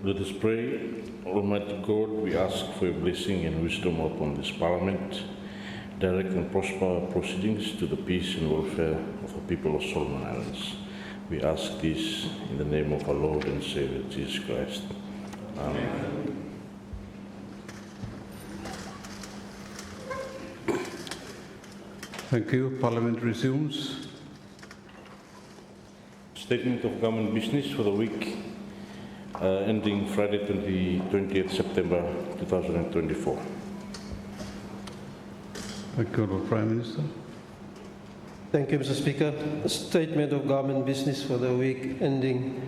Let us pray. Almighty God, we ask for your blessing and wisdom upon this Parliament. Direct and prosper our proceedings to the peace and welfare of the people of Solomon Islands. We ask this in the name of our Lord and Savior, Jesus Christ. Amen. Thank you. Parliament resumes. Statement of government business for the week ending Friday, 20th September 2024. Thank you, Lord Prime Minister. Thank you, Mr. Speaker. A statement of government business for the week ending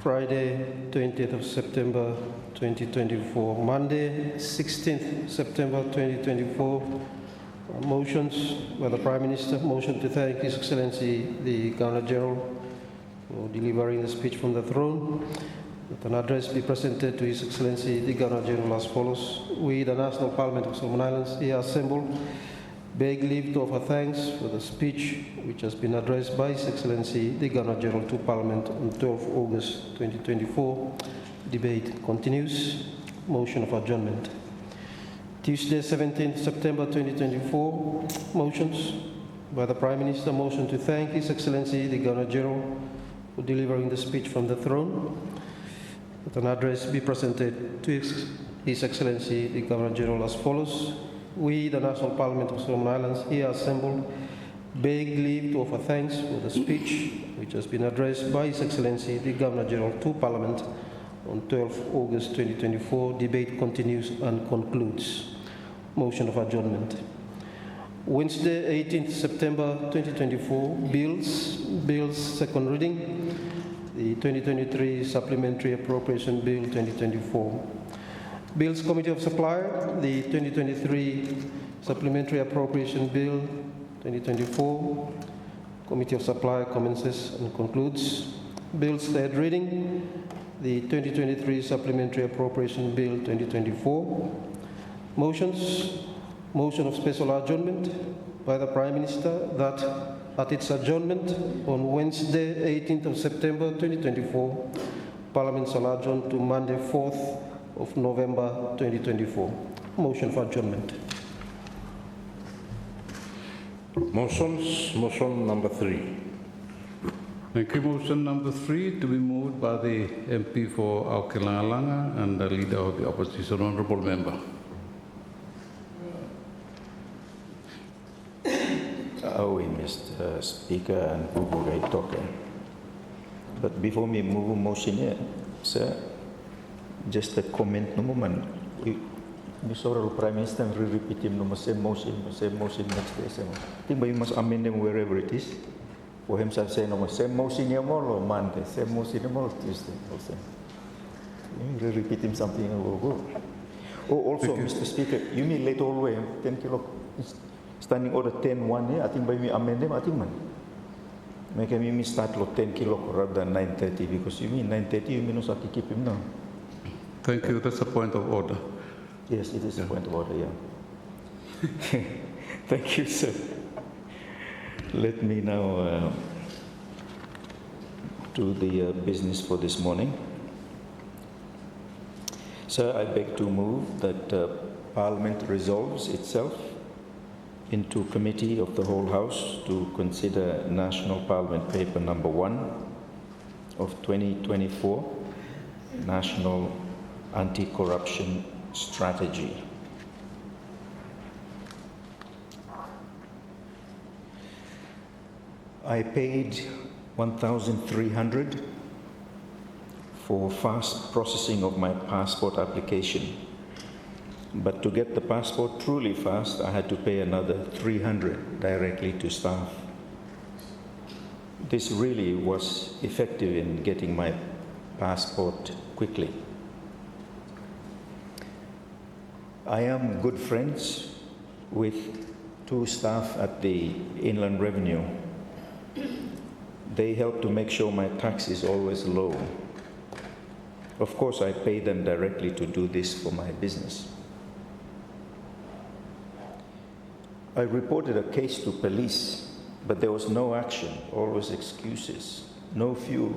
Friday, 20th of September 2024. Monday, 16th September 2024. Motions by the Prime Minister. Motion to thank His Excellency the Governor General for delivering the speech from the throne. That an address be presented to His Excellency the Governor General as follows. We, the National Parliament of Solomon Islands, here assembled, beg leave to offer thanks for the speech which has been addressed by His Excellency the Governor General to Parliament on 12 August 2024. Debate continues. Motion of adjournment. Tuesday, 17th September 2024. Motions by the Prime Minister. Motion to thank His Excellency the Governor General for delivering the speech from the throne. That an address be presented to His Excellency the Governor General as follows. We, the National Parliament of Solomon Islands, here assembled, beg leave to offer thanks for the speech which has been addressed by His Excellency the Governor General to Parliament on 12 August 2024. Debate continues and concludes. Motion of adjournment. Wednesday, 18th September 2024. Bills, second reading. The 2023 Supplementary Appropriation Bill 2024. Bills Committee of Supply, the 2023 Supplementary Appropriation Bill 2024. Committee of Supply commences and concludes. Bills third reading, the 2023 Supplementary Appropriation Bill 2024. Motions. Motion of special adjournment by the Prime Minister that at its adjournment on Wednesday, 18th of September 2024, Parliament shall adjourn to Monday, 4th of November 2024. Motion for adjournment. Motion number 3. Thank you. Motion number 3 to be moved by the MP for Aukelangalanga and the Leader of the Opposition, Honourable Member. Oui, Mr. Speaker and Bubugai Toke. But before me move motion here, sir, just a comment no moment. Mr. Honourable Prime Minister repeat him no same motion next day. I think we must amend them wherever it is. For him to say no same motion here or Monday, same motion here Tuesday also. You repeat him something and we'll go. Oh, also, Mr. Speaker, you need late all the way 10 kilo. Standing order 10-1 here, I think by me amend them, I think man. Make me start lo 10 kilo rather than 9:30 because you mean 9:30, you mean also keep him now. Thank you. That's a point of order. Yes, it is a point of order, yeah. Thank you, sir. Let me now do the business for this morning. Sir, I beg to move that Parliament resolves itself into Committee of the Whole House to consider National Parliament Paper number 1 of 2024, National Anti-Corruption Strategy. I paid 1,300 for fast processing of my passport application. But to get the passport truly fast, I had to pay another 300 directly to staff. This really was effective in getting my passport quickly. I am good friends with 2 staff at the Inland Revenue. They help to make sure my tax is always low. Of course, I pay them directly to do this for my business. I reported a case to police, but there was no action, always excuses, no fuel,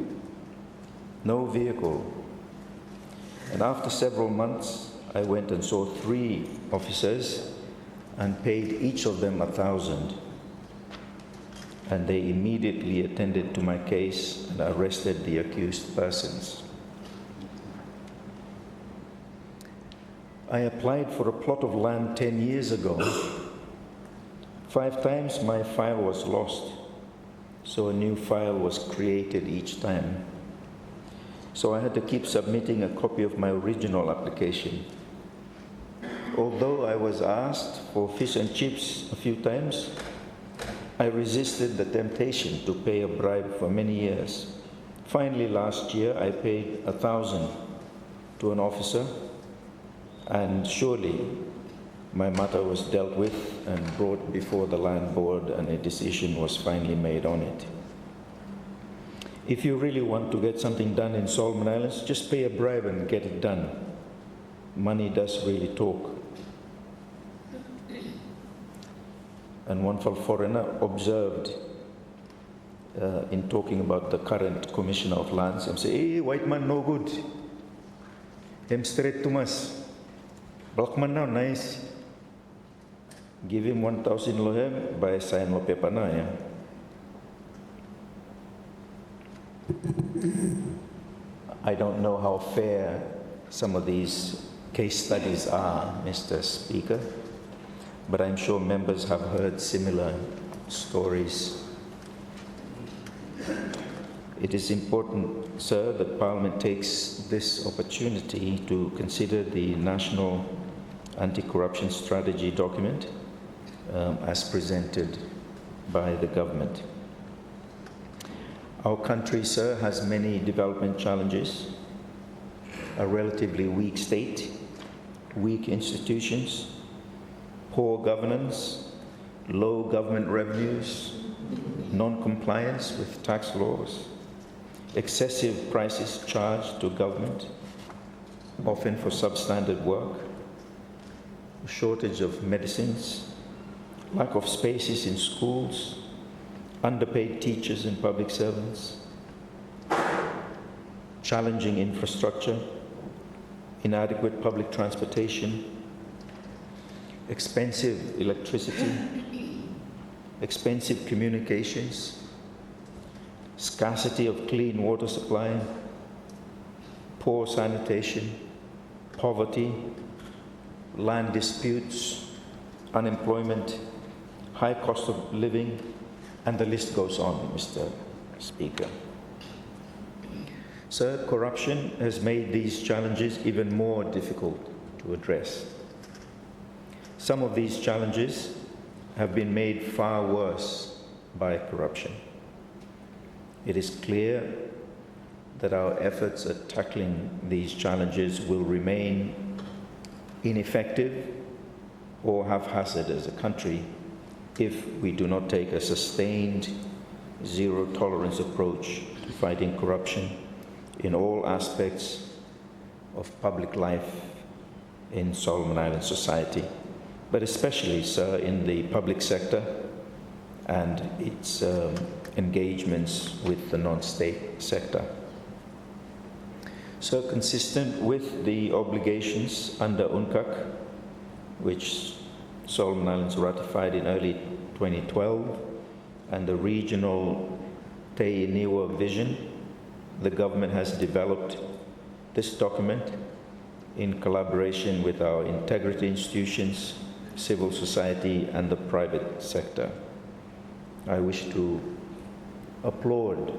no vehicle. And after several months, I went and saw 3 officers and paid each of them 1,000. And they immediately attended to my case and arrested the accused persons. I applied for a plot of land 10 years ago. 5 times my file was lost, so a new file was created each time. So I had to keep submitting a copy of my original application. Although I was asked for fish and chips a few times, I resisted the temptation to pay a bribe for many years. Finally, last year, I paid 1,000 to an officer, and surely my matter was dealt with and brought before the land board, and a decision was finally made on it. If you really want to get something done in Solomon Islands, just pay a bribe and get it done. Money does really talk. And one foreigner observed in talking about the current Commissioner of Lands, and say, "Hey, white man no good. Him straight to us. Black man now nice. Give him 1,000 lohem, by sign lo paper na ya." I don't know how fair some of these case studies are, Mr. Speaker, but I'm sure members have heard similar stories. It is important, sir, that Parliament takes this opportunity to consider the National Anti-Corruption Strategy document as presented by the government. Our country, sir, has many development challenges: a relatively weak state, weak institutions, poor governance, low government revenues, non-compliance with tax laws, excessive prices charged to government, often for substandard work, shortage of medicines, lack of spaces in schools, underpaid teachers and public servants, challenging infrastructure, inadequate public transportation, expensive electricity, expensive communications, scarcity of clean water supply, poor sanitation, poverty, land disputes, unemployment, high cost of living, and the list goes on, Mr. Speaker. Sir, corruption has made these challenges even more difficult to address. Some of these challenges have been made far worse by corruption. It is clear that our efforts at tackling these challenges will remain ineffective or haphazard as a country if we do not take a sustained zero-tolerance approach to fighting corruption in all aspects of public life in Solomon Island society, but especially, sir, in the public sector and its engagements with the non-state sector. So, consistent with the obligations under UNCAC, which Solomon Islands ratified in early 2012, and the regional Te Iniwa vision, the government has developed this document in collaboration with our integrity institutions, civil society, and the private sector. I wish to applaud,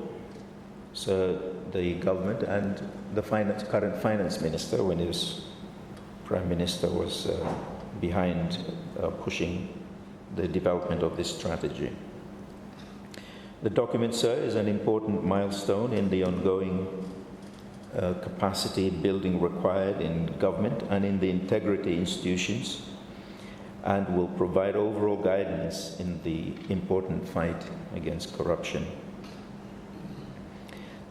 sir, the government and the current finance minister, when his prime minister was behind pushing the development of this strategy. The document, sir, is an important milestone in the ongoing capacity building required in government and in the integrity institutions, and will provide overall guidance in the important fight against corruption.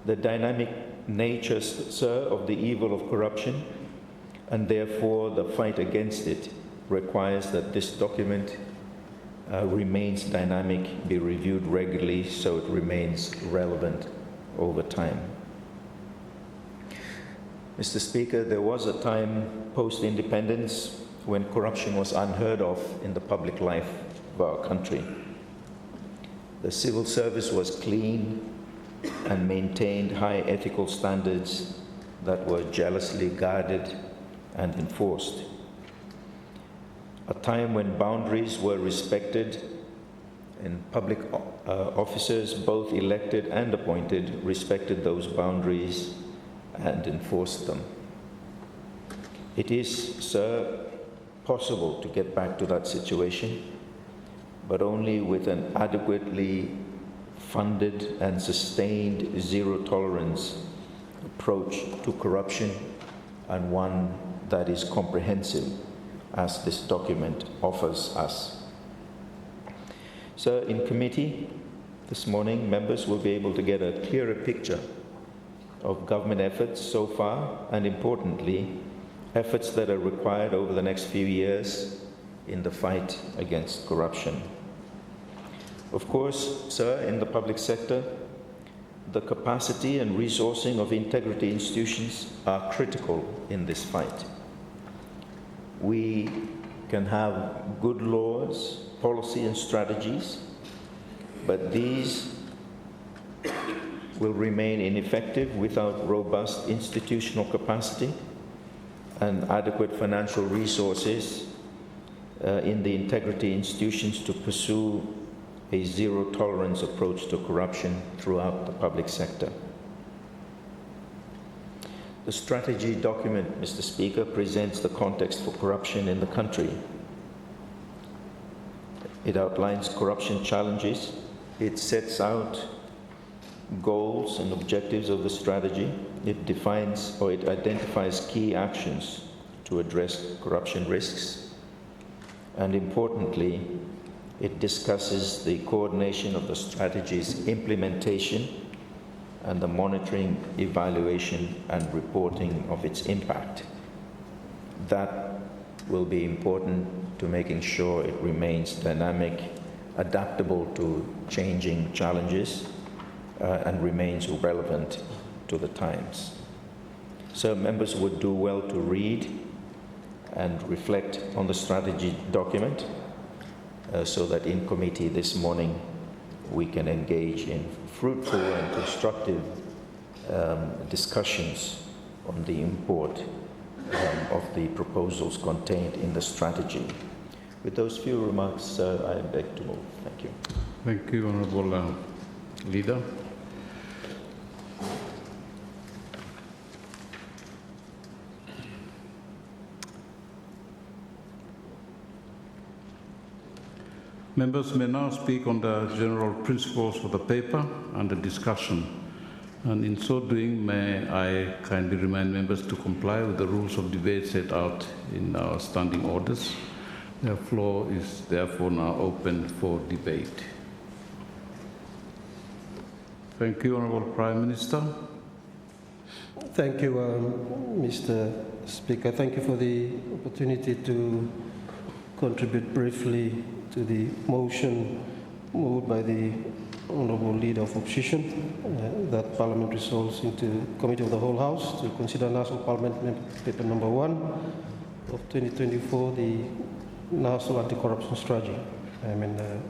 The dynamic nature, sir, of the evil of corruption, and therefore the fight against it, requires that this document remains dynamic, be reviewed regularly so it remains relevant over time. Mr. Speaker, there was a time post-independence when corruption was unheard of in the public life of our country. The civil service was clean and maintained high ethical standards that were jealously guarded and enforced. A time when boundaries were respected and public officers, both elected and appointed, respected those boundaries and enforced them. It is, sir, possible to get back to that situation, but only with an adequately funded and sustained zero-tolerance approach to corruption, and one that is comprehensive, as this document offers us. So in committee this morning, members will be able to get a clearer picture of government efforts so far, and importantly, efforts that are required over the next few years in the fight against corruption. Of course, sir, in the public sector, the capacity and resourcing of integrity institutions are critical in this fight. We can have good laws, policy and strategies, but these will remain ineffective without robust institutional capacity and adequate financial resources in the integrity institutions to pursue a zero-tolerance approach to corruption throughout the public sector. The strategy document, Mr. Speaker, presents the context for corruption in the country. It outlines corruption challenges. It sets out goals and objectives of the strategy. It defines or it identifies key actions to address corruption risks. And importantly, it discusses the coordination of the strategy's implementation and the monitoring, evaluation, and reporting of its impact. That will be important to making sure it remains dynamic, adaptable to changing challenges, and remains relevant to the times. So members would do well to read and reflect on the strategy document so that in committee this morning we can engage in fruitful and constructive discussions on the import of the proposals contained in the strategy. With those few remarks, I beg to move. Thank you. Thank you, Honourable Leader. Members may now speak on the general principles of the paper and the discussion. And in so doing, may I kindly remind members to comply with the rules of debate set out in our standing orders. The floor is therefore now open for debate. Thank you, Honourable Prime Minister. Thank you, Mr. Speaker. Thank you for the opportunity to contribute briefly to the motion moved by the Honourable Leader of Opposition that Parliament resolves into Committee of the Whole House to consider National Parliament Paper number 1 of 2024, the National Anti-Corruption Strategy,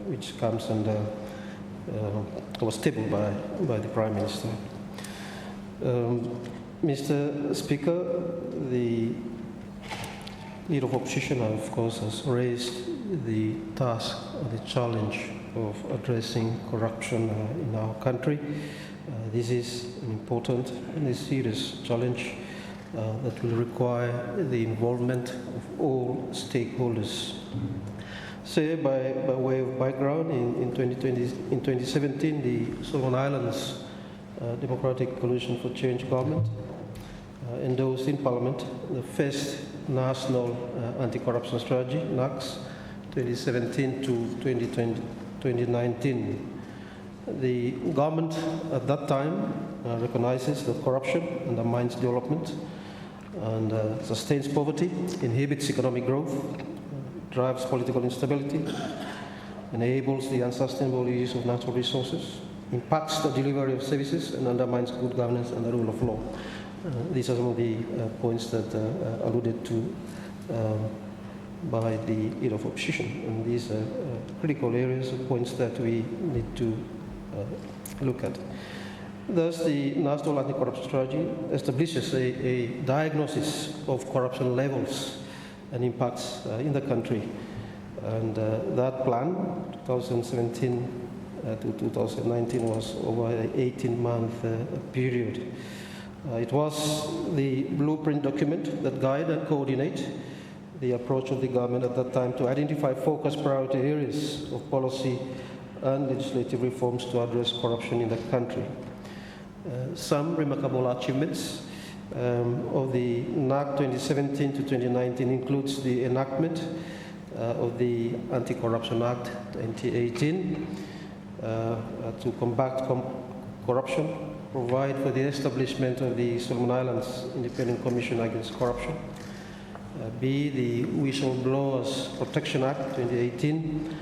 which comes under, was tabled by the Prime Minister. Mr. Speaker, the Leader of Opposition, of course, has raised the task or the challenge of addressing corruption in our country. This is an important and a serious challenge that will require the involvement of all stakeholders. So, by way of background, in 2017, the Solomon Islands Democratic Coalition for Change government endorsed in Parliament the first National Anti-Corruption Strategy, NACS, 2017 to 2019. The government at that time recognizes that corruption undermines development and sustains poverty, inhibits economic growth, drives political instability, enables the unsustainable use of natural resources, impacts the delivery of services, and undermines good governance and the rule of law. These are some of the points that alluded to by the leader of opposition. And these are critical areas, points that we need to look at. Thus, the National Anti-Corruption Strategy establishes a diagnosis of corruption levels and impacts in the country. And that plan, 2017 to 2019, was over an 18-month period. It was the blueprint document that guide and coordinate the approach of the government at that time to identify focused priority areas of policy and legislative reforms to address corruption in the country. Some remarkable achievements of the NAC 2017 to 2019 includes the enactment of the Anti-Corruption Act 2018 to combat corruption, provide for the establishment of the Solomon Islands Independent Commission Against Corruption, B, the Whistleblowers Protection Act 2018,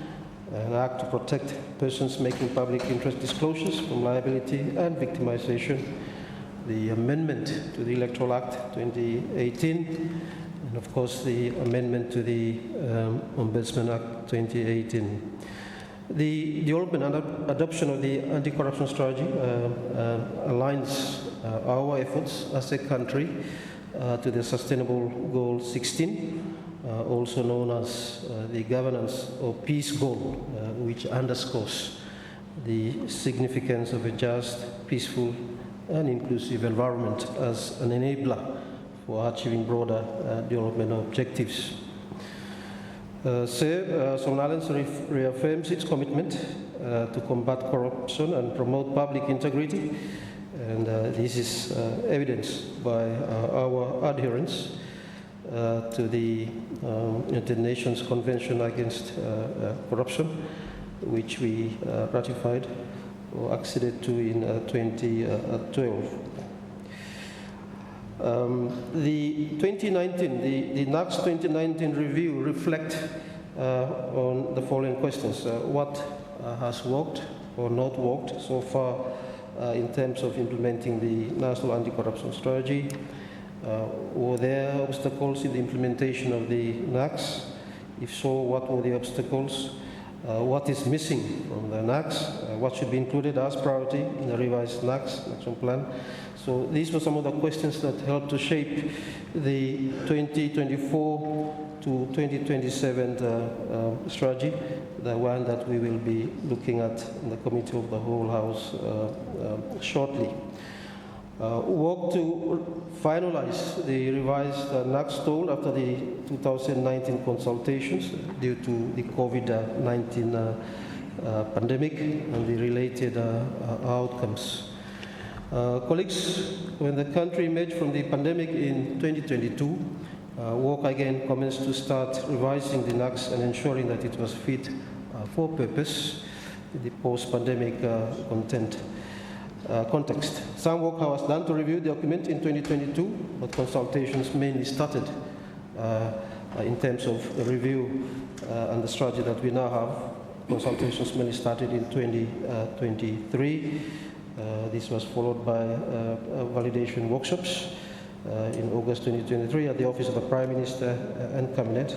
an act to protect persons making public interest disclosures from liability and victimization, the amendment to the Electoral Act 2018, and of course the amendment to the Ombudsman Act 2018. The development and adoption of the anti-corruption strategy aligns our efforts as a country to the Sustainable Goal 16, also known as the Governance or Peace Goal, which underscores the significance of a just, peaceful, and inclusive environment as an enabler for achieving broader development objectives. Solomon Islands reaffirms its commitment to combat corruption and promote public integrity, and this is evidenced by our adherence to the United Nations Convention Against Corruption, which we ratified or acceded to in 2012. The 2019, the NAC's 2019 review reflect on the following questions. What has worked or not worked so far in terms of implementing the National Anti-Corruption Strategy? Were there obstacles in the implementation of the NACs? If so, what were the obstacles? What is missing from the NACs? What should be included as priority in the revised NACs action plan? So these were some of the questions that helped to shape the 2024 to 2027 strategy, the one that we will be looking at in the Committee of the Whole House shortly. Work to finalize the revised NACs tool after the 2019 consultations due to the COVID-19 pandemic and the related outcomes. Colleagues, when the country emerged from the pandemic in 2022, work again commenced to start revising the NACs and ensuring that it was fit for purpose in the post-pandemic context. Some work was done to review the document in 2022, but consultations mainly started in terms of the review and the strategy that we now have. Consultations mainly started in 2023. This was followed by validation workshops in August 2023 at the Office of the Prime Minister and Cabinet.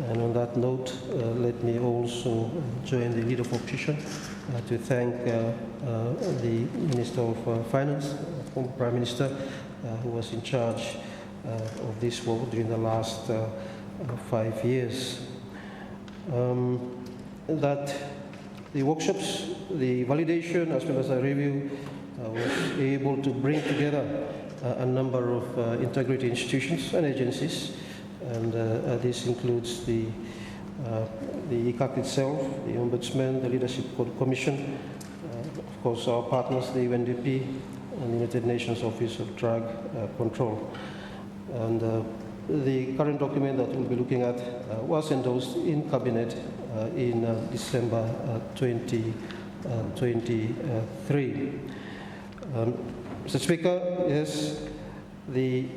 And on that note, let me also join the leader of opposition to thank the Minister of Finance, former Prime Minister, who was in charge of this work during the last 5 years. That the workshops, the validation, as well as the review, was able to bring together a number of integrity institutions and agencies, and this includes the ICAC itself, the Ombudsman, the Leadership Commission, of course our partners, the UNDP, and the United Nations Office of Drug Control. And the current document that we'll be looking at was endorsed in Cabinet in December 2023. Mr. Speaker, yes, the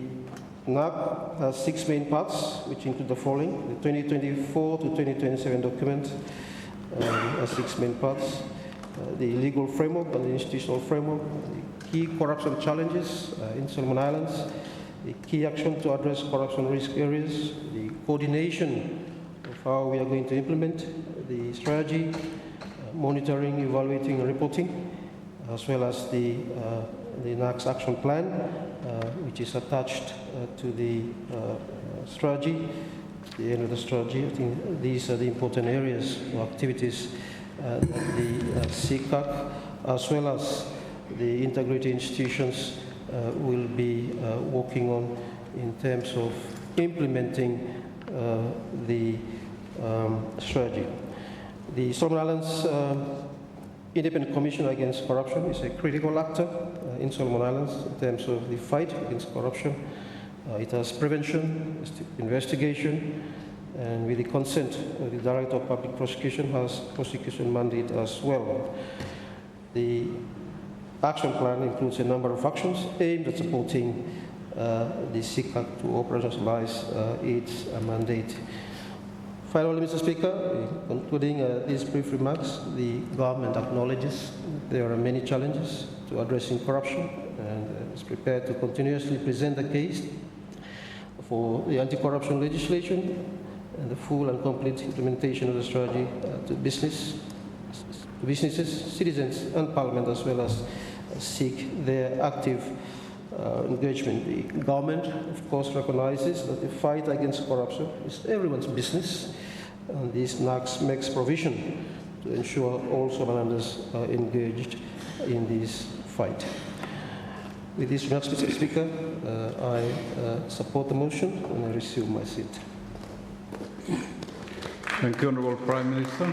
NAC has 6 main parts, which include the following. The 2024 to 2027 document has 6 main parts. the legal framework and the institutional framework, the key corruption challenges in Solomon Islands, the key action to address corruption risk areas, the coordination of how we are going to implement the strategy, monitoring, evaluating, and reporting, as well as the next action plan, which is attached to the strategy. At the end of the strategy, I think these are the important areas or activities that the CCAC, as well as the integrated institutions, will be working on in terms of implementing the strategy. The Solomon Islands Independent Commission Against Corruption is a critical actor in Solomon Islands in terms of the fight against corruption. It has prevention, investigation, and with the consent of the Director of Public Prosecution has prosecution mandate as well. The action plan includes a number of actions aimed at supporting the CCAC to operationalize its mandate. Finally, Mr. Speaker, concluding these brief remarks, the government acknowledges there are many challenges to addressing corruption and is prepared to continuously present the case for the anti-corruption legislation and the full and complete implementation of the strategy to businesses, citizens, and Parliament, as well as seek their active engagement. The government, of course, recognizes that the fight against corruption is everyone's business, and this makes provision to ensure all Somalilanders are engaged in this fight. With this remarks, Mr. Speaker, I support the motion and I resume my seat. Thank you, Honourable Prime Minister.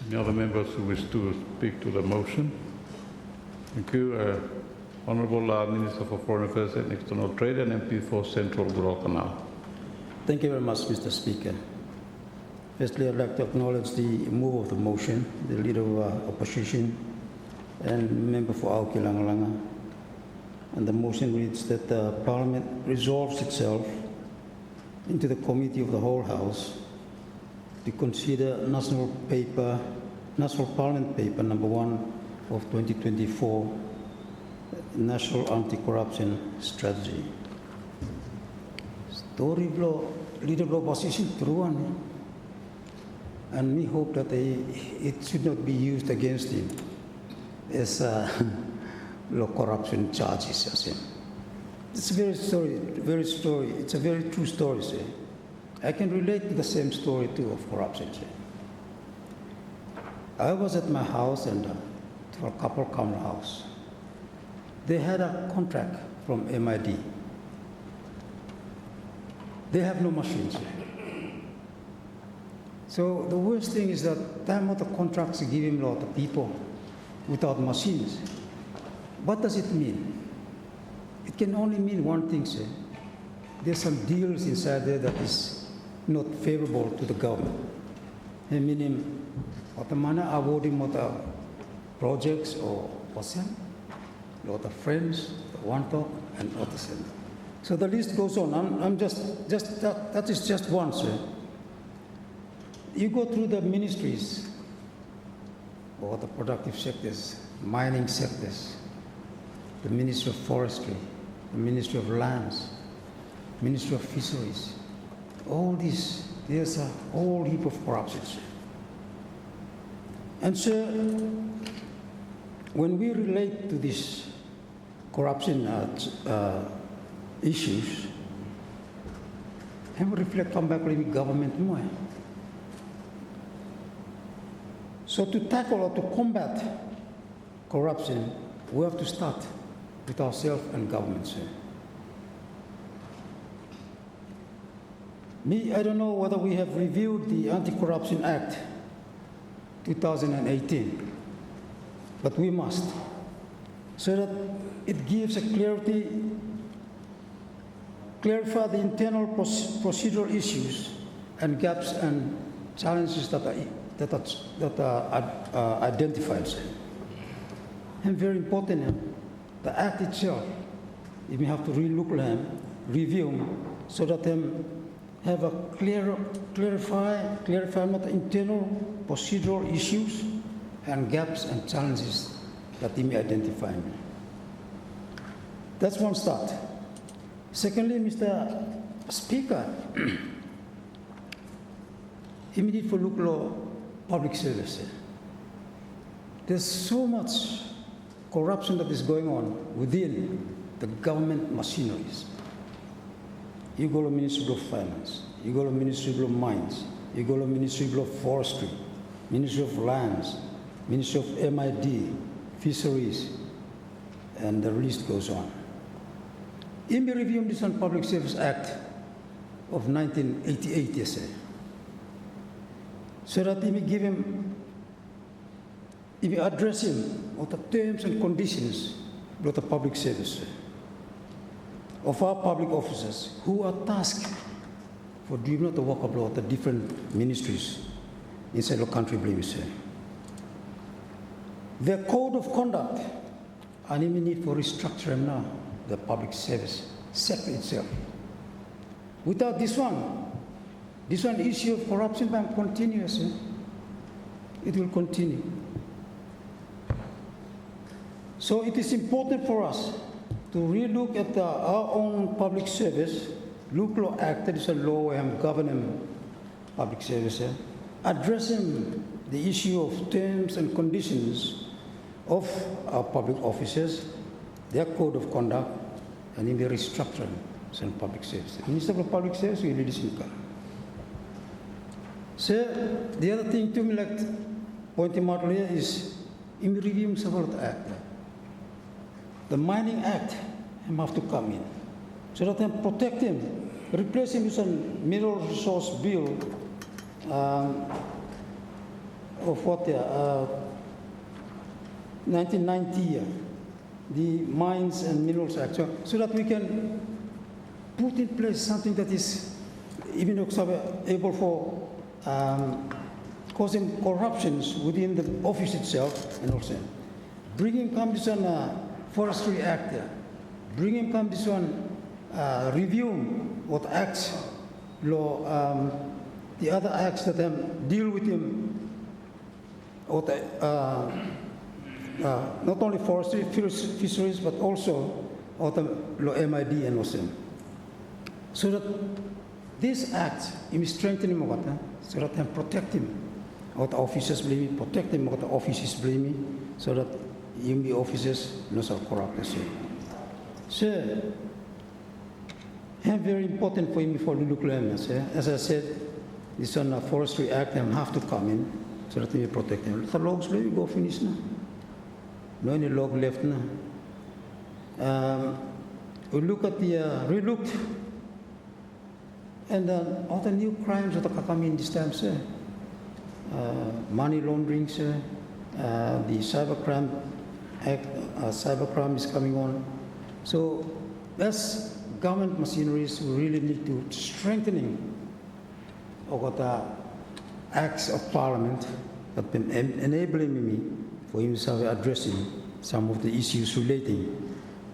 Any other members who wish to speak to the motion? Thank you. Honourable Minister for Foreign Affairs and External Trade and MP for Central Guadalcanal. Thank you very much, Mr. Speaker. Firstly, I'd like to acknowledge the move of the motion, the Leader of Opposition and Member for Auki Langalanga. And the motion reads that the Parliament resolves itself into the Committee of the Whole House to consider National Parliament Paper number 1 of 2024, National Anti-Corruption Strategy. Story blow, Leader of Opposition Truan, and we hope that it should not be used against him as low corruption charges. It's a it's a very true story. I can relate to the same story too of corruption. I was at my house and to a couple come to house. They had a contract from MID. They have no machines. So the worst thing is that time of the contracts give him a lot of people without machines. What does it mean? It can only mean one thing, sir. There's some deals inside there that is not favorable to the government. I mean, what the money awarding what the projects or what's that? A lot of friends, one talk, and what the same. So the list goes on. That is just one, sir. You go through the ministries or the productive sectors, mining sectors, the Ministry of Forestry, the Ministry of Lands, Ministry of Fisheries, all this, there's a whole heap of corruption. And so, when we relate to these corruption issues, and we reflect on back with government more. So to tackle or to combat corruption, we have to start with ourselves and governments. I don't know whether we have reviewed the Anti-Corruption Act 2018, but we must, so that it gives a clarify the internal procedural issues and gaps and challenges that are identified. And very important, the Act itself, you may have to relook them, review them, so that have a clarify not the internal procedural issues and gaps and challenges that he may identify. That's one start. Secondly, Mr. Speaker, immediate for local public service. There's so much corruption that is going on within the government machineries. You go to Ministry of Finance, you go to Ministry of Mines, you go to Ministry of Forestry, Ministry of Lands, Ministry of MID, Fisheries, and the list goes on. In the review of the Public Service Act of 1988, you say, so that he may give him, he may address him on the terms and conditions of the public service of our public officers who are tasked for doing the work of law at the different ministries inside the country, believe me. Their code of conduct and even need for restructuring now the public service sector itself. Without this one issue of corruption will continue. It will continue. So it is important for us to relook at our own public service, local act, that is a law governing public service, addressing the issue of terms and conditions of our public officers, their code of conduct, and in the restructuring of public service. Minister of Public Service will lead this in Ghana. So the other thing to me, like pointing out here, is in reviewing several acts. The Mining Act have to come in so that they protect him, replace him with a mineral resource bill of what 1990, the Mines and Minerals Act, so that we can put in place something that is even able for causing corruptions within the office itself, and also bringing condition Forestry Act, bringing condition review what acts law, the other acts that deal with him, or not only forestry, fisheries, but also law MID and also. So that this act is strengthening so that can protect him, what officers blame, protect him, what the officers blame, so that the officers not are corrupt. So, very important for him for the local elements. As I said, this on the Forestry Act have to come in so that we protect him. The logs blame go finish now. No any log left now. We look at the relooked and all the new crimes that are coming this time, sir. Money laundering, sir. The cybercrime act, cybercrime is coming on. So as government machineries, we really need to strengthening of the acts of parliament that been enabling me for himself addressing some of the issues relating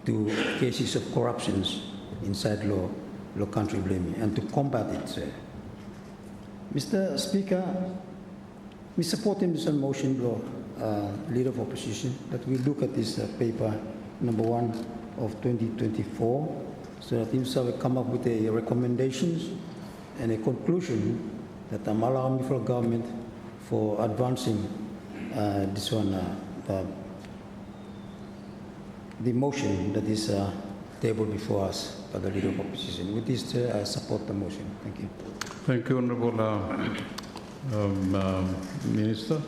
to cases of corruptions inside law country blaming, and to combat it, sir. Mr. Speaker, we support him this motion, Leader of Opposition, that we look at this paper number 1 of 2024, so that himself will come up with a recommendations and a conclusion that allowing for government for advancing this one, the motion that is tabled before us by the Leader of Opposition. With this, I support the motion. Thank you. Thank you, Honourable Minister.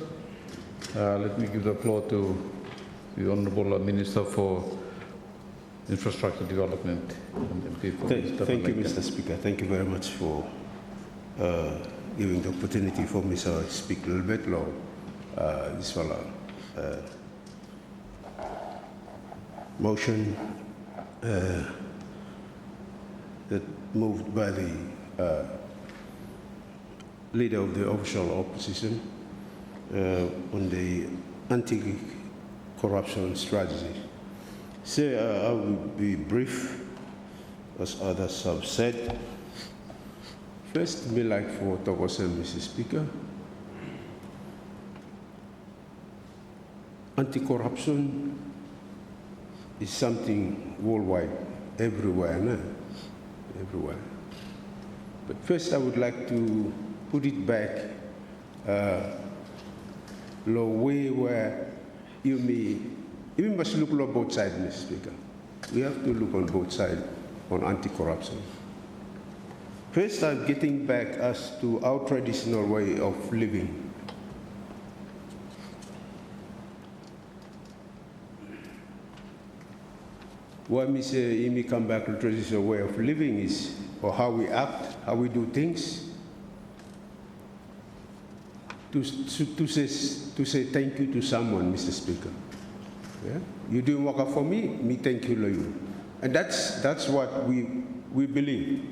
Let me give the floor to the Honourable Minister for Infrastructure Development. Thank you, Mr. Speaker. Thank you very much for giving the opportunity for me to speak a little bit long. This one, motion that moved by the Leader of the Official Opposition on the anti-corruption strategy. So I will be brief, as others have said. First, me like for Togosen, Mr. Speaker. anti-corruption is something worldwide, everywhere, no? Everywhere. But first I would like to put it back the way where you must look on both sides, Mr. Speaker. We have to look on both sides on anti-corruption. First, I'm getting back as to our traditional way of living. Why me say me come back to traditional way of living is, or how we act, how we do things. To say thank you to someone, Mr. Speaker. Yeah? You doing work for me thank you to you. And that's what we believe.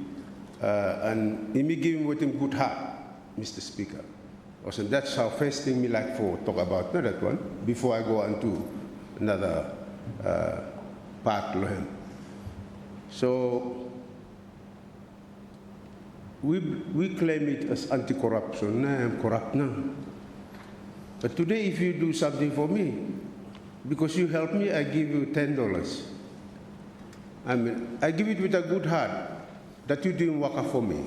And me giving with him good heart, Mr. Speaker. Also, that's how first thing me like for talk about, not that one, before I go on to another part of him. So we claim it as anti-corruption. Nah, I'm corrupt now. But today, if you do something for me, because you help me, I give you $10. I mean, I give it with a good heart that you doing work for me.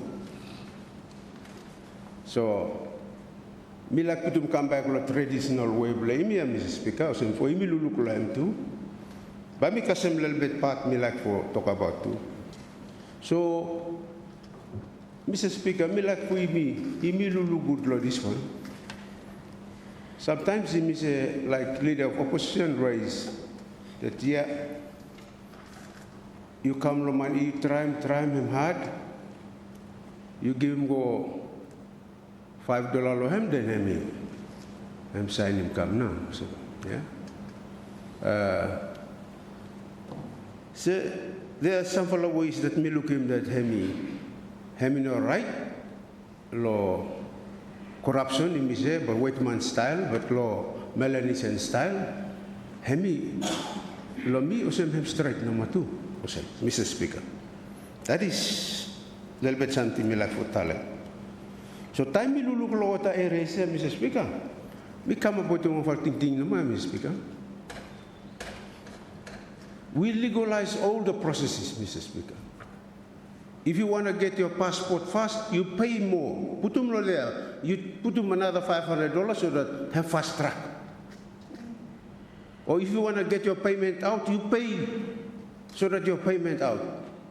So, me like to come back to the traditional way blame me, Mr. Speaker, so for me luluk laim too. But me kasem little bit part me like for talk about too. So, Mr. Speaker, me like for me lulu good law this one. Sometimes he say like leader of opposition raise that yeah, you come to man, you try him hard, you give him go $5 to him, then him sign him come now. So yeah. So there are some follow ways that me look him that him no right, law corruption in me say, but white man style, but law Melanesian style, him law me usem him straight number 2. Mr. Speaker, that is a little bit something me like for talent. So time me luluk lo ta erase, Mr. Speaker. Me come about yung ting naman, Mr. Speaker. We legalize all the processes, Mr. Speaker. If you want to get your passport fast, you pay more. Put them there. You put them another $500 so that have fast track. Or if you want to get your payment out, you pay so that your payment out.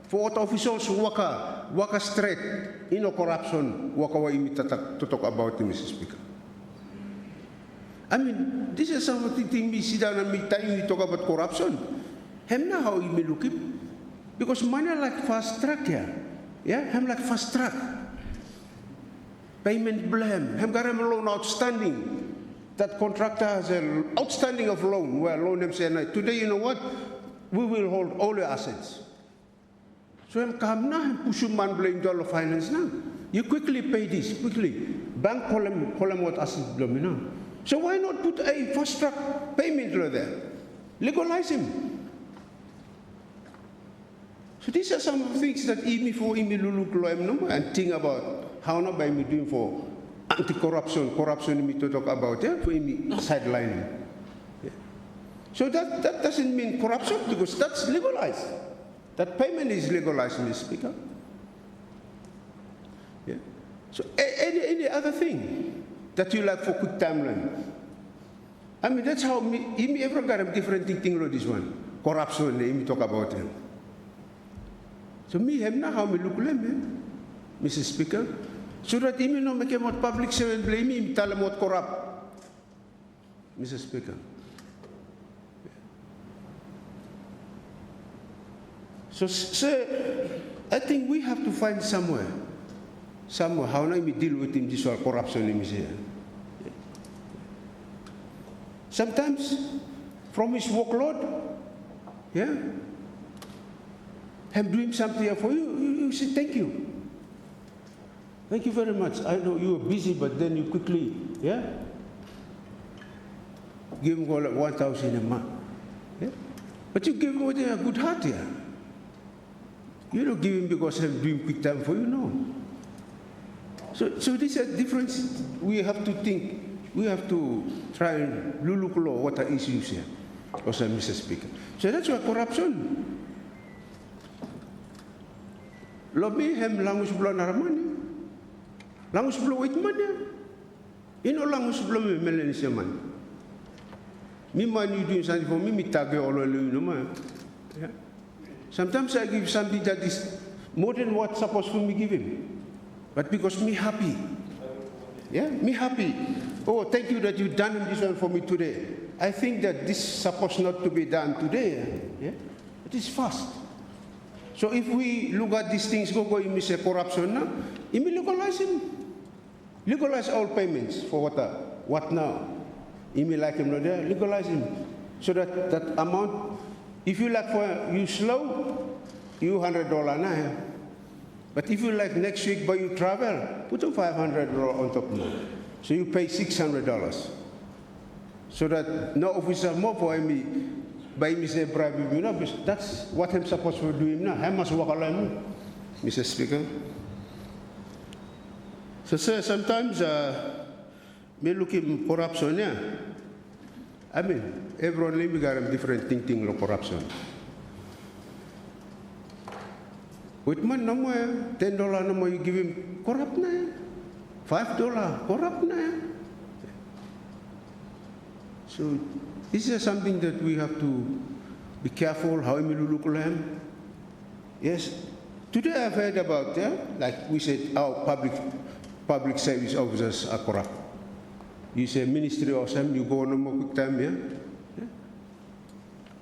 For what officials work straight, no corruption, work away to talk about it, Mr. Speaker. I mean, this is something we sit down and me time we talk about corruption. Hem na how you may look him. Because money like fast track here. Yeah, hem like fast track. Payment blame. Hem got a loan outstanding. That contractor has an outstanding of loan, where loan them say, today, you know what? We will hold all your assets. So I'm come now and push man blame dollar finance now. You quickly pay this, quickly. Bank call them what assets blame now. So why not put a fast track payment law there? Legalize him. So these are some things that even for luluk law and think about how not by me doing for anti-corruption, corruption me to talk about, yeah, for me sidelining. Yeah. So that doesn't mean corruption because that's legalized. That payment is legalized, Mr. Speaker. Yeah. So any other thing that you like for quick timeline? I mean, that's how me ever got a different thing like this one. Corruption, me talk about him. So me have now how me look at him, Mr. Speaker. So that even no make him public servant blame him, tell him what corrupt, Mr. Speaker. So, sir, I think we have to find somewhere how now we deal with him this whole corruption in here. Sometimes from his workload, yeah, him doing something for you, you say thank you. Thank you very much. I know you were busy, but then you quickly, yeah, give him all 1,000 a month. Yeah? But you give him with a good heart here. Yeah? You don't give him because I'm doing quick time for you, no. So this is a difference we have to think. we have to try and look what are issues here, also, Mr. Speaker. So that's why corruption. Lobby hem langus bulan aramani, langus bulan wait man. Ino langus bulan melanesia man. Me man you doing something for me, me tag all no man. Sometimes I give something that is more than what's supposed to me give him, but because me happy. Yeah, me happy. Oh, thank you that you done this one for me today. I think that this is supposed not to be done today. Yeah, it is fast. So if we look at these things, go in say corruption now, legalize him. Legalize all payments for what now? Like him not there, legalize him. So that amount, if you like for you slow, you $100 now. But if you like next week but you travel, put a $500 on top more. So you pay $600. So that no officer more for me, by me say bribe you know, that's what I'm supposed to do him now. I must walk alone, Mr. Speaker. So sir, sometimes me look at corruption, yeah. I mean, everyone got a different thinking of corruption. With man no more, $10 no more you give him corrupt na. $5 corrupt na. So this is something that we have to be careful how we look at him. Yes. Today I've heard about like we said our public service officers are corrupt. You say ministry or something, you go on a more quick time, yeah?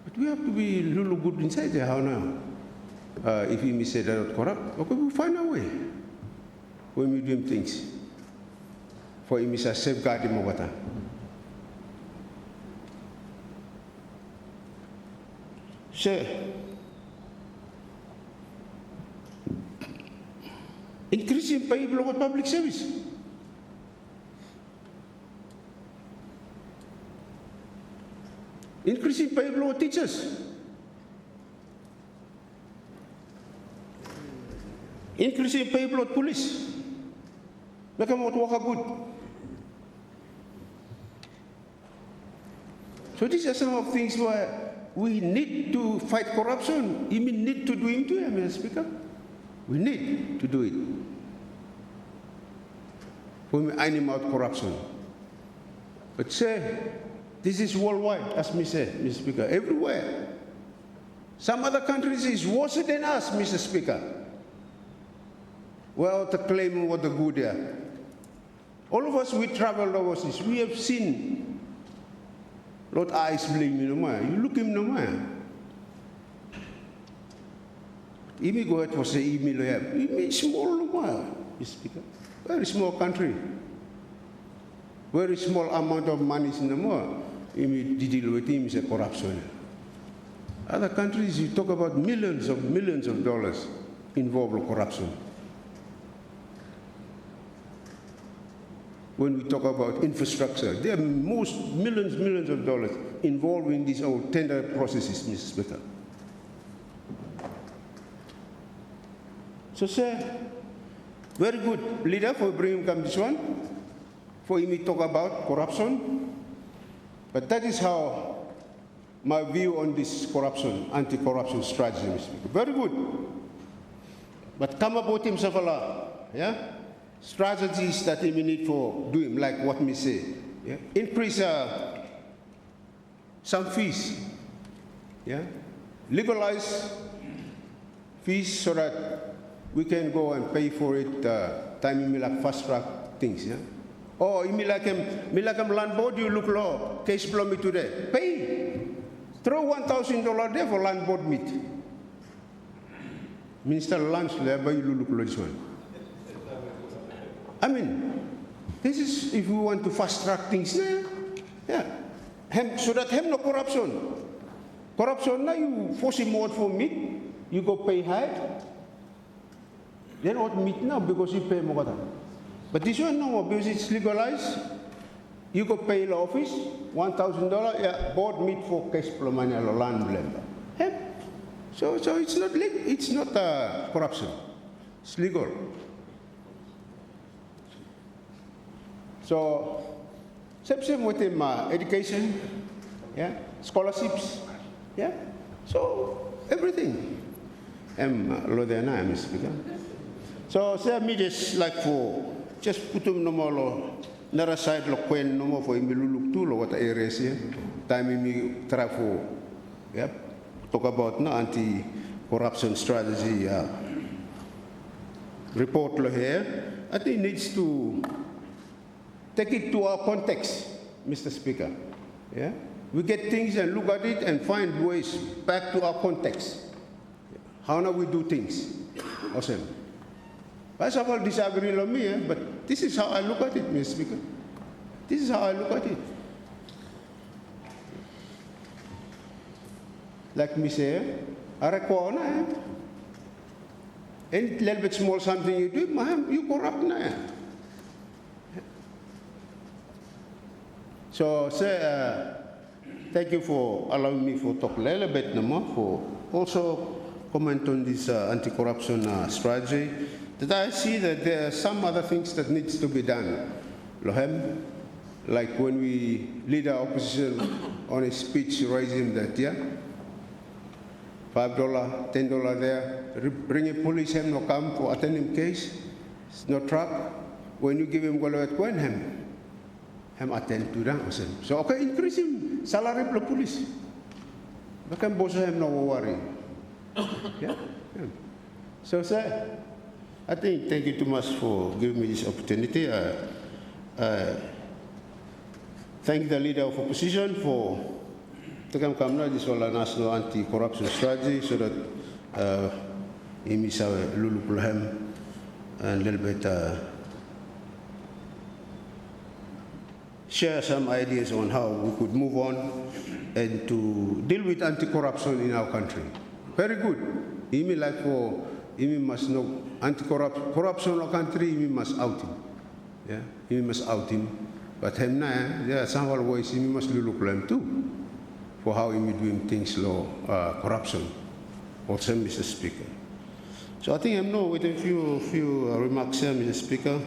But we have to be a little good inside there, how now? If we say they're not corrupt, okay, we'll find a way when we do things. For him is a safeguard him over time. So, increasing pay below public service. Increasing pay below teachers. Increasing pay below police. Make them work good. So these are some of things where we need to fight corruption. We need to do it too, Mr. Speaker. We need to do it. We iron out corruption. But say, this is worldwide, as me say, Mr. Speaker, everywhere. Some other countries is worse than us, Mr. Speaker. Well, to claim what the good there. All of us, we travel overseas. We have seen Lord eyes blame you no more. You look him no more. If you go ahead for say email, you mean small no more, Mr. Speaker. Very small country. Very small amount of money is no more. You deal with him is a corruption. Other countries, you talk about millions of dollars involved in corruption. When we talk about infrastructure, there are millions of dollars involved in these old tender processes, Mr. Speaker. So, sir, very good leader for bringing come this one, for him to talk about corruption. But that is how my view on this corruption, anti-corruption strategy, Mr. Speaker. Very good. But come up with himself a lot, yeah? Strategies that we need for doing, like what me say. Yeah? Increase some fees. Yeah? Legalize fees so that we can go and pay for it time me like fast track things. Yeah? Or me like land board, you look low, case blow me today. Pay. Throw $1,000 there for land board meet. Minister lunch there, but you look low this one. I mean, this is if we want to fast track things, yeah. So that no corruption. Corruption now you force him out for meat, you go pay high. Then what meat now because you pay more. But this one no, because it's legalized. You go pay the office $1,000, yeah, board meat for cash flow money or land blender. Yeah. So it's not corruption. It's legal. So Same with him, education, yeah, scholarships, yeah. So everything. Lodena, Mr. Speaker. So say me just like for just put him no more nara side lo kwen no more for him luluk tu lo what areas here. Time me try for yeah talk about no anti-corruption strategy report lo here. I think needs to take it to our context, Mr. Speaker. Yeah, we get things and look at it and find ways back to our context. How now we do things. Awesome. First of all, disagree with me, but this is how I look at it, Mr. Speaker. This is how I look at it. Like me say, I reckon any little bit small something you do, you corrupt na. So say, thank you for allowing me for talk a little bit more, for also comment on this anti-corruption strategy. That I see that there are some other things that needs to be done. Lohem, like when we lead our opposition on a speech raising that, yeah, $5, $10 there, bring a police him no come for attending case, it's no truck. When you give him go at when him attend to them. So okay, increase him salary for police. Bakang boss him no worry. Yeah. So sir, I think thank you too much for giving me this opportunity. Thank the leader of opposition for taking this whole national anti-corruption strategy so that imisa lulupulhem and a little bit share some ideas on how we could move on and to deal with anti-corruption in our country. Very good. Imi like for Imi must know anti-corruption in our country. Imi must out him. Yeah, Imi must out him. But him na, there are some other ways Imi must look at him too for how Imi doing things law corruption. Also, Mr. Speaker. So I think I'm now with a few remarks here, Mr. Speaker.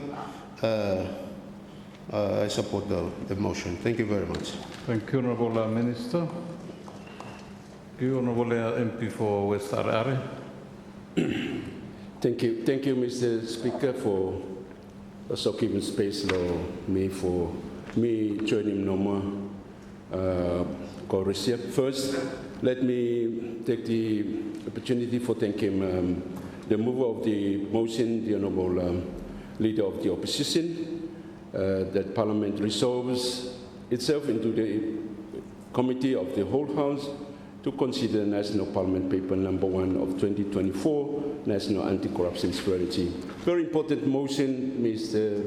I support the motion. Thank you very much. Thank you, Honourable Minister. Honourable MP for West Arare. Thank you, Mr. Speaker, for also giving space for me joining Noma First, let me take the opportunity for thanking the mover of the motion, the Honourable Leader of the Opposition, that Parliament resolves itself into the Committee of the Whole House to consider National Parliament Paper number 1 of 2024, National Anti-Corruption Strategy. Very important motion, Mr.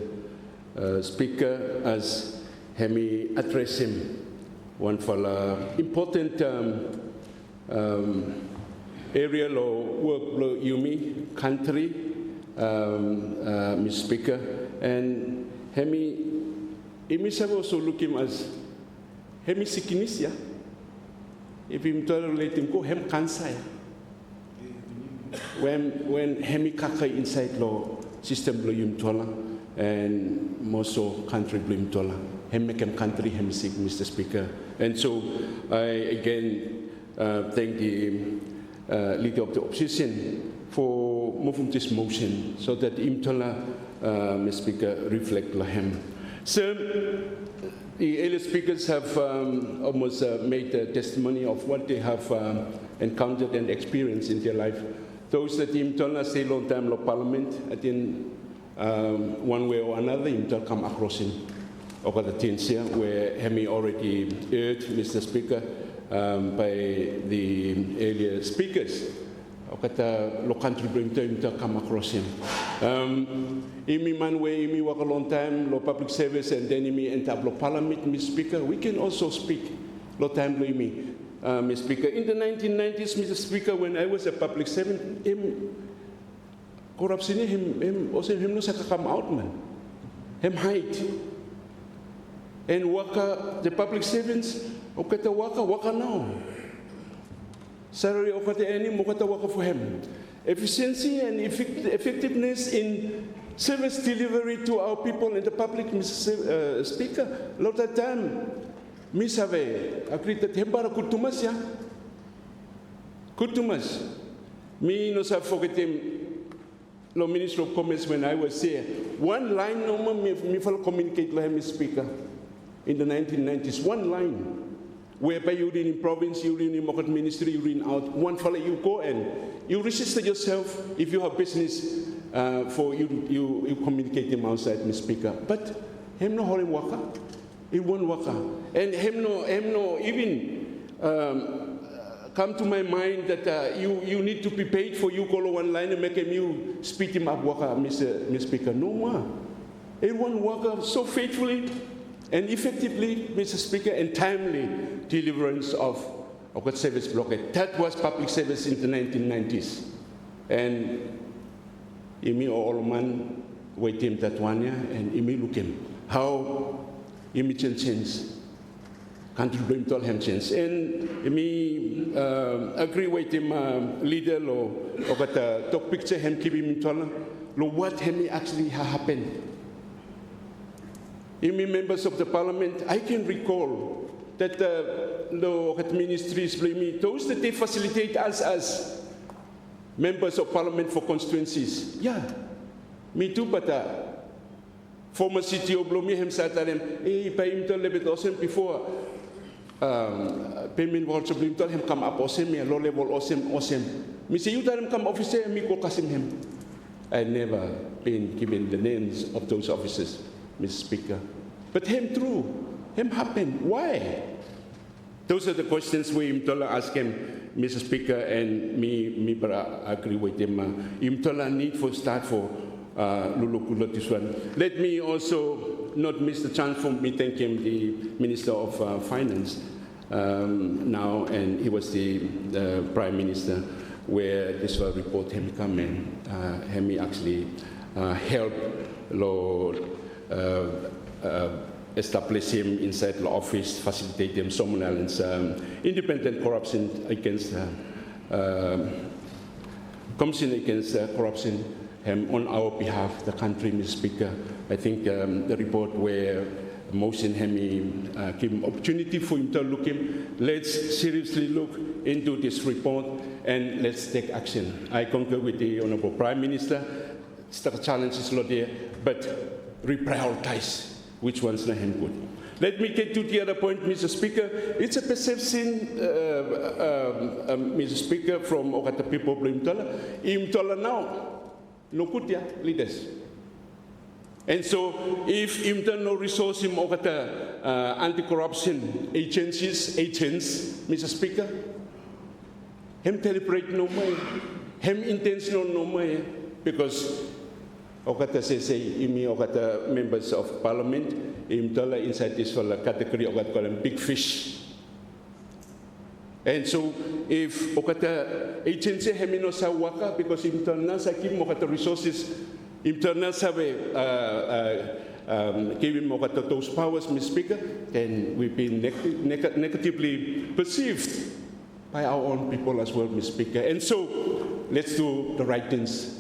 Speaker, as Hemi address him. One for important area law work law Yumi country, Mr. Speaker, and Hemi also look him as Hemi Sikinisia. If him tolerate him go hem kansai. When Hemi kaka inside law system law yum tola and moso country blame tola. Hem make him country hem sick, Mr. Speaker. And so I again thank the Leader of the Opposition for moving this motion so that Imtola, Mr. Speaker, reflect lahem. So the earlier speakers have almost made a testimony of what they have encountered and experienced in their life. Those that Imtola stay long time in Parliament, I think one way or another, Imtola come across him. Over the things here, where Hemi already heard, Mr. Speaker, by the earlier speakers. Okata lo country bring to come across him. Imi man way imi work a long time, lo public service, and then imi enter lo parliament, Mr. Speaker. We can also speak lo time lo imi, Mr. Speaker. In the 1990s, Mr. Speaker, when I was a public servant, corruption him also him no saka come out man, him hide. And waka the public servants, okata waka now. Salary okata any mokata waka for him. Efficiency and effectiveness in service delivery to our people and the public, Mr. Speaker. A lot of time, me have agreed that hembara kutumas ya. Kutumas. Me no sa forget him. Lo Minister of Commerce when I was here. One line no more me follow communicate with him, Speaker. In the 1990s, one line. Whereby you're in province, you're in market ministry, you're in out. One follow you go and you register yourself if you have business. For you communicate him outside, Mr. Speaker. But him no holding waka, he won't waka, and him no even come to my mind that you need to be paid for you call one line and make him you speed him up waka, Mr. Speaker. No more. He won't waka so faithfully and effectively, Mr. Speaker, and timely deliverance of that service blockade. That was public service in the 1990s, and imi man wait him that one year and imi look him how imi change country blame tell him change and imi agree with him leader or got talk picture him keep him tell lo what him actually happened. Imi members of the parliament, I can recall that the ministries blame those that they facilitate us as members of parliament for constituencies. Yeah, me too, but former city of Blomi himself told him, hey, pay him to lebet awesome before payment also blim told him come up awesome, low level awesome. Me say you tell him come officer, me go kasim him. I never been given the names of those officers, Mr. Speaker. But him true, him happened. Why? Those are the questions we ask him. Mr. Speaker, and me agree with him. Imtola need for start for Lulukula this one. Let me also not miss the chance for me thank him, the Minister of Finance now, and he was the Prime Minister, where this report him come in, him actually help Lord establish him inside the office, facilitate him someone else, independent corruption against Commission against corruption on our behalf, the country, Mr. Speaker. I think the report where motion him give him opportunity for him to look him. Let's seriously look into this report and let's take action. I concur with the Honourable Prime Minister. The challenge is not there, but reprioritize. Which one's not him good? Let me get to the other point, Mr. Speaker. It's a perception, Mr. Speaker, from the people of Imtola now, no good leaders. And so, if Imtola no resource him anti-corruption agents, Mr. Speaker, him deliberate no more, him intentional no more, because Okata say imi okata members of parliament imtola inside this category okata call them big fish. And so if okata agency hemino sa waka because imtola sa kim okata resources imtola sa giving okata those powers, Mr. Speaker, then we've been negatively perceived by our own people as well, Mr. Speaker. And so let's do the right things,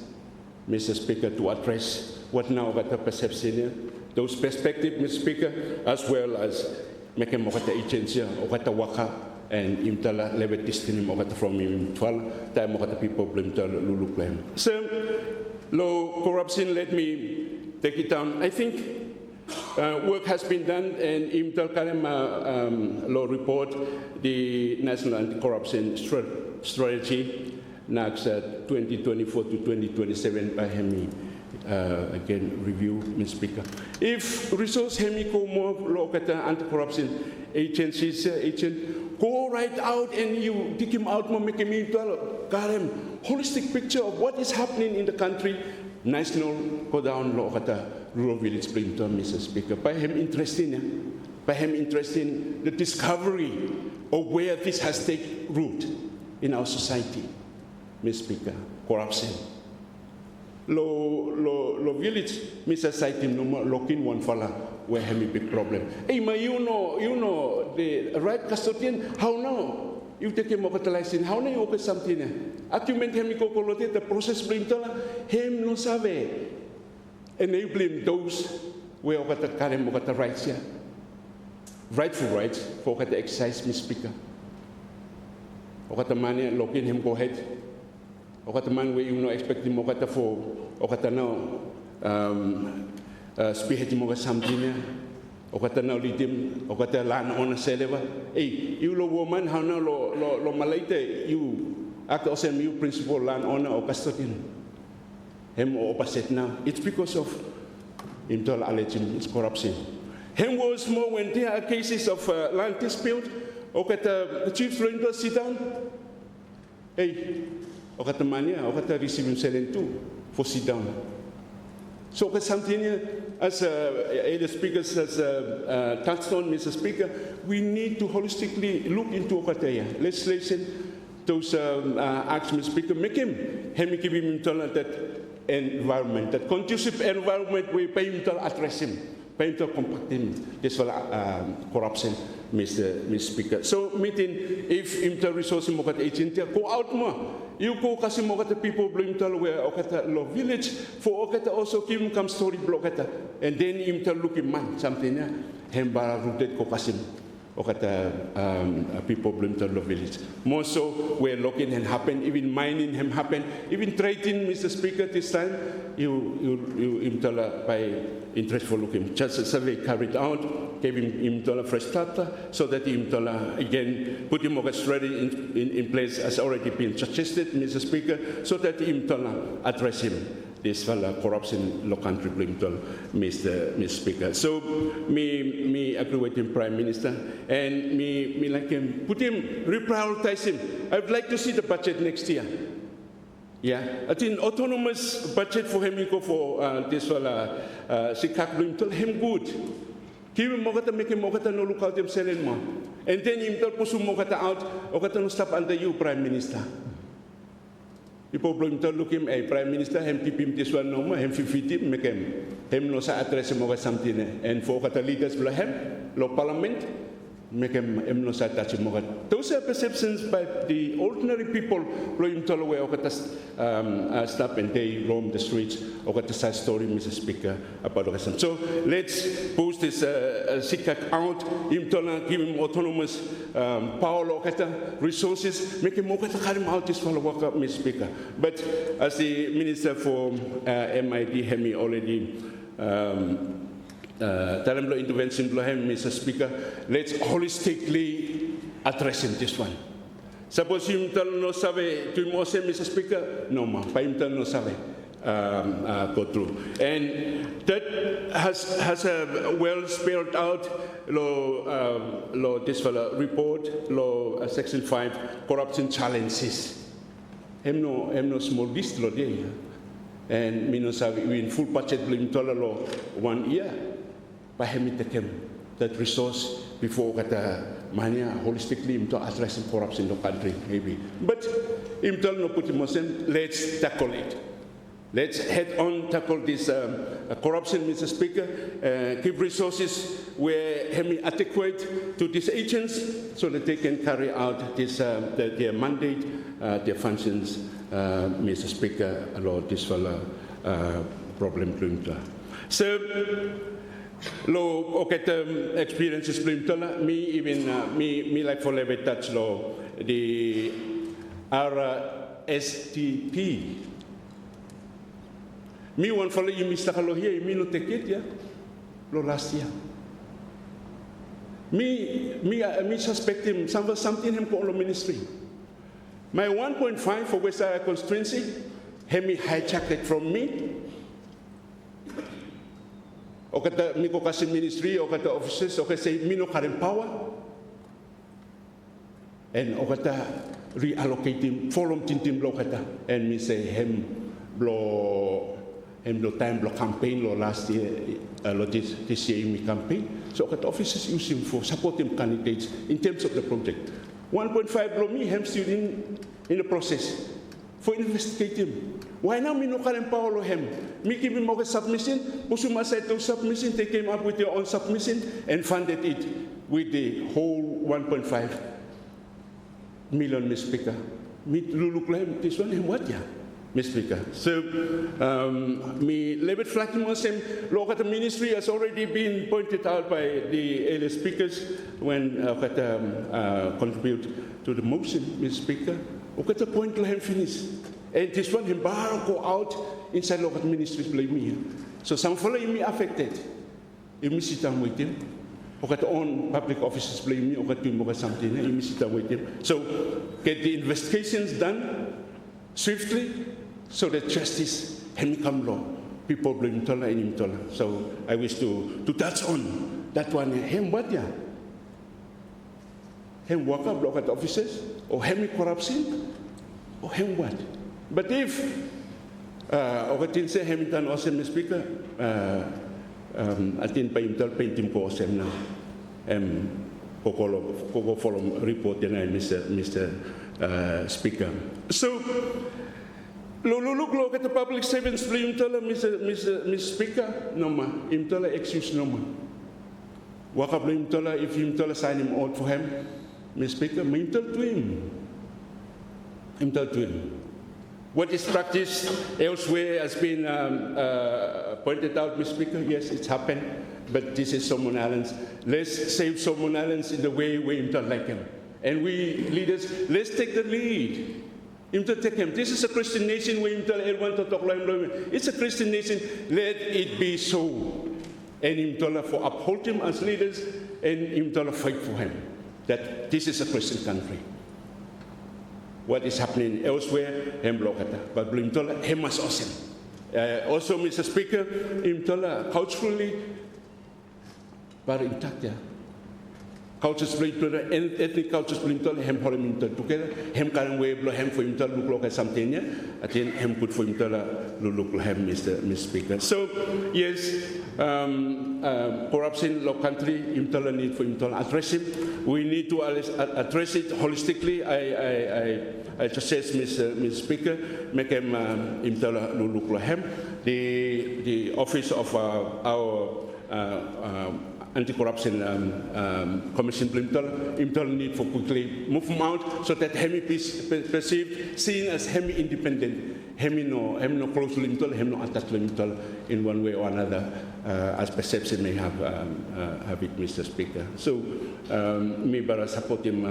Mr. Speaker, to address what now got the perception, those perspectives, Mr. Speaker, as well as making more the agency or the waka and imtala level testing more from him 12 time more the people blame to lulu claim. So, low corruption, let me take it down. I think work has been done, and imtal kalem law report the National Anti-Corruption Strategy. Next 2024 to 2027 by Hemi again review, Mr. Speaker. If resource Hemi go more look at anti-corruption agencies, go right out and you dig him out, make him holistic picture of what is happening in the country. National go down look at the rural village Brimton, Mr. Speaker. By him interesting the discovery of where this has taken root in our society. Mr. Speaker, corruption. Lo village, Mr. Society, no more looking one fella where have a big problem. Hey, ma, you know the right custodian. How now? You take him over the license. How now you open something? Argument him the process bring to him no sabe. enabling those where o kata karem o kata rights here, rightful rights for o kata exercise, Mr. Speaker. O kata mani lokin him go ahead. O kata man we you no expect him o kata for o kata now spearhead mo ka samtina. O kata now lidim o kata lan ona seleva. Hey, you lo woman how now lo malaite you act osem you principal lan ona o custodian. Hem o opposite now. It's because of internal alleged corruption. Hem was more when there are cases of land dispute. O kata the chief rental sit down. Hey, o kata mania, o kata receive him selling too for sit down. So kata something as the speaker says touched on, Mr. Speaker, we need to holistically look into o kata legislation. Those acts, Mr. Speaker, make him give him that environment, that conducive environment where pay him address him. Painter compacting this corruption, Mr. Speaker. So, meeting if inter resources mo kata agency go out mo, you go kasi mo kata people blame tal where o kata lo village for o kata also give him come story block kata, and then inter looking man something ya hembara rooted ko kasi o kata people blame tal lo village. More so where looking and happen, even mining him happen, even trading, Mr. Speaker, this time you imtala by interest for looking. Just a survey carried out, gave him a fresh starter, so that him again put him a strategy in place as already been suggested, Mr. Speaker, so that him address him this corruption law country Mr. Speaker. So me agree with him, Prime Minister, and me like him put him reprioritize him. I would like to see the budget next year. Yeah, I think autonomous budget for him go for this sikak tell him good. Give him mogata make him mogata no look out him selling more. And then him tell pusu mogata out, ogata no stop under you, Prime Minister. People blame tell look him, hey, Prime Minister, him keep him this one no more, him 50 make him no sa address him mogata something. And for ogata leaders blah him, law parliament. Make him no sad touch him. Those are perceptions by the ordinary people who in Tolaway or stop and they roam the streets or got the side story, Mr. Speaker, about the so let's post this sikak out, him Tola, give him autonomous power or resources, make him more out this follow work up, Mr. Speaker. But as the Minister for MID Hemi already Taramlo intervention, Mr. Speaker, let's holistically address this one. Suppose you no sabe to Mr. Speaker, no ma, pa no sabe go through. And that has a well spelled out law this report, law section 5, corruption challenges. Hem no small list law there. And me no sabe we in full budget blame law 1 year. That resource before kata mania holistically into addressing corruption in the country maybe. But imtal no put him let's tackle it. Let's head on tackle this corruption, Mr. Speaker. Give resources where adequate to these agents so that they can carry out this their mandate, their functions, Mr. Speaker, along this problem. So. Lo oketa experiences blimtola me even me like for leve touch lo the RSTP me one for you Mr. Kalo here me no take it ya lo last year me suspect him something him ko lo ministry my 1.5 for West Area constituency he hijacked it from me. O kata miko kasi ministry, o kata offices, o kata mino karen power. And o kata reallocating, follow tintim lo kata. And me say hem lo time lo campaign lo last year, lo this year me campaign. So o kata offices use him for supporting candidates in terms of the project. 1.5 lo me hem still in the process for investigating. Why now me no karen power lo hem? Me give him a submission, Pusuma said to submission, they came up with their own submission and funded it with the whole 1.5 million, Mr. Speaker. Me look like this one, and what ya? Mr. Speaker. So, me lebet flatimosem, look at the ministry has already been pointed out by the earlier speakers when contribute to the motion, Mr. Speaker. Look at the point let him finish. And this one, him go out inside local ministries, blame me. So some follow me affected. You miss it with him. Look at own public officers blame me, or at something, you miss it with him. So get the investigations done swiftly so that justice can become law. People blame Tola and him Tola. So I wish to touch on that one. Him what ya? Him work up look at officers, or him corruption, or him what? But if Okatin say Hamilton also Mr. Speaker, atin pa imtal painting ko sem na koko follow report na Mr. Speaker. So look at the public servants blame imtala Mr. Speaker no ma imtala excuse no ma. Waka blame imtala if imtala sign him out for him Mr. Speaker, imtal to him. Imtal to him. What is practiced elsewhere has been pointed out, Mr. Speaker. Yes, it's happened, but this is Solomon Islands. Let's save Solomon Islands in the way we don't like him. And we leaders, let's take the lead. Take him. This is a Christian nation where everyone to talk like it's a Christian nation. Let it be so. And for uphold him as leaders and fight for him. That this is a Christian country. What is happening elsewhere, hem blokata. But Blimtola, hem was awesome. Also, Mr. Speaker, Imtola culturally, but intact, yeah. Cultures Blimtola, ethnic cultures Blimtola, hem holim together, hem karang way blow hem for Imtola look like something, yeah. I think hem put for Imtola look like hem, Mr. Speaker. So, yes, corruption in our country, Imtola need for Imtola address it. We need to address it holistically. I just says, Mr. Speaker, make him Imtola look like him. The office of our anti-corruption commission, Imtola need for quickly move him out so that him is perceived, seen as him independent. Him no close to Imtola, him no attached to Imtola in one way or another, as perception may have it, Mr. Speaker. So, me bara support him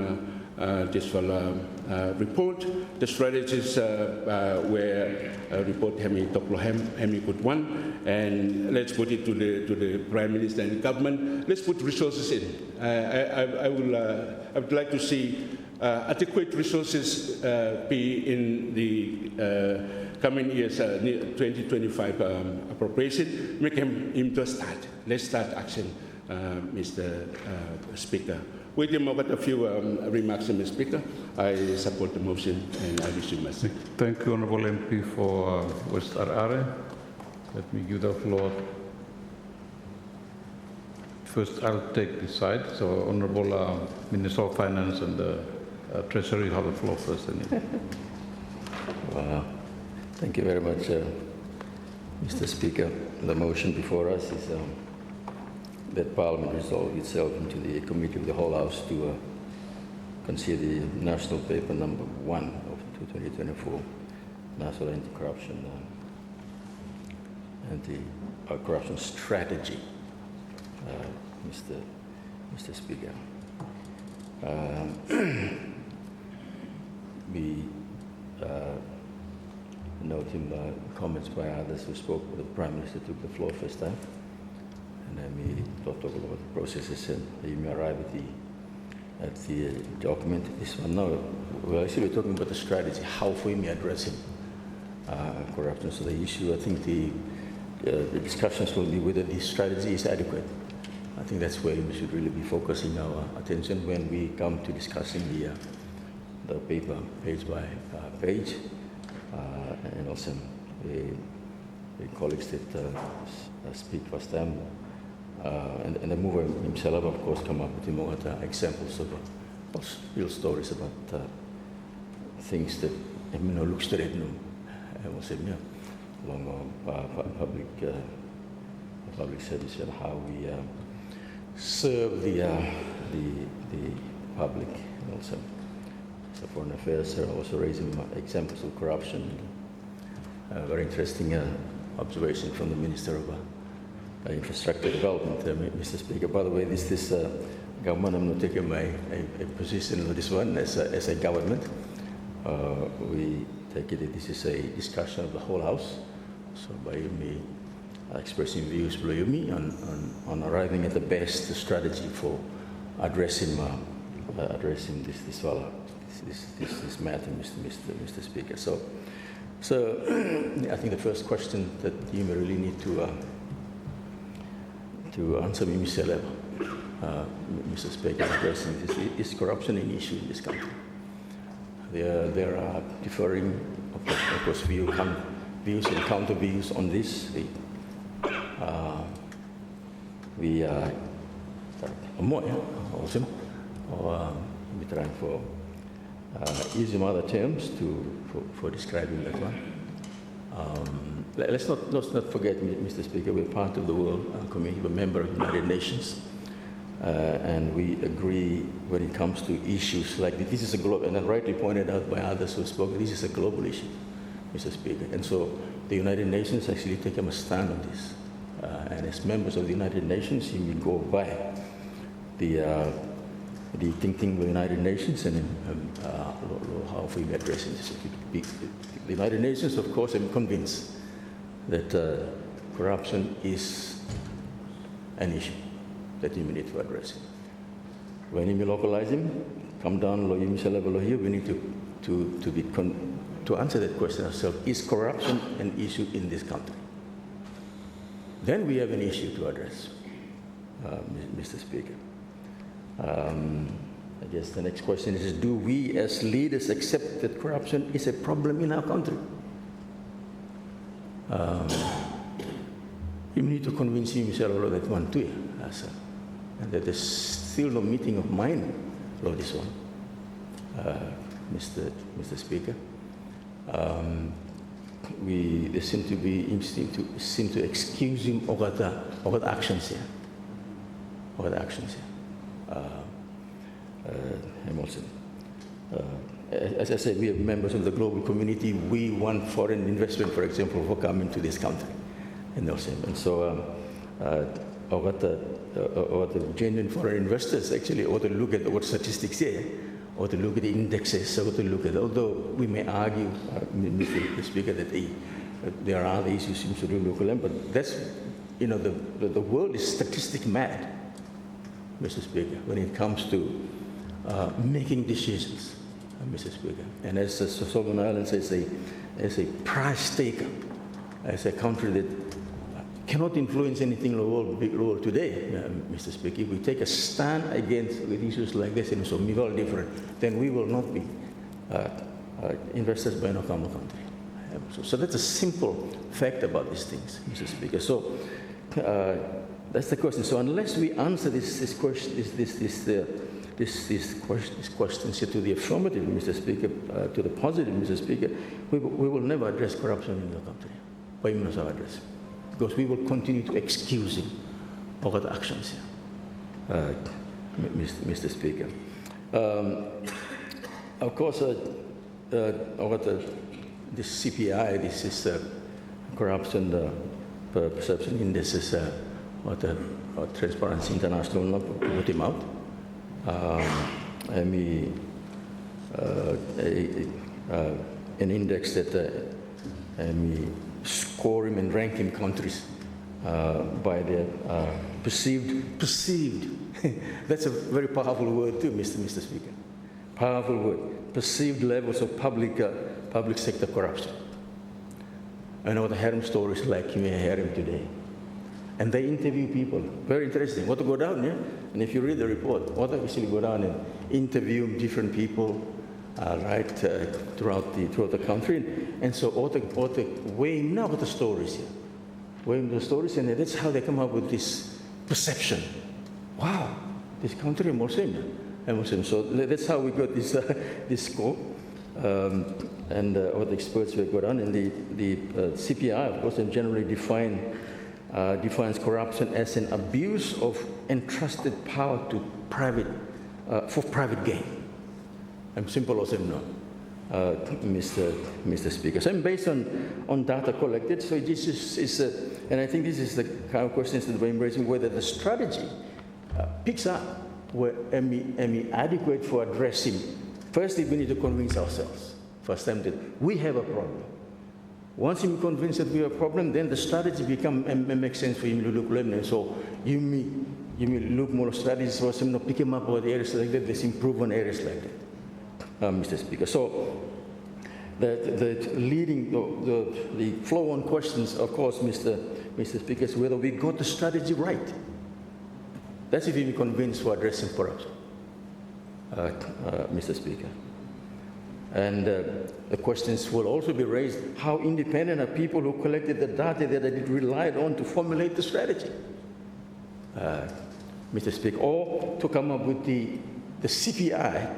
this report. The strategies were report hemi toklohem hemi good one, and let's put it to the Prime Minister and the government. Let's put resources in. I would like to see adequate resources be in the coming years 2025 appropriation. Make him to start. Let's start action, Mr. Speaker. With him, I've got a few remarks, Mr. Speaker. I support the motion and I wish you my second. Thank you, Honourable MP for West Arare. Let me give the floor. First, I'll take this side. So, Honourable Minister of Finance and Treasury have the floor first. Thank you very much, Mr. Speaker. The motion before us is that Parliament resolve itself into the Committee of the whole House to consider the National Paper number 1 of 2024, National Anti-Corruption Strategy, Mr. Speaker. We note him comments by others who spoke. The Prime Minister took the floor first time. And then we talked about the processes and you may arrive at the document. This one, no, we're actually talking about the strategy, how we may address corruption. So the issue, I think the discussions will be whether the strategy is adequate. I think that's where we should really be focusing our attention when we come to discussing the paper page by page. And also the colleagues that speak first time. And the mover himself, of course, come up with more examples of real stories about things that look straight along public service and how we serve the public. And also, so Foreign Affairs are also raising examples of corruption. Very interesting observation from the Minister of Infrastructure Development, Mr. Speaker. By the way, this government, I'm not taking a position on this one as a government. We take it that this is a discussion of the whole House. So by me expressing views below me on arriving at the best strategy for addressing this matter, Mr. Speaker. So I think the first question that you may really need to answer me, Mr. Level, Mr. Speaker, addressing this is corruption an issue in this country. There are differing, of course, views and counter views on this. We are more, also, or we're trying for using other terms for describing that one. Let's not forget, Mr. Speaker, we're part of the World Community, we're a member of the United Nations, and we agree when it comes to issues like this. This is a global, and rightly pointed out by others who spoke, this is a global issue, Mr. Speaker. And so the United Nations actually take a stand on this. And as members of the United Nations, you go by the thinking of the United Nations and how we are addressing this. The United Nations, of course, I'm convinced that corruption is an issue that you need to address. When you localize him, come down, level here, we need to answer that question ourselves. Is corruption an issue in this country? Then we have an issue to address, Mr. Speaker. I guess the next question is, do we as leaders accept that corruption is a problem in our country? You need to convince himself of that one too, and that there's still no meeting of mind on this one, Mr. Speaker. They seem to excuse him over the actions here. Emerson. As I said, we are members of the global community. We want foreign investment, for example, for coming to this country. And so over the genuine foreign investors actually ought to look at what statistics here, or to look at the indexes, or to look at, although we may argue, Mr. Speaker, that there are other issues seems to do local, but that's, the world is statistic mad, Mr. Speaker, when it comes to making decisions, Mr. Speaker. And as Solomon Islands as a price taker, as a country that cannot influence anything in the world today, Mr. Speaker, if we take a stand against issues like this, and so very different, then we will not be investors by no country. So that's a simple fact about these things, Mr. Speaker. So that's the question. So unless we answer these questions here to the affirmative, Mr. Speaker, to the positive, Mr. Speaker, we will never address corruption in the country. Why we must address? Because we will continue to excuse him over the actions here, Mr. Speaker. Of course, over this CPI, this is corruption perception index, is what Transparency International put him out. An index that score him and rank him countries by their perceived. That's a very powerful word too, Mr. Speaker. Powerful word. Perceived levels of public sector corruption. I know the harem stories like you may hear him today. And they interview people. Very interesting. What to go down, yeah? And if you read the report, what actually go down and interview different people, throughout the country. And so what the weigh now with the stories here. Weighing the stories, and that's how they come up with this perception. Wow, this country Muslim. So that's how we got this score. And what the experts will go down. And the CPI, of course, generally defines corruption as an abuse of entrusted power to for private gain. I'm simple as no. Mr. Speaker. So, based on data collected, so this is and I think this is the kind of questions that we're raising, whether the strategy picks up where adequate for addressing. Firstly, we need to convince ourselves, first time, that we have a problem. Once you're convinced that we have a problem, then the strategy makes sense for you to look at. So you may look more strategies for some to pick them up over the areas like that, let's improve on areas like that, Mr. Speaker. So the leading, the flow on questions, of course, Mr. Speaker, is whether we got the strategy right. That's if we're convinced for addressing corruption, Mr. Speaker. And the questions will also be raised, how independent are people who collected the data that they relied on to formulate the strategy, Mr. Speaker, or to come up with the CPI,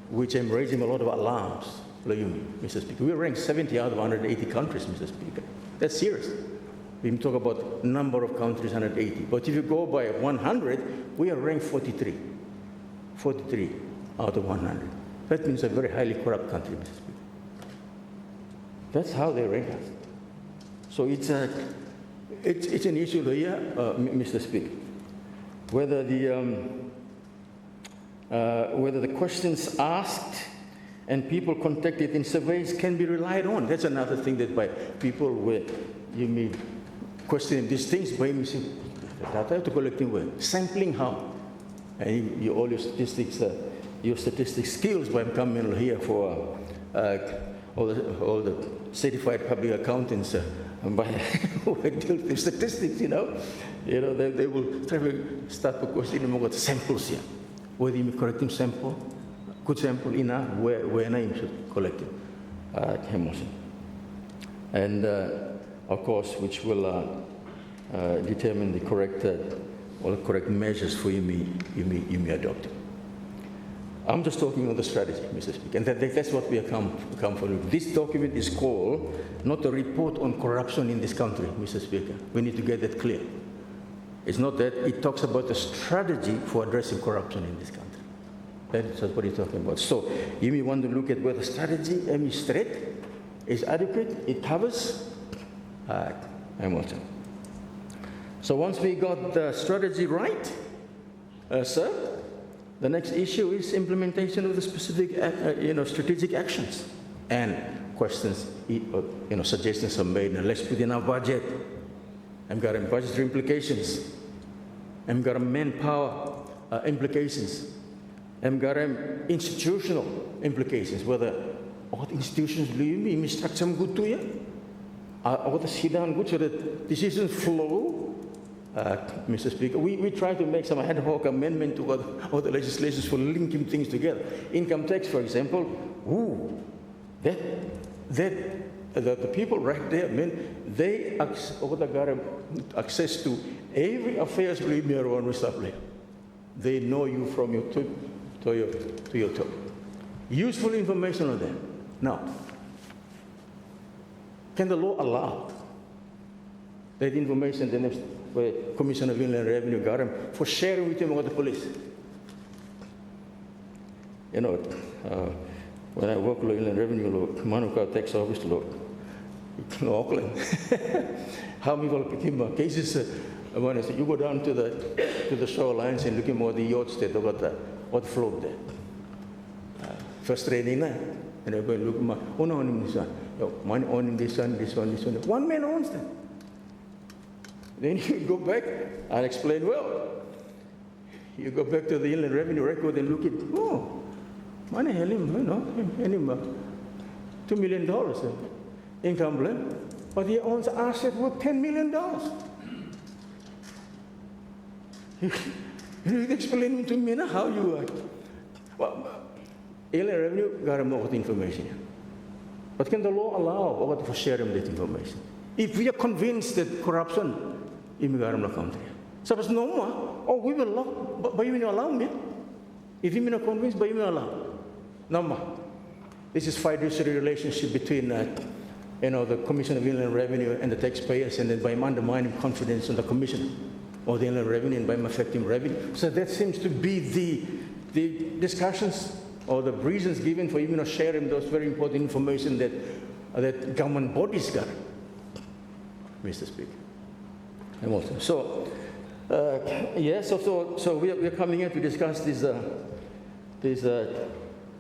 which I'm raising a lot of alarms, Mr. Speaker. We're ranked 70 out of 180 countries, Mr. Speaker. That's serious. We talk about number of countries, 180. But if you go by 100, we are ranked 43. 43 out of 100. That means a very highly corrupt country, Mr. Speaker. That's how they rank us. So it's an issue here, Mr. Speaker, whether the questions asked and people contacted in surveys can be relied on. That's another thing that by people where you may question these things by the data to collecting where sampling how, and you all your statistics skills by coming here for all the certified public accountants by who deal with statistics, they will try to start to question about samples here, whether you correcting sample, good sample enough, where I should collect it, and of course, which will determine the correct measures for you may adopt. I'm just talking on the strategy, Mr. Speaker, and that's what we have come for. This document is called not a report on corruption in this country, Mr. Speaker. We need to get that clear. It's not that. It talks about the strategy for addressing corruption in this country. That's what it's talking about. So you may want to look at whether strategy is straight, is adequate, it covers. So once we got the strategy right, sir, the next issue is implementation of the specific, strategic actions and questions. Suggestions are made. Now let's put in our budget. I've got budgetary implications. I've got manpower implications. I've got institutional implications. Whether all the institutions me structure good to you, all the sit down good so that decisions flow. Mr. Speaker, we try to make some ad hoc amendment to all the legislations for linking things together. Income tax, for example, the people right there, they got access to every affairs around stuff. They know you from your tip to your toe. Useful information on them. Now, can the law allow that information the Commission of Inland Revenue got them for sharing with them about the police? When I work in Inland Revenue law, Manukau Tax Office law, Auckland, how many people became cases? When I said, you go down to the shorelines and look at all the yachts that what float there. First training, and everybody look at my own this one, owning this one. One man owns them. Then you go back and explain, you go back to the Inland Revenue record and look at, money him, $2 million income, but he owns asset worth $10 million. You explain to me now how you are. Inland Revenue got more information. But can the law allow for sharing that information? If we are convinced that corruption in the country, suppose no more, we will allow, but you will allow me. If you are not convinced, but you will allow. No more. This is fiduciary relationship between the Commission of Inland Revenue and the taxpayers, and then by undermining confidence in the Commission or the Inland Revenue and by affecting revenue. So that seems to be the discussions or the reasons given for even sharing those very important information that government bodies got, Mr. Speaker. And also, so we're coming here to discuss these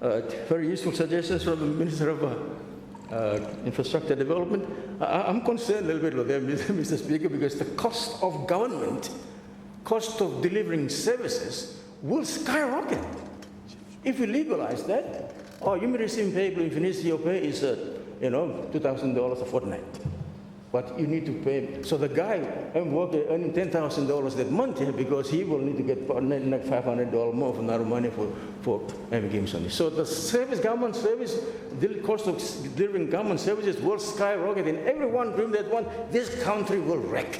very useful suggestions from the Minister of Infrastructure Development. I'm concerned a little bit there, Mr. Speaker, because the cost of government, cost of delivering services will skyrocket if we legalize that. Oh, you may receive pay, if you finish your pay is $2,000 a fortnight. But you need to pay. So the guy earning $10,000 that month here because he will need to get like $500 more from our money for games on it. So the government service, the cost of delivering government services will skyrocket, and everyone dream that one, this country will wreck.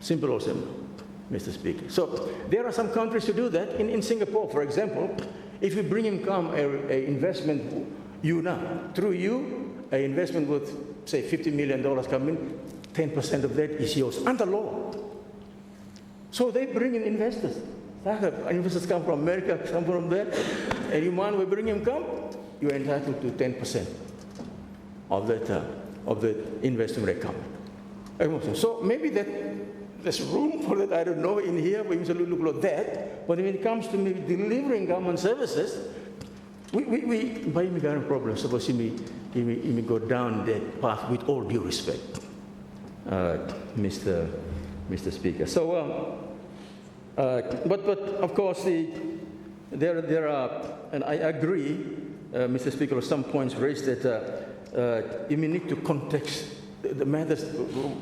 Simple or simple, Mr. Speaker. So there are some countries who do that. In Singapore, for example, if you bring in an investment, through you, an investment with, say, $50 million come in, 10% of that is yours, under law. So they bring in investors. Investors come from America, come from there. Any man we bring him come, you're entitled to 10% of the investment that come. So maybe there's room for that, I don't know, in here, we usually look at that. But when it comes to maybe delivering government services, by immigration problems, suppose you may go down that path with all due respect, Mr. Speaker. So, but of course, there are, and I agree, Mr. Speaker, with some points raised that you may need to context the matters.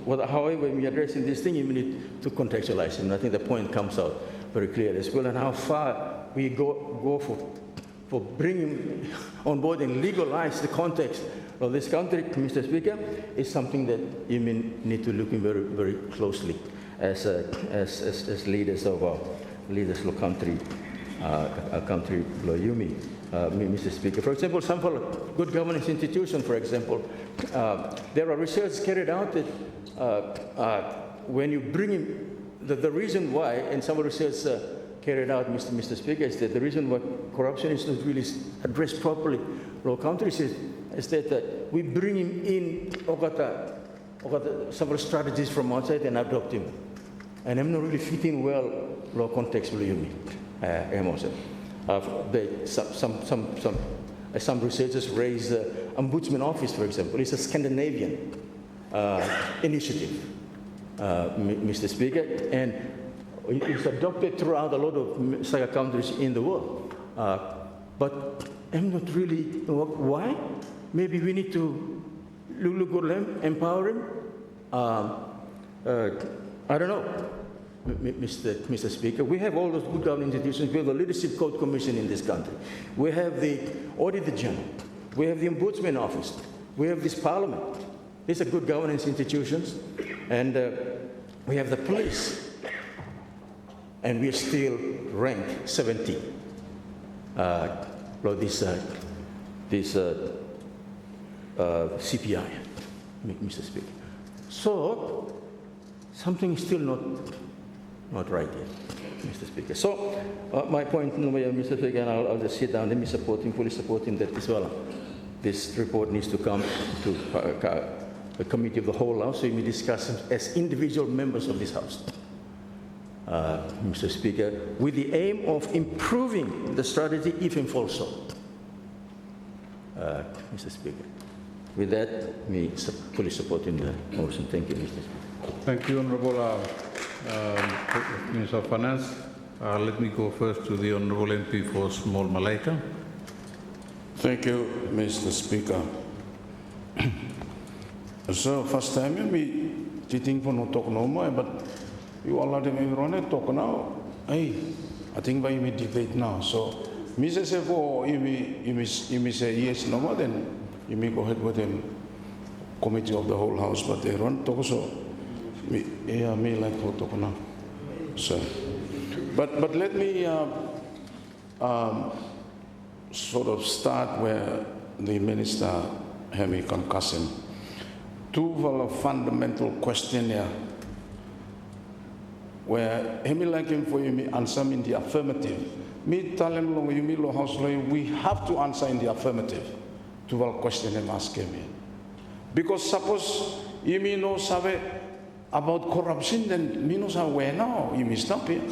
However, when you're addressing this thing, you may need to contextualize it. And I think the point comes out very clear as well, and how far we go for bringing on board and legalize the context of this country, Mr. Speaker, is something that you may need to look in very, very closely as leaders of our country below you, Mr. Speaker. For example, some good governance institution, for example, there are research carried out that when you bring in the reason why, and some research carried out, Mr. Speaker, is that the reason why corruption is not really addressed properly in our countries is that we bring him in, several strategies from outside and adopt him. And I'm not really fitting well law context, will you mean? Some researchers raise the Ombudsman Office, for example. It's a Scandinavian initiative, Mr. Speaker, and it's adopted throughout a lot of countries in the world. But I'm not really, why? Maybe we need to look at them, empower him. I don't know, Mr. Speaker. We have all those good government institutions. We have the Leadership Code Commission in this country. We have the Auditor General. We have the Ombudsman Office. We have this Parliament. These are good governance institutions. And we have the police. And we are still ranked 70. This CPI, Mr. Speaker. So something is still not right yet, Mr. Speaker. So my point, Mr. Speaker, and I'll just sit down. Let me fully supporting that as well. This report needs to come to the Committee of the Whole House, so we may discuss it as individual members of this House. Mr. Speaker, with the aim of improving the strategy if in full so. Mr. Speaker. With that, me fully supporting the motion. Thank you, Mr. Speaker. Thank you, Honourable Minister of Finance. Let me go first to the Honourable MP for Small Malaita. Thank you, Mr. Speaker. So first time me sitting for no talk no more, but you all have everyone talk now. Hey, I think by me debate now. So me say for you me say yes no more, then you may go ahead with the committee of the whole house, but they run talk so me like for talk now. So but let me sort of start where the minister had me concussing. Two fundamental questions here. where hemi like him for you me answer in the affirmative. Me tell him long you me lo house lawyer, we have to answer in the affirmative to all question him ask him. Because suppose you me know sabe about corruption, then me know sabe where now you me stop here.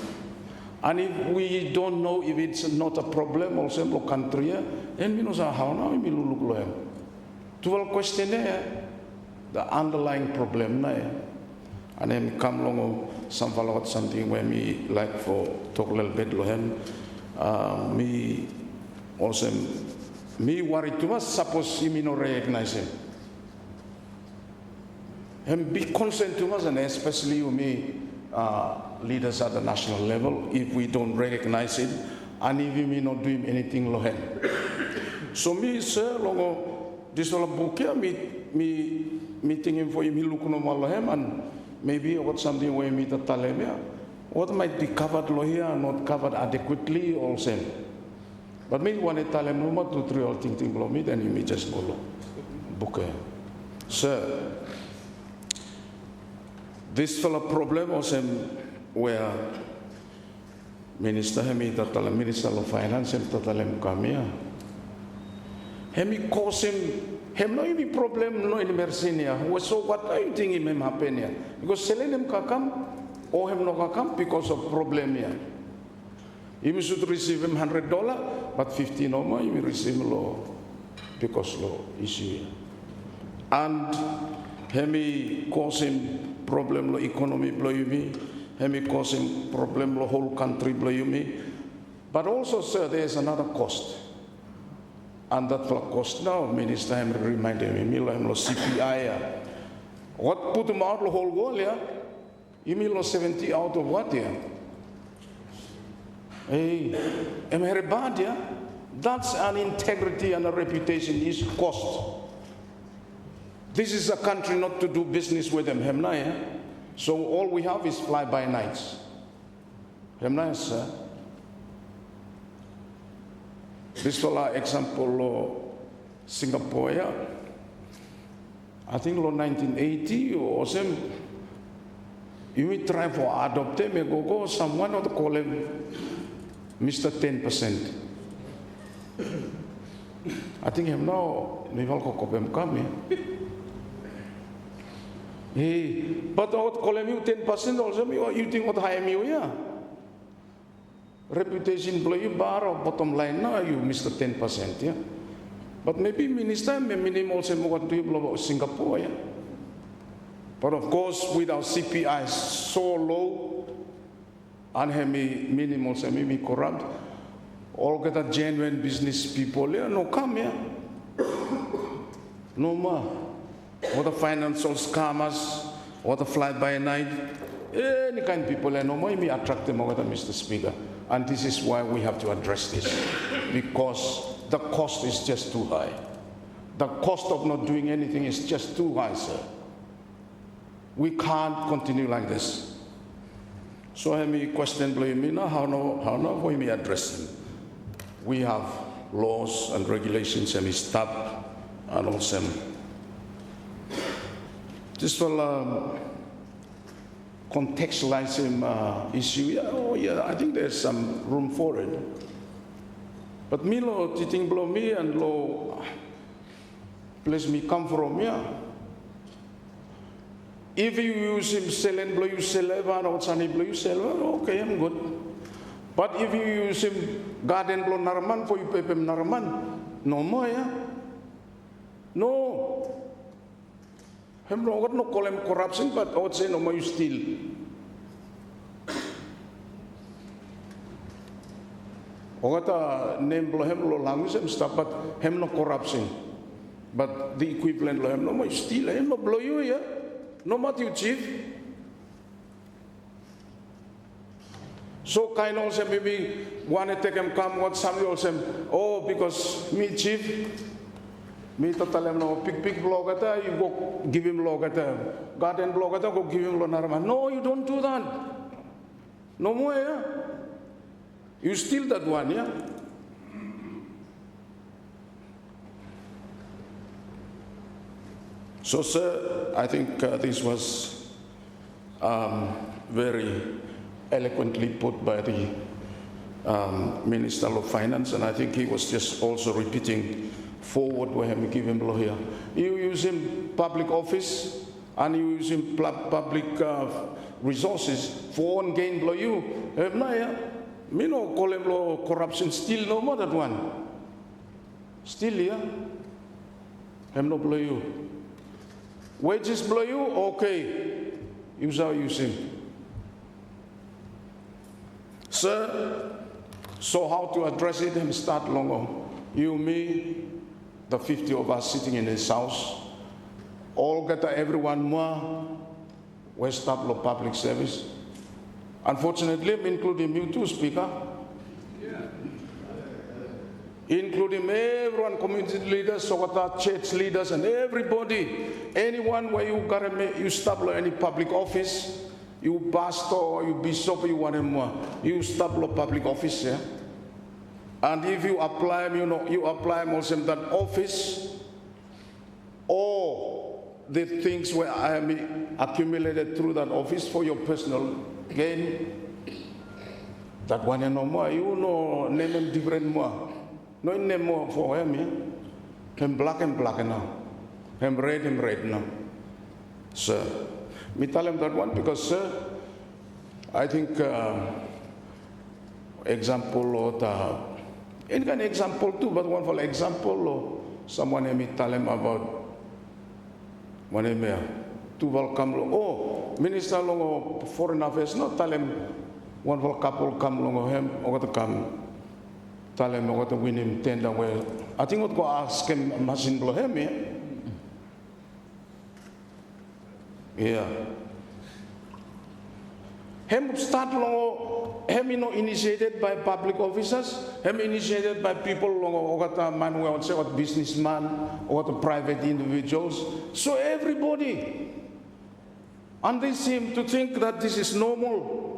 And if we don't know if it's not a problem also in the country, then we know how now we look lo him. To all question the underlying problem and then come along some follow something where me like for talk a little bit lo him. Me also me worry too much. Suppose you me no recognize him. Him be concerned too much, and especially you me. Leaders at the national level, if we don't recognize it, and if we may not do anything lohen. So me, sir, longo, this all book here, me meeting him for him, he look no more lohem, and maybe what something where me the talemia, what might be covered lo here, not covered adequately, all same. But me want to tell him no more 2, 3 all thing below me, then you may just go lo book here. Sir, this fellow problem was where Minister Hemi Tatala, Minister of Finance and Tatalem Kamia. Hemi cause him no any problem no in Mercinia. So what are you thinking him happen here? Because Selenem Kakam or him no Kakam because of problem here. You should receive him $100, but 50 no more, you will receive law because law issue. And Hemi cause him problem lo economy blow you me, hemi causing problem lo whole country blow you me. But also, sir, there is another cost. And that cost now, Minister Hem reminded me lo CPI. What put them out the whole world, yeah? You mean 70 out of what, yeah? Hey, am I bad, yeah? That's an integrity and a reputation is cost. This is a country not to do business with them, Hemna, yeah? So all we have is fly-by-nights. Hemna, sir. This was example Singapore, yeah? I think 1980 or some. You may try for adopt him, you go someone or call him Mr. 10%. I think him now, maybe I'll go come here. Hey, but I would call him 10% also, you think what high me, yeah? Reputation blow you bar or bottom line now, you Mr. 10%, yeah? But maybe minister, minimum also what do you blow Singapore, yeah? But of course, with our CPI so low, and minimum also maybe corrupt, all get a genuine business people, yeah? No come, yeah? No more. Or the financial scammers, or the fly-by-night, any kind of people, no more, me attract them over the Mr. Speaker. And this is why we have to address this, because the cost is just too high. The cost of not doing anything is just too high, sir. We can't continue like this. So I may question me now, how now we may address them. We have laws and regulations and stop and also. This will contextualize him issue. Yeah, oh yeah, I think there's some room for it. But me lo titing blow me and lo place me come from here. If you use him sell and blow you sell or sunny blow you sell, okay, I'm good. But if you use him garden blow narman for you pay him narman, no more, yeah? No. Him no call him corruption, but I would say no more you steal. Ogata name blow him lo language him stuff, but him no corruption. But the equivalent lo him no more you steal, him no blow you, yeah? No matter you chief. So kind of say maybe one take him come what somebody also oh because me chief. Me to tell him no pick blow gata, you go give him law gata. Garden blow gata, go give him law narman. No, you don't do that. No more, yeah. You steal that one, yeah. So, sir, I think this was very eloquently put by the Minister of Finance, and I think he was just also repeating forward where we give him here. You use him public office and you use him public resources for own gain below you. Me no call him corruption still no more that one. Still here. Him no below you. Wages below you, okay. Use how you use him. Sir, so how to address it? Him start longer. You, me, the 50 of us sitting in his house, all get everyone more, we stop the public service. Unfortunately, including you too, Speaker. Including everyone, community leaders, church leaders, and everybody. Anyone where you stop any public office, you pastor or you bishop, you want more, you stop the public office, yeah? And if you apply, you apply also that office, or the things where I am accumulated through that office for your personal gain, that one no more, you know, name them different more. No name more for him, yeah? Him black now. Him red now. Sir, me tell him that one because, sir, I think example or the, in an example too, but one for example, or someone me tell him about one email to welcome, oh, Minister long of Foreign Affairs, not tell him one for couple come long him or to come. Tell him what to win him tender well. I think what go ask him machine blow him, yeah? Yeah. Him start long, him initiated by public officers, him initiated by people long or what a man who say what businessman or what private individuals. So everybody, and they seem to think that this is normal.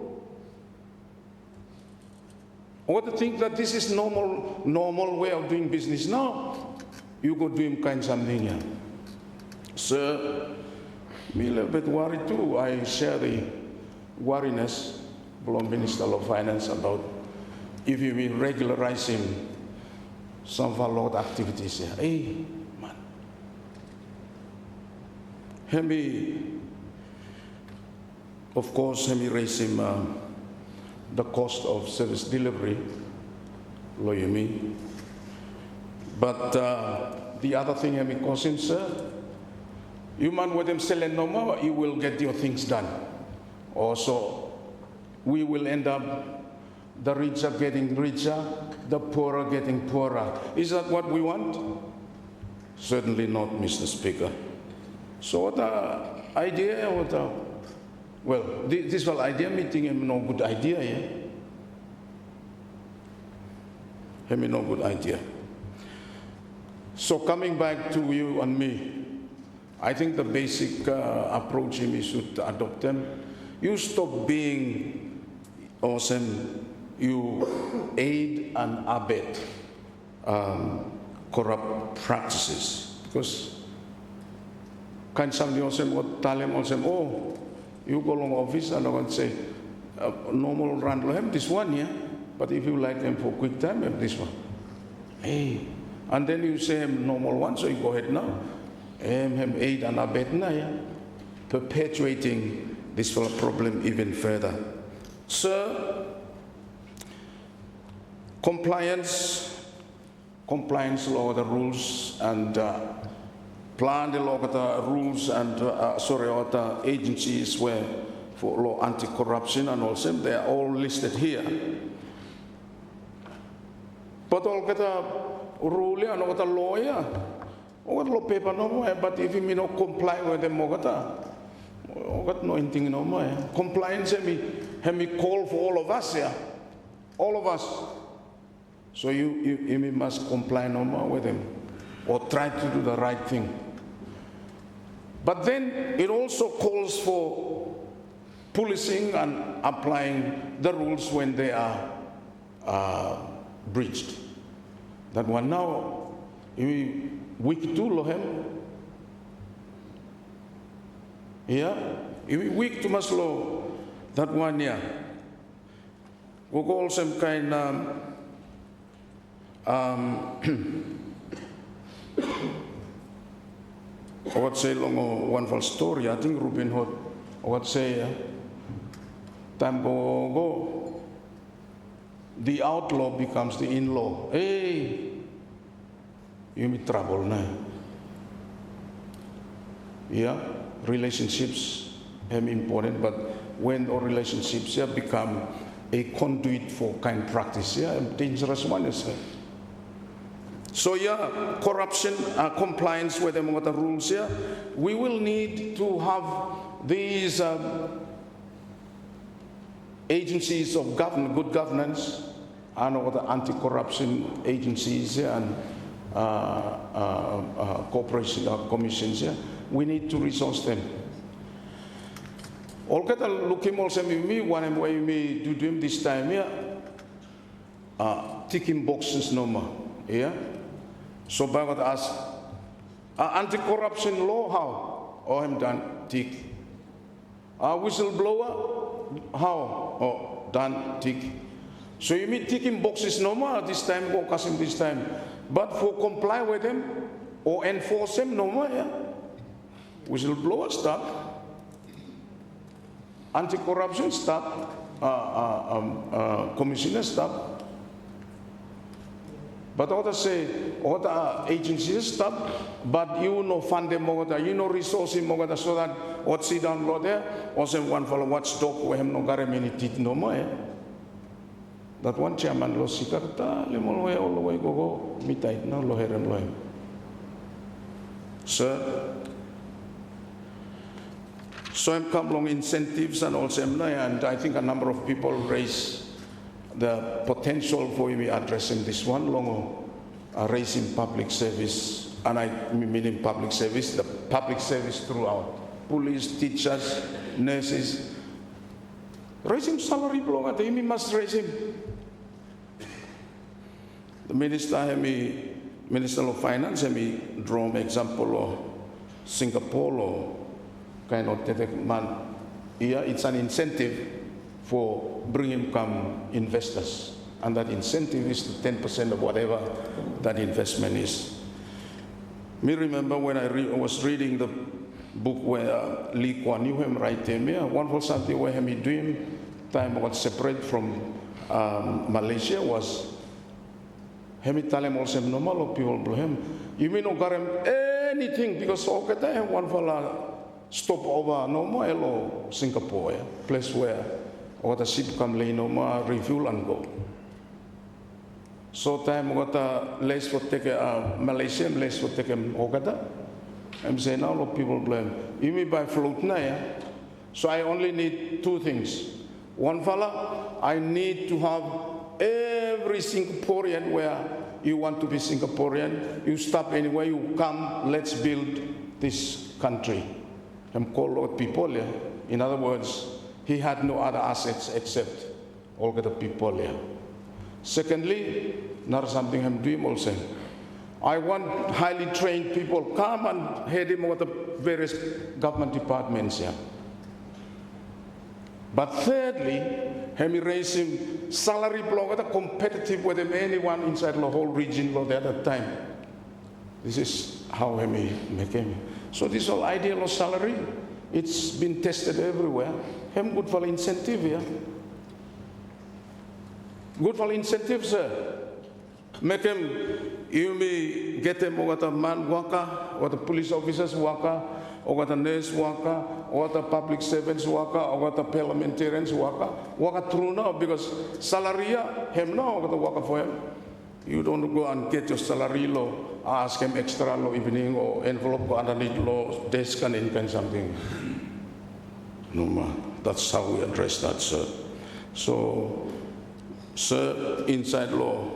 Or to think that this is normal way of doing business. Now, you go do him kind something here. Sir, me a little bit worried too. I share the worriness from Minister of Finance about if you will regularize him some of our lot activities here. Hey, man. Hemi, of course, hemi raise him the cost of service delivery, lawyer me. But the other thing I'm causing, sir, you man with them selling no more, you will get your things done. Also, we will end up the richer getting richer, the poorer getting poorer. Is that what we want? Certainly not, Mr. Speaker. So what the idea, well, this whole idea meeting is no good idea, yeah? It's no good idea. So coming back to you and me, I think the basic approach we should adopt them. You stop being awesome, you aid and abet corrupt practices. Because can somebody also tell him also, oh, you go along office and I want to say, normal run him this one, yeah? But if you like them for quick time, have this one. Hey. And then you say normal one, so you go ahead now. Him aid and abet now, yeah? Perpetuating this problem even further. Sir, compliance law, the rules and plan the law, the rules and the agencies where for law anti-corruption and also they are all listed here. But all get a rule and all the lawyer, all the law paper no more. But if you no comply with them, all got no anything no more. Compliance, me call for all of us here, all of us. So you must comply no more with them, or try to do the right thing. But then it also calls for policing and applying the rules when they are breached. That one now, week two, lohem. Yeah, week too much law. That one, yeah. we call some kind I would say long one full story. I think Robin Hood, I would say, time go, the outlaw becomes the in-law. Hey, you meet trouble now. Yeah, relationships are important, but when our relationships become a conduit for kind practice, a dangerous one is. So corruption, compliance with the rules here. We will need to have these agencies of good governance and other anti-corruption agencies and cooperation commissions here. We need to resource them. All get a looking also me one way me do them this time here. Ticking boxes no more. Yeah. So by what ask anti-corruption law how? Oh, I'm done. Tick. Whistleblower how? Oh, done. Tick. So you mean ticking boxes no more this time? Go custom this time. But for comply with them or enforce them no more. Yeah. Whistleblower stop. Anti-corruption stop. Commissioner stop. But others say, other agencies stop, but you no fund them over you no resource him over so that what see down low there, also one fellow watchdog we have no many teeth no more. That one chairman lo sikarta, limol way all the way go, mitai no lo herem lo him. Sir, so I'm come along incentives and also and I think a number of people raise the potential for me addressing this one long raising public service, and I mean in public service, the public service throughout, police, teachers, nurses, raising salary belong at me must raise him. The minister of finance me draw an example of Singapore or kind of man. Yeah, it's an incentive for bringing come investors, and that incentive is 10% of whatever that investment is. Me remember when I was reading the book where Lee Kuan Yew write him, one for something where he dream time was separate from Malaysia was him tell him also normal people blow him. You mean no garam anything because okay one for stop over no more Singapore, place where or the ship come lay no more refuel and go. So time what less for take Malaysia, less for take Okada. I'm saying now people blame. You mean by float now? So I only need two things. One fella, I need to have every Singaporean where you want to be Singaporean, you stop anywhere, you come, let's build this country. I'm called people here. In other words, he had no other assets except all the people here. Secondly, not something I'm doing also. I want highly trained people come and head him over the various government departments here. But thirdly, he raise him salary block competitive with him anyone inside the whole region at that time. This is how he make him. So this whole idea of salary, it's been tested everywhere. Hem good for incentive here. Good for incentive, sir. Make him, you may get him what a man worker, or the police officers worker, or what a nurse worker, or the public servants worker, or what the parliamentarians worker through now because salary him now or the worker for him. You don't go and get your salary law, ask him extra law evening or envelope go underneath law desk and income something. No man, that's how we address that, sir. So, sir, inside law,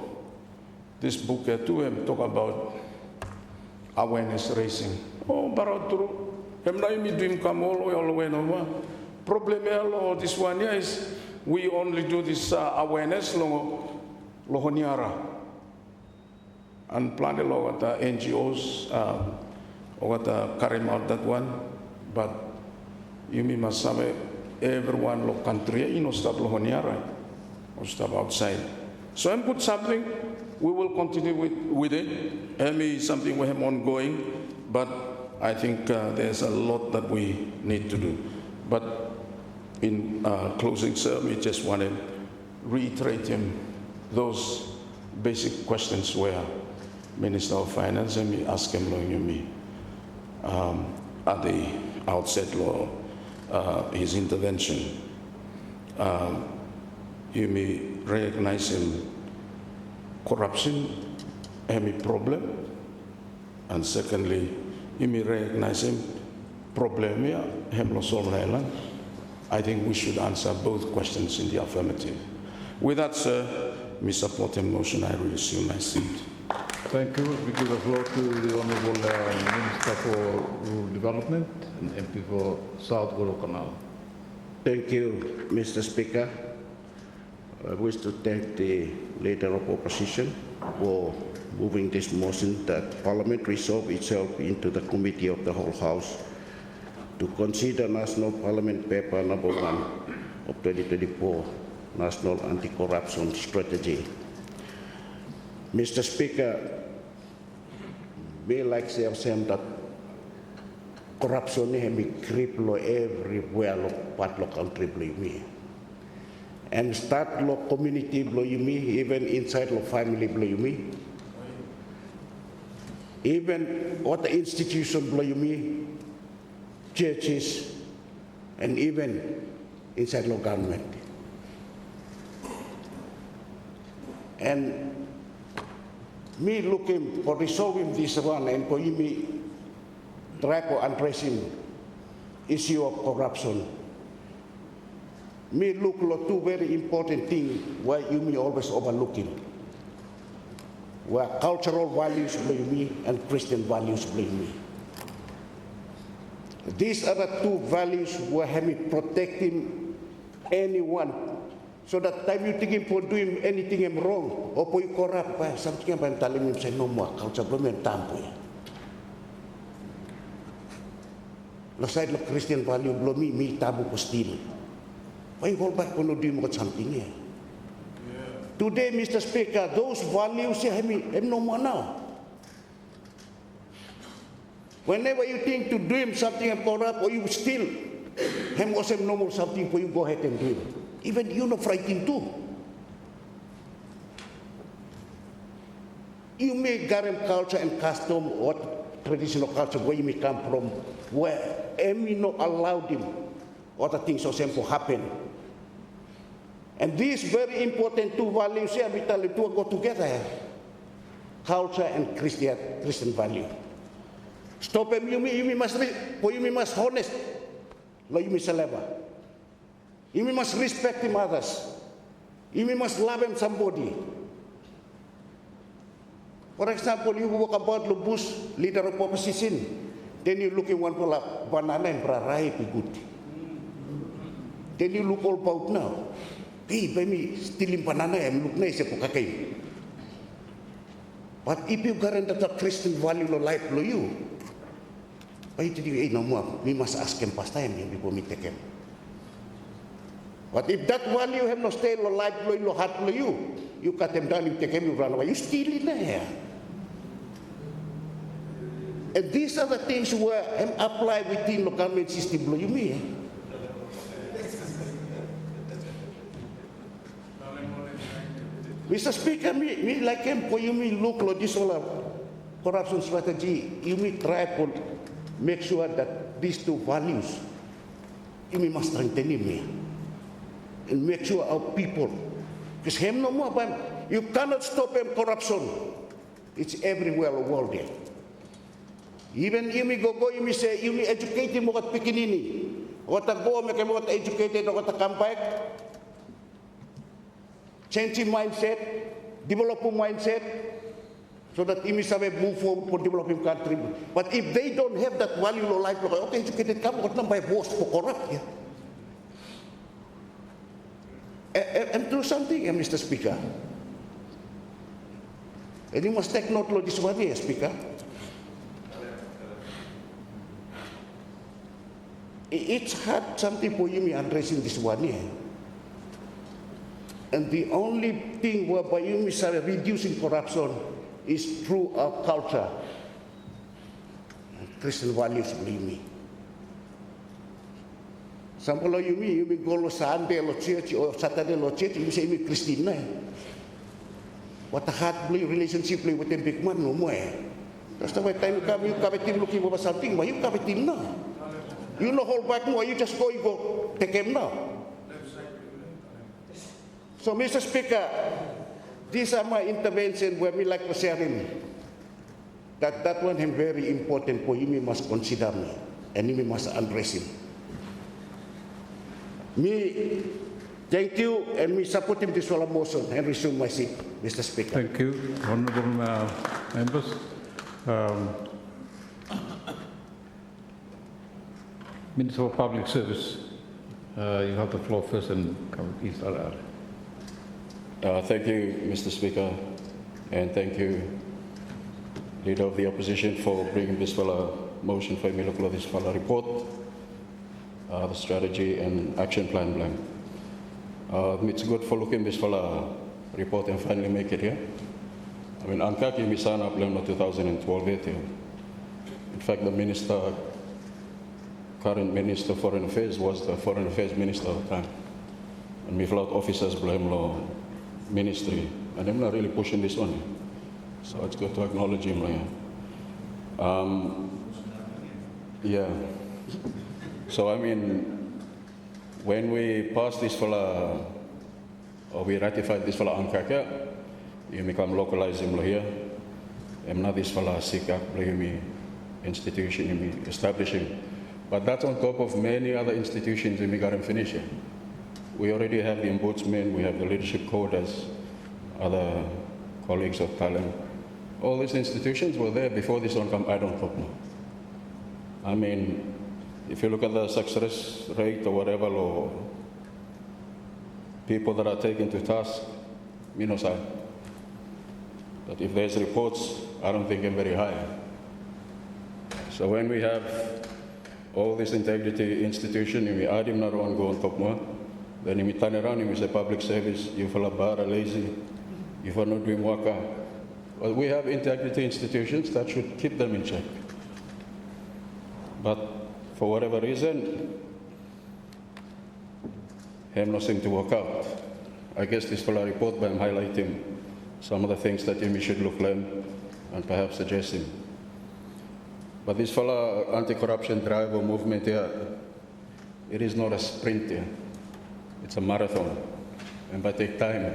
this book here too, talk about awareness raising. Oh, but true. I'm not even doing come all the way no more. Problem here, this one here is we only do this awareness lohoniara and plan a lot of the NGOs or carry out that one, but you must have everyone lo country you know start lohoniara. or step outside. So I'm put something, we will continue with it. Amy is something we have ongoing, but I think there's a lot that we need to do. But in closing, sir, we just want to reiterate him those basic questions where Minister of Finance and me ask him at the outset law his intervention. You may recognize him corruption, any problem, and secondly, you may recognize him problem here, Island. I think we should answer both questions in the affirmative. With that, sir, we support the motion. I resume my seat. Thank you. We give the floor to the Honourable Minister for Rural Development and MP for South Gorokanal. Thank you, Mr. Speaker. I wish to thank the Leader of Opposition for moving this motion that Parliament resolve itself into the Committee of the Whole House to consider National Parliament Paper No. 1 of 2024, National Anti-Corruption Strategy. Mr. Speaker, we like to say that corruption is creep everywhere, part of country, believe me. And start lo community, believe me, even inside lo family, believe me. Even what the institution, believe me, churches, and even inside lo government. And me looking for resolving this one and for me try to addressing issue of corruption. Me look at two very important things why you me always overlooking. Where cultural values believe me and Christian values believe me. These are the two values where me protecting anyone. So that time you think for doing anything wrong or for you corrupt, something about telling him say no more culture and tampo. The side of Christian value blow me tabu ko still. Why hold back on doing something here? Today, Mr. Speaker, those values have no more now. Whenever you think to do something corrupt or you steal, him also no more something for you go ahead and do it. Even you know fighting too. You may garam culture and custom or traditional culture where you may come from, where Emi not allowed him other things or simple happen. And these very important two values here, we tell you two go together. Culture and Christian value. Stop him, you must honest. You must celebrate. You must respect him others. You must love him somebody. For example, you walk about the bush, leader of opposition. Then you look in one for a banana and prarai be good. Then you look all about now. Hey, baby, stealing banana, I'm look nice for kakay. But if you guarantee that Christian value of life for you, why did you, hey, no more, we must ask him past time before we take him. But if that value have no stay or life for you, heart for you, you cut him down, you take him, you run away, you steal in there. And these are the things where apply within the government system, you mean? Mr. Speaker, me like him, for you me look at this whole corruption strategy, you me try to make sure that these two values, you me must strengthen him and make sure our people, because him no more, but you cannot stop him corruption. It's everywhere in the world there. Even you me go, you me say, you me educate him at Pikinini, what a go, make him educated, what a come back. Change his mindset, develop a mindset, so that he may move forward for developing country. But if they don't have that value of life, okay, educated come, what by boss for corrupt here. And do something, Mr. Speaker. And you must take note of this one here, Speaker. It's hard something for you me addressing this one here. And the only thing whereby you are reducing corruption is through our culture. Christian values, believe me. Sampai you may go to Sunday lo church or Saturday lo church, you say you Christian na. What a heart relationship with the big man no more. That's the way time you come looking for something, but you come team now. You know hold back more, you just go take him now. So Mr. Speaker, these are my interventions where we like to share him. That one is very important for you, we must consider me and you must address him. Me, thank you, and me supporting this whole motion and resume my seat, Mr. Speaker. Thank you, honourable members. Minister for Public Service, you have the floor first and come please. Thank you, Mr. Speaker, and thank you, Leader of the Opposition, for bringing this motion for me to look at this report, the strategy and action plan blank. It's good for looking this report and finally make it here. I mean, Ankaki Misana plan of 2012. In fact, the current Minister of Foreign Affairs was the Foreign Affairs Minister at the time. And we felt officers blame law ministry. And I'm not really pushing this on him. So it's good to acknowledge him. Yeah. So I mean, when we passed this or we ratified this Ankaka, you become localizing here. I'm not this SICAC, institution establishing. But that's on top of many other institutions we got to finish it. We already have the ombudsman, we have the leadership code as other colleagues of talent. All these institutions were there before this one come, I don't talk now. I mean, if you look at the success rate or whatever, or people that are taken to task, that if there's reports, I don't think I'm very high. So when we have all this integrity institution, we add him not on go on top more, then we turn around and we say public service, you feel a lazy, if we're not doing work. Well, we have integrity institutions that should keep them in check. But for whatever reason, him not seem to work out. I guess this full report by him highlighting some of the things that we should look at and perhaps suggest him. But this fellow anti-corruption drive or movement here, it is not a sprint here. It's a marathon, and by take time.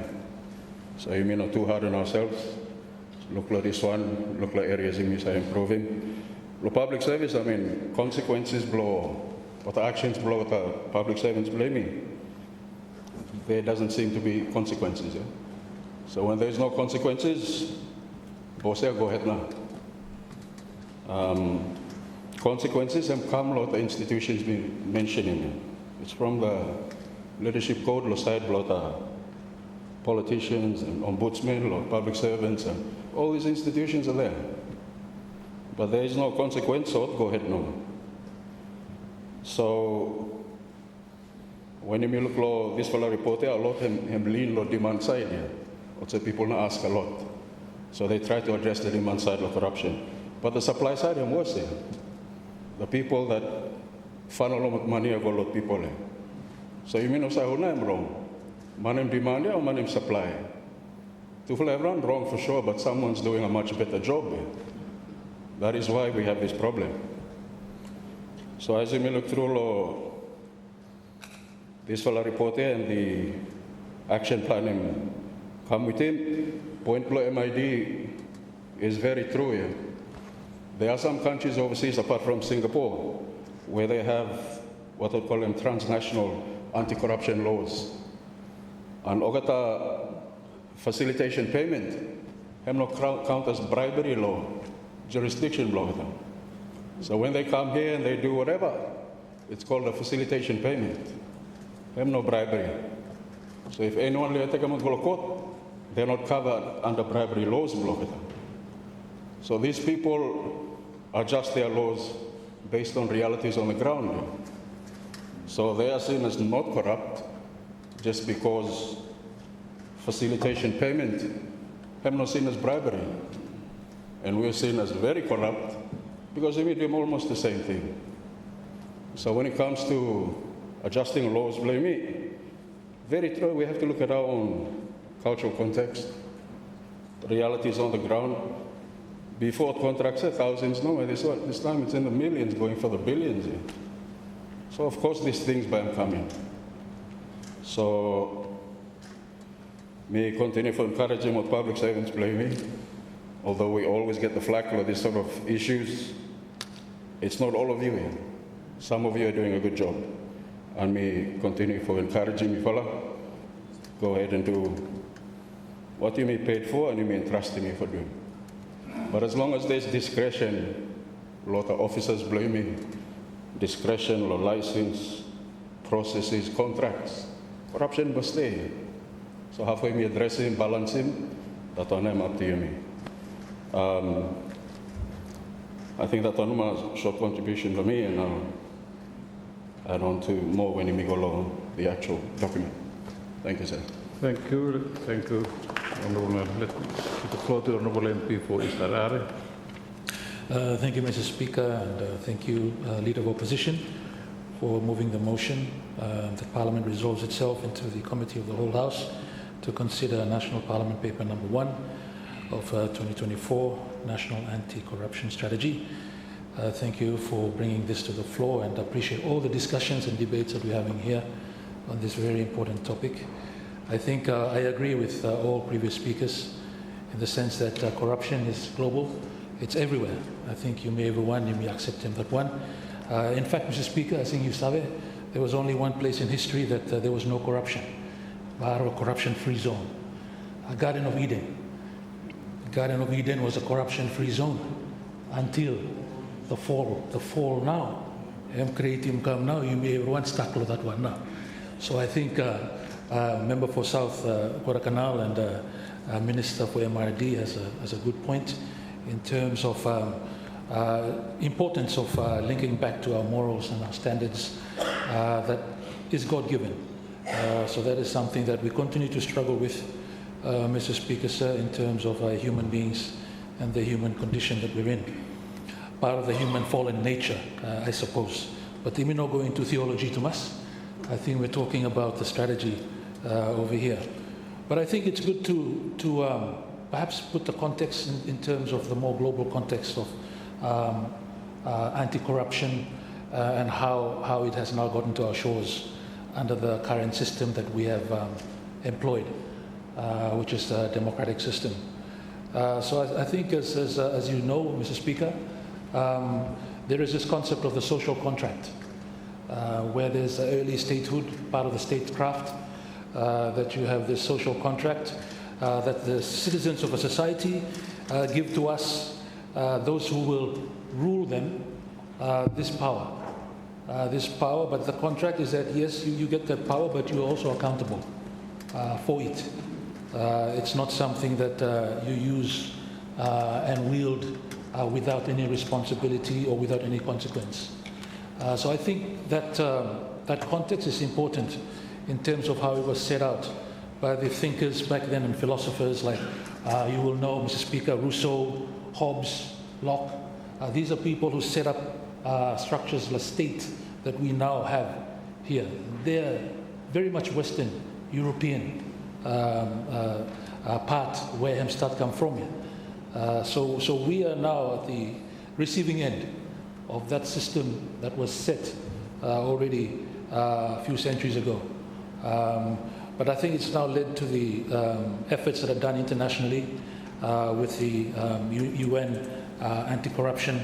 So you may not too hard on ourselves. Look like this one, look like areas in which are improving. The public service, I mean, consequences blow, what actions blow, what the public servants blaming. There doesn't seem to be consequences. Yeah? So when there's no consequences, boss here, go ahead now. Consequences have come a lot of institutions been mentioning. It's from the leadership code, the side block, politicians and ombudsmen, or public servants, and all these institutions are there. But there is no consequence, so go ahead now. So when you look at this fellow report, a lot have lean on demand side here. Also people not ask a lot. So they try to address the demand side of corruption. But the supply side is worse here. The people that funnel a lot of money are a lot of people here. So you mean to say, oh, no, I'm wrong. Money demand or money supply? To feel everyone wrong for sure, but someone's doing a much better job here. That is why we have this problem. So as you may look through this fellow report here and the action plan come with him, point below MID is very true here. There are some countries overseas, apart from Singapore, where they have what I call them transnational anti-corruption laws. And Ogata facilitation payment, have no count as bribery law, jurisdiction law. So when they come here and they do whatever, it's called a facilitation payment. Have no bribery. So if anyone take them to court, they're not covered under bribery laws. So these people adjust their laws based on realities on the ground. So they are seen as not corrupt just because facilitation payment, I'm not seen as bribery. And we're seen as very corrupt because we do almost the same thing. So when it comes to adjusting laws, blame me. Very true, we have to look at our own cultural context. The reality is on the ground. Before contracts are thousands, no, this time it's in the millions, going for the billions. Yeah. So of course these things are coming. So may continue for encouraging what public servants blame me. Although we always get the flack for these sort of issues, it's not all of you here. Some of you are doing a good job. And may continue for encouraging me, fella. Go ahead and do what you may be paid for and you may entrust me for doing. But as long as there's discretion, a lot of officers blaming discretion or license, processes, contracts, corruption must stay. So halfway me address him, balance him, that one I'm up to you. I think that one was a short contribution for me, and I'll add on to more when we go along the actual document. Thank you, sir. Thank you, Honourable Member. Let me give the floor to Honourable MP for Istarare. Thank you, Mr. Speaker, and thank you, Leader of Opposition, for moving the motion that Parliament resolves itself into the Committee of the Whole House to consider National Parliament Paper Number 1 of 2024 National Anti-Corruption Strategy. Thank you for bringing this to the floor, and I appreciate all the discussions and debates that we're having here on this very important topic. I think I agree with all previous speakers in the sense that corruption is global. It's everywhere. I think you may accept him that one. In fact, Mr. Speaker, I think you sabe, there was only one place in history that there was no corruption, a corruption-free zone, a Garden of Eden. The Garden of Eden was a corruption-free zone until the fall now. I'm creating come now, you may everyone tackle that one now. So I think Member for South Guadalcanal and Minister for MRD has a good point in terms of importance of linking back to our morals and our standards that is God-given. So that is something that we continue to struggle with, Mr. Speaker, sir, in terms of human beings and the human condition that we're in. Part of the human fallen nature, I suppose. But let me not go into theology too much. I think we're talking about the strategy over here. But I think it's good to perhaps put the context in terms of the more global context of anti-corruption and how it has now gotten to our shores under the current system that we have employed, which is the democratic system. So I think as you know, Mr. Speaker, there is this concept of the social contract, where there's early statehood, part of the statecraft, that you have this social contract that the citizens of a society give to us, those who will rule them, this power. But the contract is that, yes, you get that power, but you're also accountable for it. It's not something that you use and wield without any responsibility or without any consequence. So I think that that context is important in terms of how it was set out by the thinkers back then and philosophers like, you will know, Mr. Speaker, Rousseau, Hobbes, Locke. These are people who set up structures of the state that we now have here. They're very much Western, European part where Hemstad come from here. So we are now at the receiving end of that system that was set already a few centuries ago. But I think it's now led to the efforts that are done internationally with the UN Anti-Corruption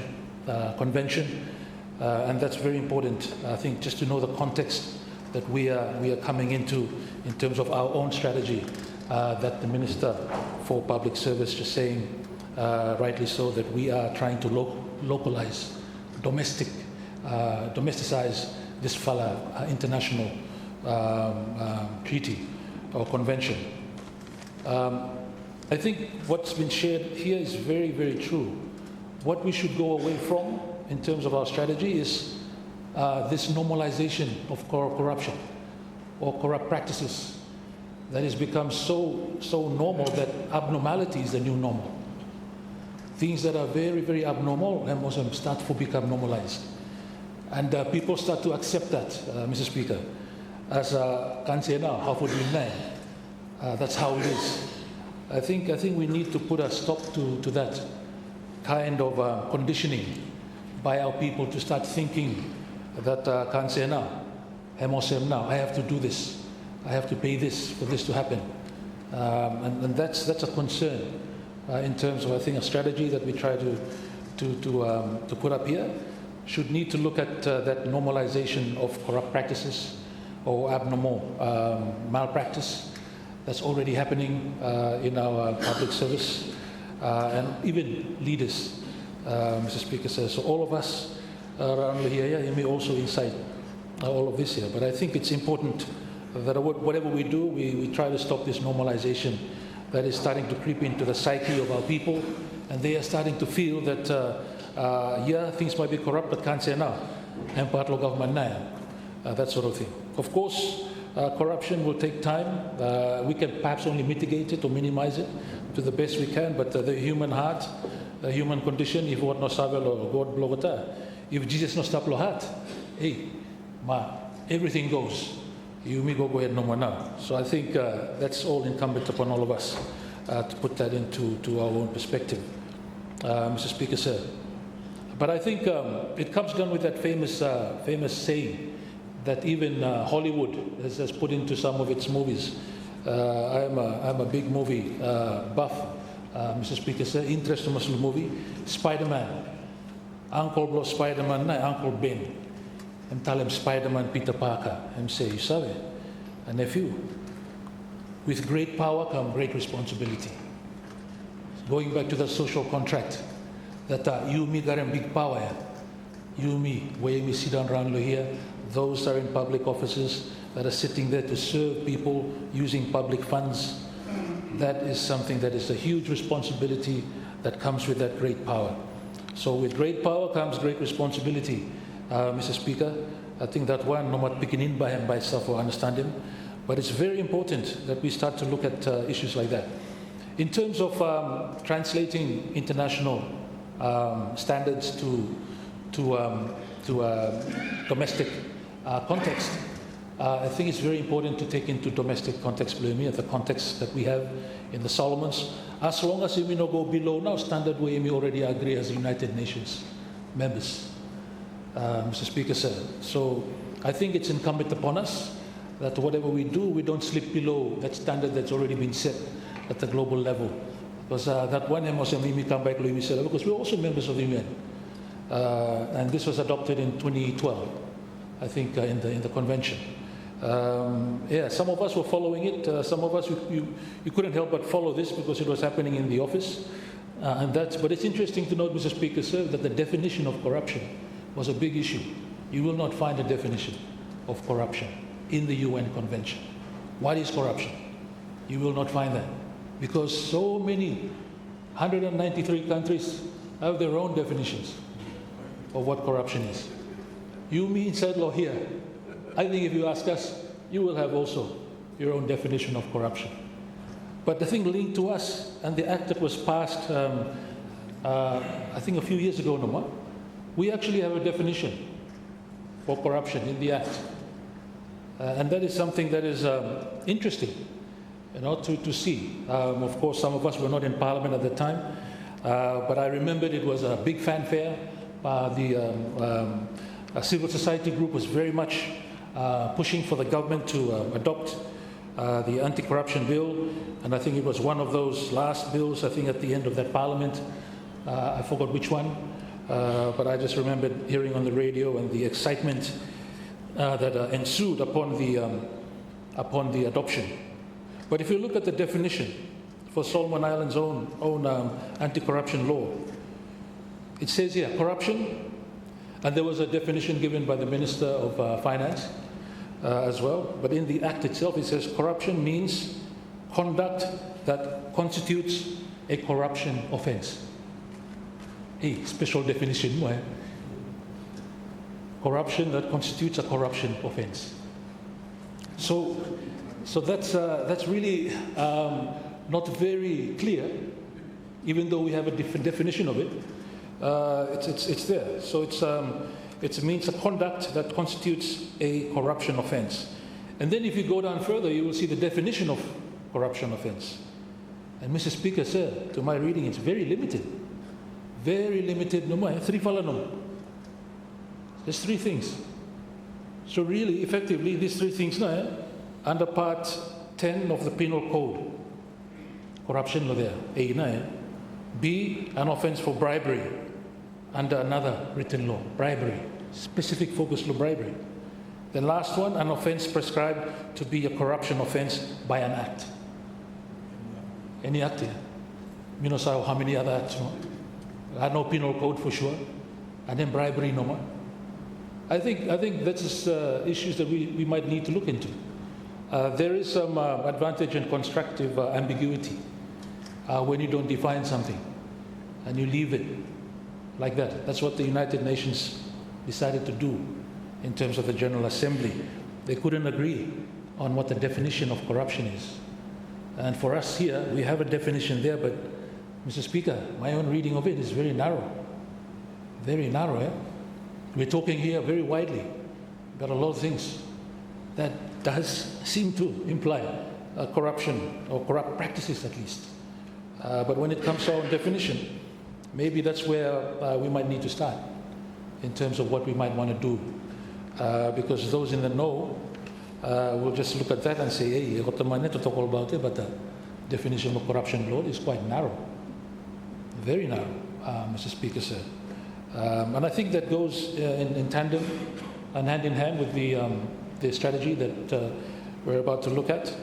Convention. And that's very important, I think, just to know the context that we are coming into in terms of our own strategy that the Minister for Public Service just saying, rightly so, that we are trying to localize, domesticize this international treaty or convention. I think what's been shared here is very, very true. What we should go away from in terms of our strategy is this normalization of corruption or corrupt practices. that has become so normal that abnormality is the new normal. Things that are very, very abnormal and also start to become normalized. And people start to accept that, Mr. Speaker, as how would we name? That's how it is. I think we need to put a stop to that kind of conditioning by our people to start thinking that I have to do this, I have to pay this for this to happen. And that's a concern in terms of, I think, a strategy that we try to put up here. Should need to look at that normalization of corrupt practices or abnormal malpractice that's already happening in our public service and even leaders, Mr. Speaker says. So all of us around here, and me also inside all of this here. But I think it's important that whatever we do, we try to stop this normalization that is starting to creep into the psyche of our people, and they are starting to feel that things might be corrupt, but can't say now. And part of government now, that sort of thing. Of course, corruption will take time. We can perhaps only mitigate it or minimize it to the best we can, but the human heart, the human condition, if what no sabe lo God blogota, if Jesus no stop lo heart, hey, everything goes. You may go ahead no more now. So I think that's all incumbent upon all of us to put that into our own perspective, Mr. Speaker, sir. But I think it comes down with that famous saying that even Hollywood has put into some of its movies. I'm a big movie buff, Mr. Speaker, sir. Interest in Muslim movie, Spider-Man. Uncle Bro Spider-Man, Uncle Ben. I'm telling Spider-Man Peter Parker. I'm saying, you sabe, a nephew. With great power comes great responsibility. Going back to the social contract, that you me got a big power. You me, where me sit down around here, those are in public offices that are sitting there to serve people using public funds. That is something that is a huge responsibility that comes with that great power. So with great power comes great responsibility. Mr. Speaker, I think that one, no matter picking in by him by itself or understand him, but it's very important that we start to look at issues like that. In terms of translating international standards to domestic context, I think it's very important to take into domestic context, believe me, the context that we have in the Solomons. As long as we no go below now standard where we already agree as United Nations members. Mr. Speaker, sir. So I think it's incumbent upon us that whatever we do, we don't slip below that standard that's already been set at the global level. Because that one we come back because we're also members of the UN. And this was adopted in 2012, I think, in the convention. Some of us were following it. Some of us, you couldn't help but follow this because it was happening in the office. But it's interesting to note, Mr. Speaker, sir, that the definition of corruption was a big issue. You will not find a definition of corruption in the UN Convention. What is corruption? You will not find that. Because so many, 193 countries have their own definitions of what corruption is. You, me, inside law here, I think if you ask us, you will have also your own definition of corruption. But the thing linked to us, and the act that was passed, I think a few years ago, no more, we actually have a definition for corruption in the Act. And that is something that is interesting, to see. Of course, some of us were not in Parliament at the time, but I remembered it was a big fanfare. The civil society group was very much pushing for the government to adopt the anti-corruption bill, and I think it was one of those last bills, I think at the end of that Parliament. I forgot which one. But I just remembered hearing on the radio and the excitement that ensued upon the adoption. But if you look at the definition for Solomon Islands' own anti-corruption law, it says here, corruption, and there was a definition given by the Minister of Finance as well, but in the Act itself it says corruption means conduct that constitutes a corruption offence. A special definition, corruption that constitutes a corruption offence. So So that's really not very clear, even though we have a different definition of it. It's there. So it means a conduct that constitutes a corruption offense. And then if you go down further, you will see the definition of corruption offense. And Mr. Speaker, sir, to my reading, it's very limited. Very limited. No more. Three falanom. There's three things. So really, effectively, these three things now, under Part 10 of the Penal Code, corruption law there, A, na, B, an offense for bribery, under another written law, bribery, specific focus law bribery. The last one, an offense prescribed to be a corruption offense by an act. Any act here? You know how many other acts? No? I know penal code for sure, and then bribery no more. I think that's issues that we might need to look into. There is some advantage and constructive ambiguity when you don't define something and you leave it like that. That's what the United Nations decided to do in terms of the General Assembly. They couldn't agree on what the definition of corruption is. And for us here, we have a definition there, but Mr. Speaker, my own reading of it is very narrow. Very narrow, eh? We're talking here very widely about a lot of things that does seem to imply corruption or corrupt practices at least. But when it comes to our definition, maybe that's where we might need to start in terms of what we might want to do. Because those in the know will just look at that and say, hey, you got the money to talk all about it, but the definition of corruption law is quite narrow. Very narrow, Mr. Speaker, sir. And I think that goes in tandem and hand in hand with the strategy that we're about to look at.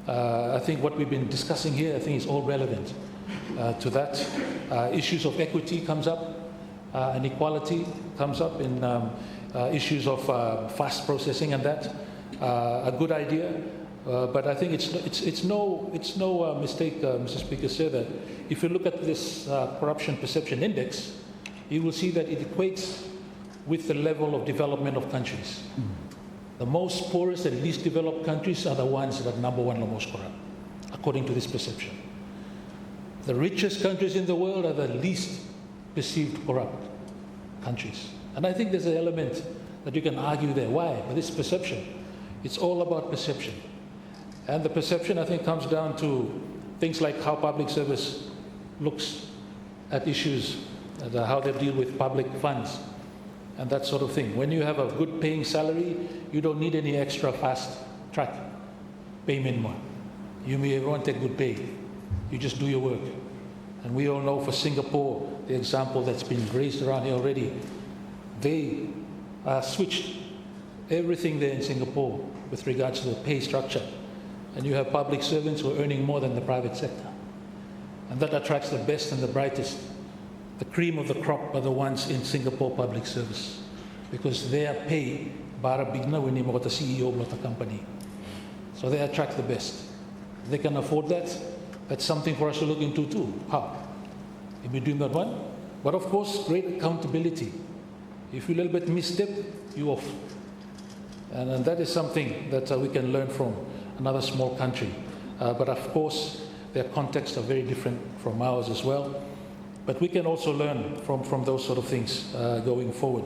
I think what we've been discussing here, I think is all relevant to that. Issues of equity comes up, and equality comes up in issues of fast processing and that. A good idea, but I think it's no mistake, Mr. Speaker, sir, that if you look at this corruption perception index, you will see that it equates with the level of development of countries. The most poorest and least developed countries are the ones that are number one the most corrupt, according to this perception. The richest countries in the world are the least perceived corrupt countries. And I think there's an element that you can argue there. Why? But this perception. It's all about perception. And the perception, I think, comes down to things like how public service looks at issues, how they deal with public funds, and that sort of thing. When you have a good paying salary, you don't need any extra fast track payment more. You may want a good pay. You just do your work. And we all know for Singapore, the example that's been raised around here already, they switched everything there in Singapore with regards to the pay structure. And you have public servants who are earning more than the private sector. And that attracts the best and the brightest. The cream of the crop are the ones in Singapore public service, because they are paid bara bigna when you the CEO of the company. So they attract the best. They can afford that. That's something for us to look into too. How? If we're doing that one. But of course, great accountability. If you a little bit misstep, you off. And that is something that we can learn from another small country. But of course, their contexts are very different from ours as well. But we can also learn from those sort of things going forward,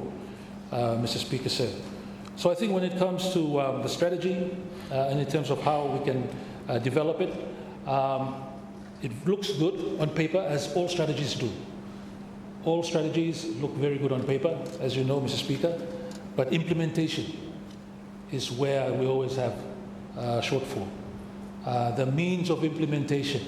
Mr. Speaker, sir. So I think when it comes to the strategy and in terms of how we can develop it, it looks good on paper, as all strategies do. All strategies look very good on paper, as you know, Mr. Speaker, but implementation is where we always have shortfall. The means of implementation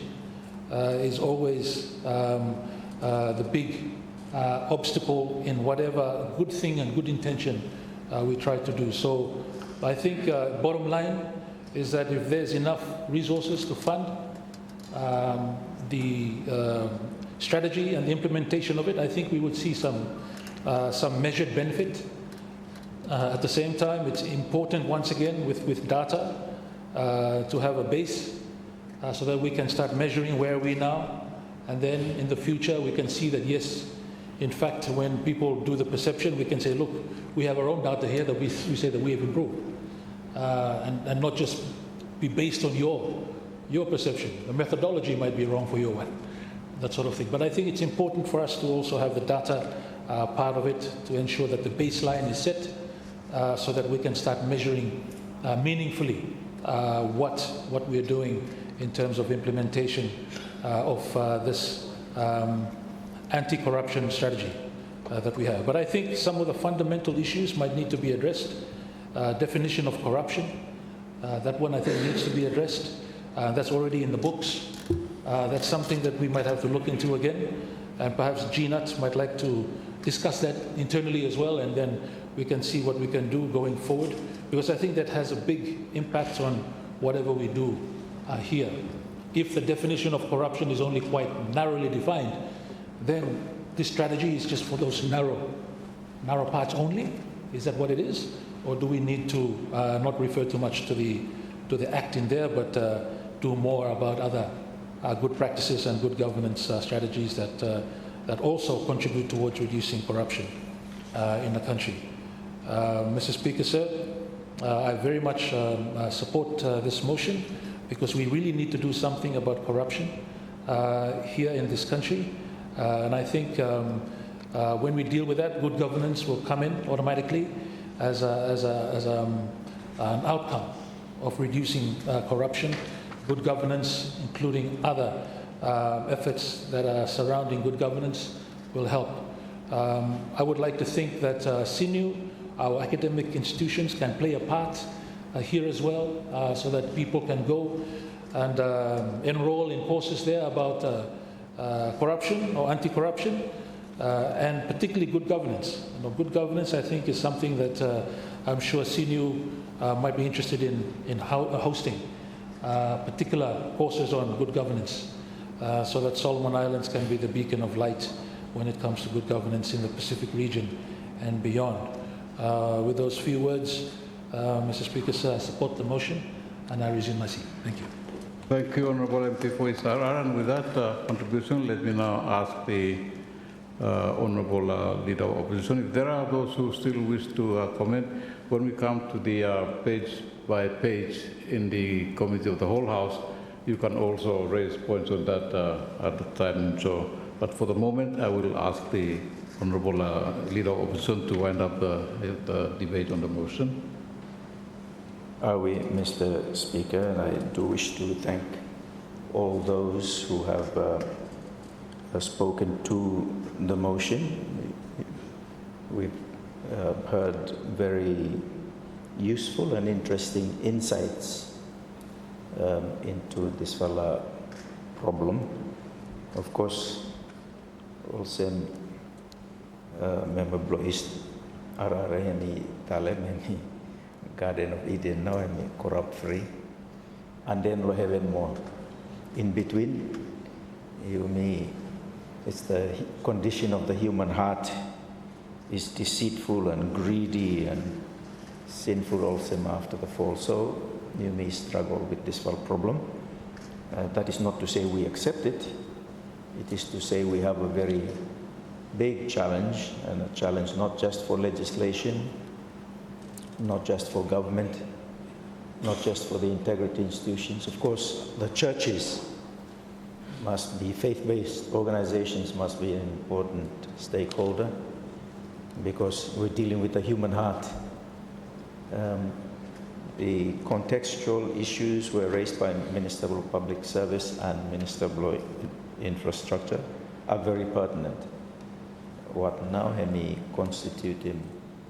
is always the big obstacle in whatever good thing and good intention we try to do. So I think bottom line is that if there's enough resources to fund the strategy and the implementation of it, I think we would see some measured benefit. At the same time, it's important, once again, with data to have a base so that we can start measuring where we are now. And then in the future, we can see that, yes, in fact, when people do the perception, we can say, look, we have our own data here that we say that we have improved. And not just be based on your perception. The methodology might be wrong for your one, that sort of thing. But I think it's important for us to also have the data part of it to ensure that the baseline is set so that we can start measuring meaningfully what we're doing in terms of implementation of this anti-corruption strategy that we have. But I think some of the fundamental issues might need to be addressed. Definition of corruption, that one I think needs to be addressed. That's already in the books. That's something that we might have to look into again. And perhaps GNUT might like to discuss that internally as well, and then we can see what we can do going forward. Because I think that has a big impact on whatever we do here. If the definition of corruption is only quite narrowly defined, then this strategy is just for those narrow parts only. Is that what it is? Or do we need to not refer too much to the act in there, but do more about other good practices and good governance strategies that also contribute towards reducing corruption in the country? Mr. Speaker, sir, I very much support this motion because we really need to do something about corruption here in this country. And I think when we deal with that, good governance will come in automatically as an outcome of reducing corruption. Good governance, including other efforts that are surrounding good governance, will help. I would like to think that SINU, our academic institutions, can play a part here as well, so that people can go and enroll in courses there about corruption or anti-corruption, and particularly good governance. You know, good governance, I think, is something that I'm sure SINU might be interested in hosting particular courses on good governance, so that Solomon Islands can be the beacon of light when it comes to good governance in the Pacific region and beyond. With those few words, Mr. Speaker, sir, I support the motion and I resume my seat. Thank you. Thank you, Honourable MP, for his RR. And with that contribution, let me now ask the Honourable Leader of Opposition. If there are those who still wish to comment, when we come to the page by page in the Committee of the Whole House, you can also raise points on that at the time. So, but for the moment, I will ask the Honourable Leader of Opposition to wind up the debate on the motion. Mr. Speaker, and I do wish to thank all those who have spoken to the motion. We've heard very useful and interesting insights into this problem. Of course, also member Blois Arare and Talem and Garden of Eden now and corrupt free, and then we have more in between. It's the condition of the human heart is deceitful and greedy and sinful also after the fall. So you may struggle with this problem. That is not to say we accept it. It is to say we have a very big challenge, and a challenge not just for legislation, not just for government, not just for the integrity institutions. Of course, the churches must be faith-based, organizations must be an important stakeholder, because we're dealing with the human heart. The contextual issues were raised by Minister of Public Service and Minister of Infrastructure are very pertinent. What now hemi constitute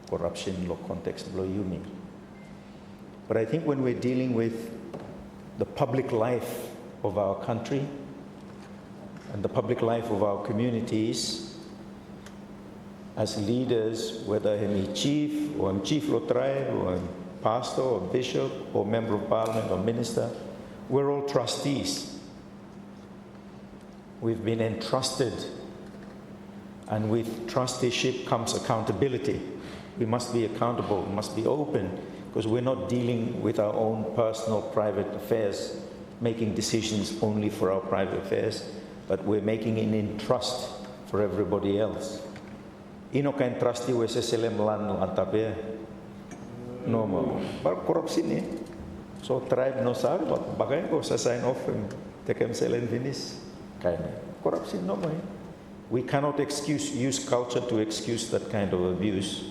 corruption law context below you mean. But I think when we're dealing with the public life of our country and the public life of our communities, as leaders, whether I'm chief or I'm chief of tribe or I'm pastor or bishop or member of parliament or minister, we're all trustees. We've been entrusted, and with trusteeship comes accountability. We must be accountable, we must be open, because we're not dealing with our own personal private affairs, making decisions only for our private affairs, but we're making it in trust for everybody else. Ino kain trustee we seselem lan lantape normal. Par korupsi ni So tribe no sabe, bagay ko sa sign off tekem selen finis. Kind corruption no may. We cannot use culture to excuse that kind of abuse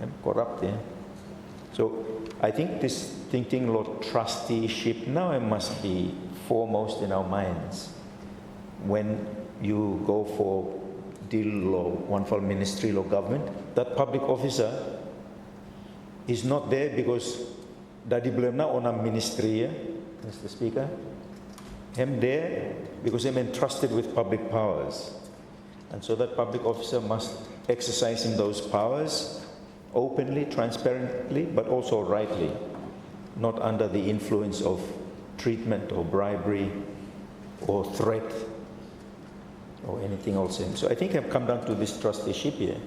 and corrupt. Yeah? So I think this thinking Lord trusteeship now it must be foremost in our minds. When you go for deal or one for ministry or government, that public officer is not there because dadi blame na on a ministry, Mr. Speaker. Him there because I'm entrusted with public powers. And so that public officer must exercise in those powers openly, transparently, but also rightly, not under the influence of treatment or bribery or threat or anything else. So I think I've come down to this trusteeship here.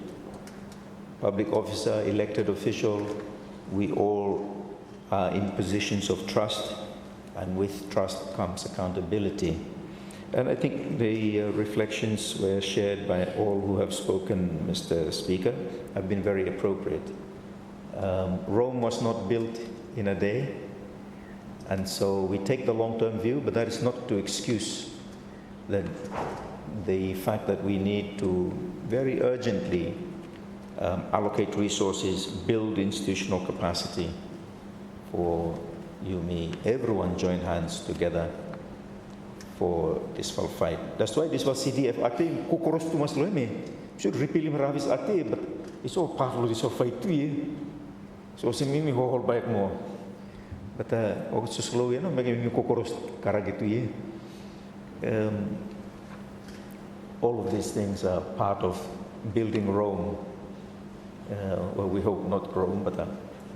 Public officer, elected official, we all are in positions of trust, and with trust comes accountability. And I think the reflections were shared by all who have spoken, Mr. Speaker, have been very appropriate. Rome was not built in a day, and so we take the long-term view, but that is not to excuse the fact that we need to very urgently allocate resources, build institutional capacity for you, me, everyone join hands together for this fight. That's why this was CDF. Ate kukuros tu mas me. Should repeal him ravis ate, but it's all part of this fight too. So mimi ho baik mo. But oh so slow ya no bagi mimi kukuros karagitu ye. All of these things are part of building Rome. Well, we hope not Rome, but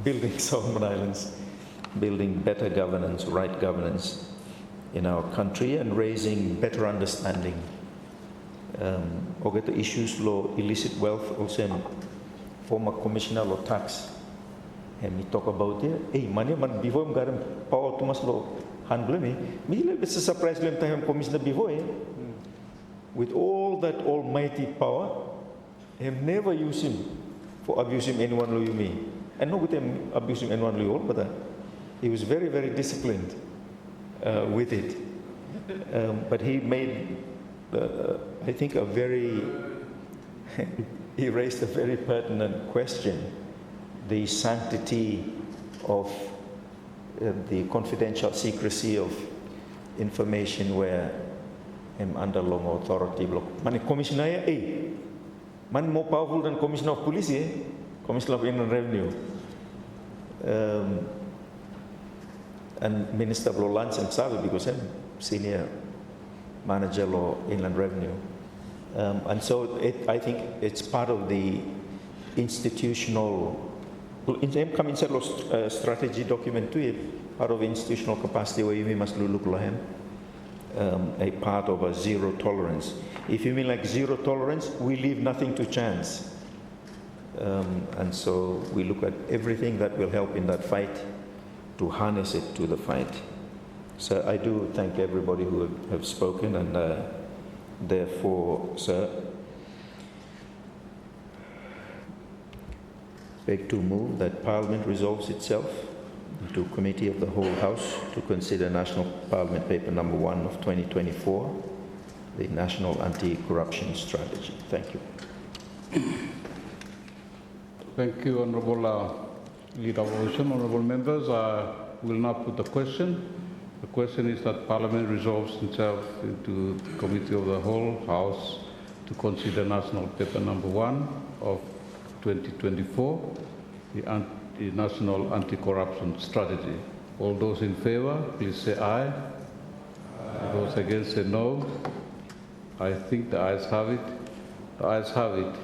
building Solomon Islands, building better governance, right governance in our country, and raising better understanding. The issues law illicit wealth, also former commissioner law tax. And we talk about it. Hey, money man before I'm going power to mas law handle me. Me it's a surprise when time commissioner before. With all that almighty power, him never use him for abusing anyone like me. And not with him abusing anyone like all, but he was very, very disciplined with it. But he made, I think, he raised a very pertinent question, the sanctity of the confidential secrecy of information where I'm under long authority. Man commissioner, man more powerful than commissioner of police, commissioner of inland revenue. And Minister of Law Lands himself, because I'm senior manager law inland revenue. And so I think it's part of the institutional, come inside law strategy document to it, part of institutional capacity where you must look like a part of a zero tolerance. If you mean like zero tolerance, we leave nothing to chance. And so we look at everything that will help in that fight to harness it to the fight. So I do thank everybody who have spoken, and therefore, sir, beg to move that Parliament resolves itself into Committee of the Whole House to consider National Parliament Paper number 1 of 2024, the National Anti-Corruption Strategy. Thank you. Thank you, Honourable Leader of Opposition. Honourable members, I will now put the question. The question is that Parliament resolves itself into the Committee of the Whole House to consider National Paper number 1 of 2024, the National Anti-Corruption Strategy. All those in favour, please say aye. Aye. Those against say no. I think the ayes have it. The ayes have it.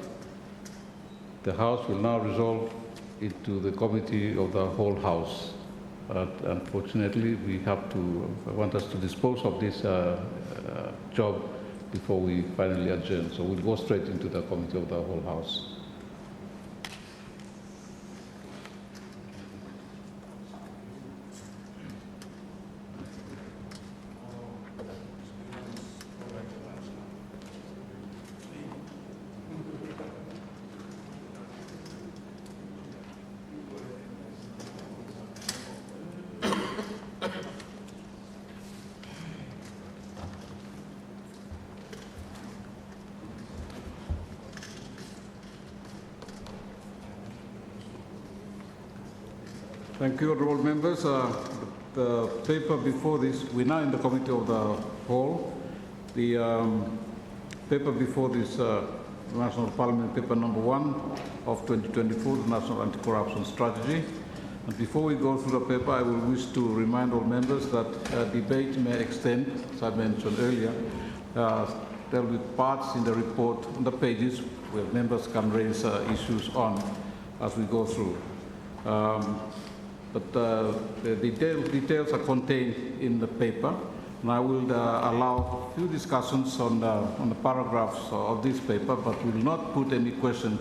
The House will now resolve into the Committee of the Whole House. Unfortunately, I want us to dispose of this job before we finally adjourn. So we'll go straight into the Committee of the Whole House. Thank you, honorable members. The paper before this, we're now in the committee of the whole. The paper before this National Parliament paper number 1 of 2024, the National Anti-Corruption Strategy. And before we go through the paper, I will wish to remind all members that debate may extend, as I mentioned earlier. There will be parts in the report on the pages where members can raise issues on as we go through. But the details are contained in the paper, and I will allow a few discussions on the paragraphs of this paper, but will not put any question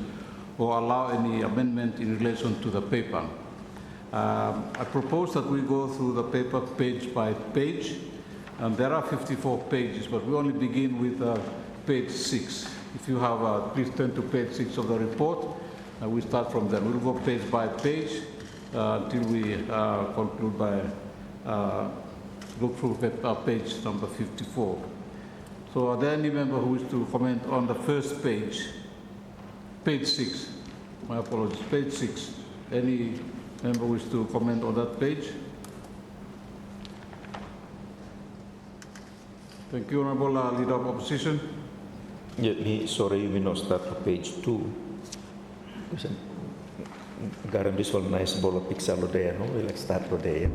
or allow any amendment in relation to the paper. I propose that we go through the paper page by page, and there are 54 pages, but we only begin with page 6. If you have, please turn to page 6 of the report, and we start from there. We'll go page by page until we conclude by look through page number 54. So are there any member who wish to comment on the first page? Page 6. My apologies, page 6. Any member wish to comment on that page? Thank you, Honourable Leader of Opposition. Yeah, sorry, we not start to page 2. Garam this one nice ball of pixel there, no? We'll start today.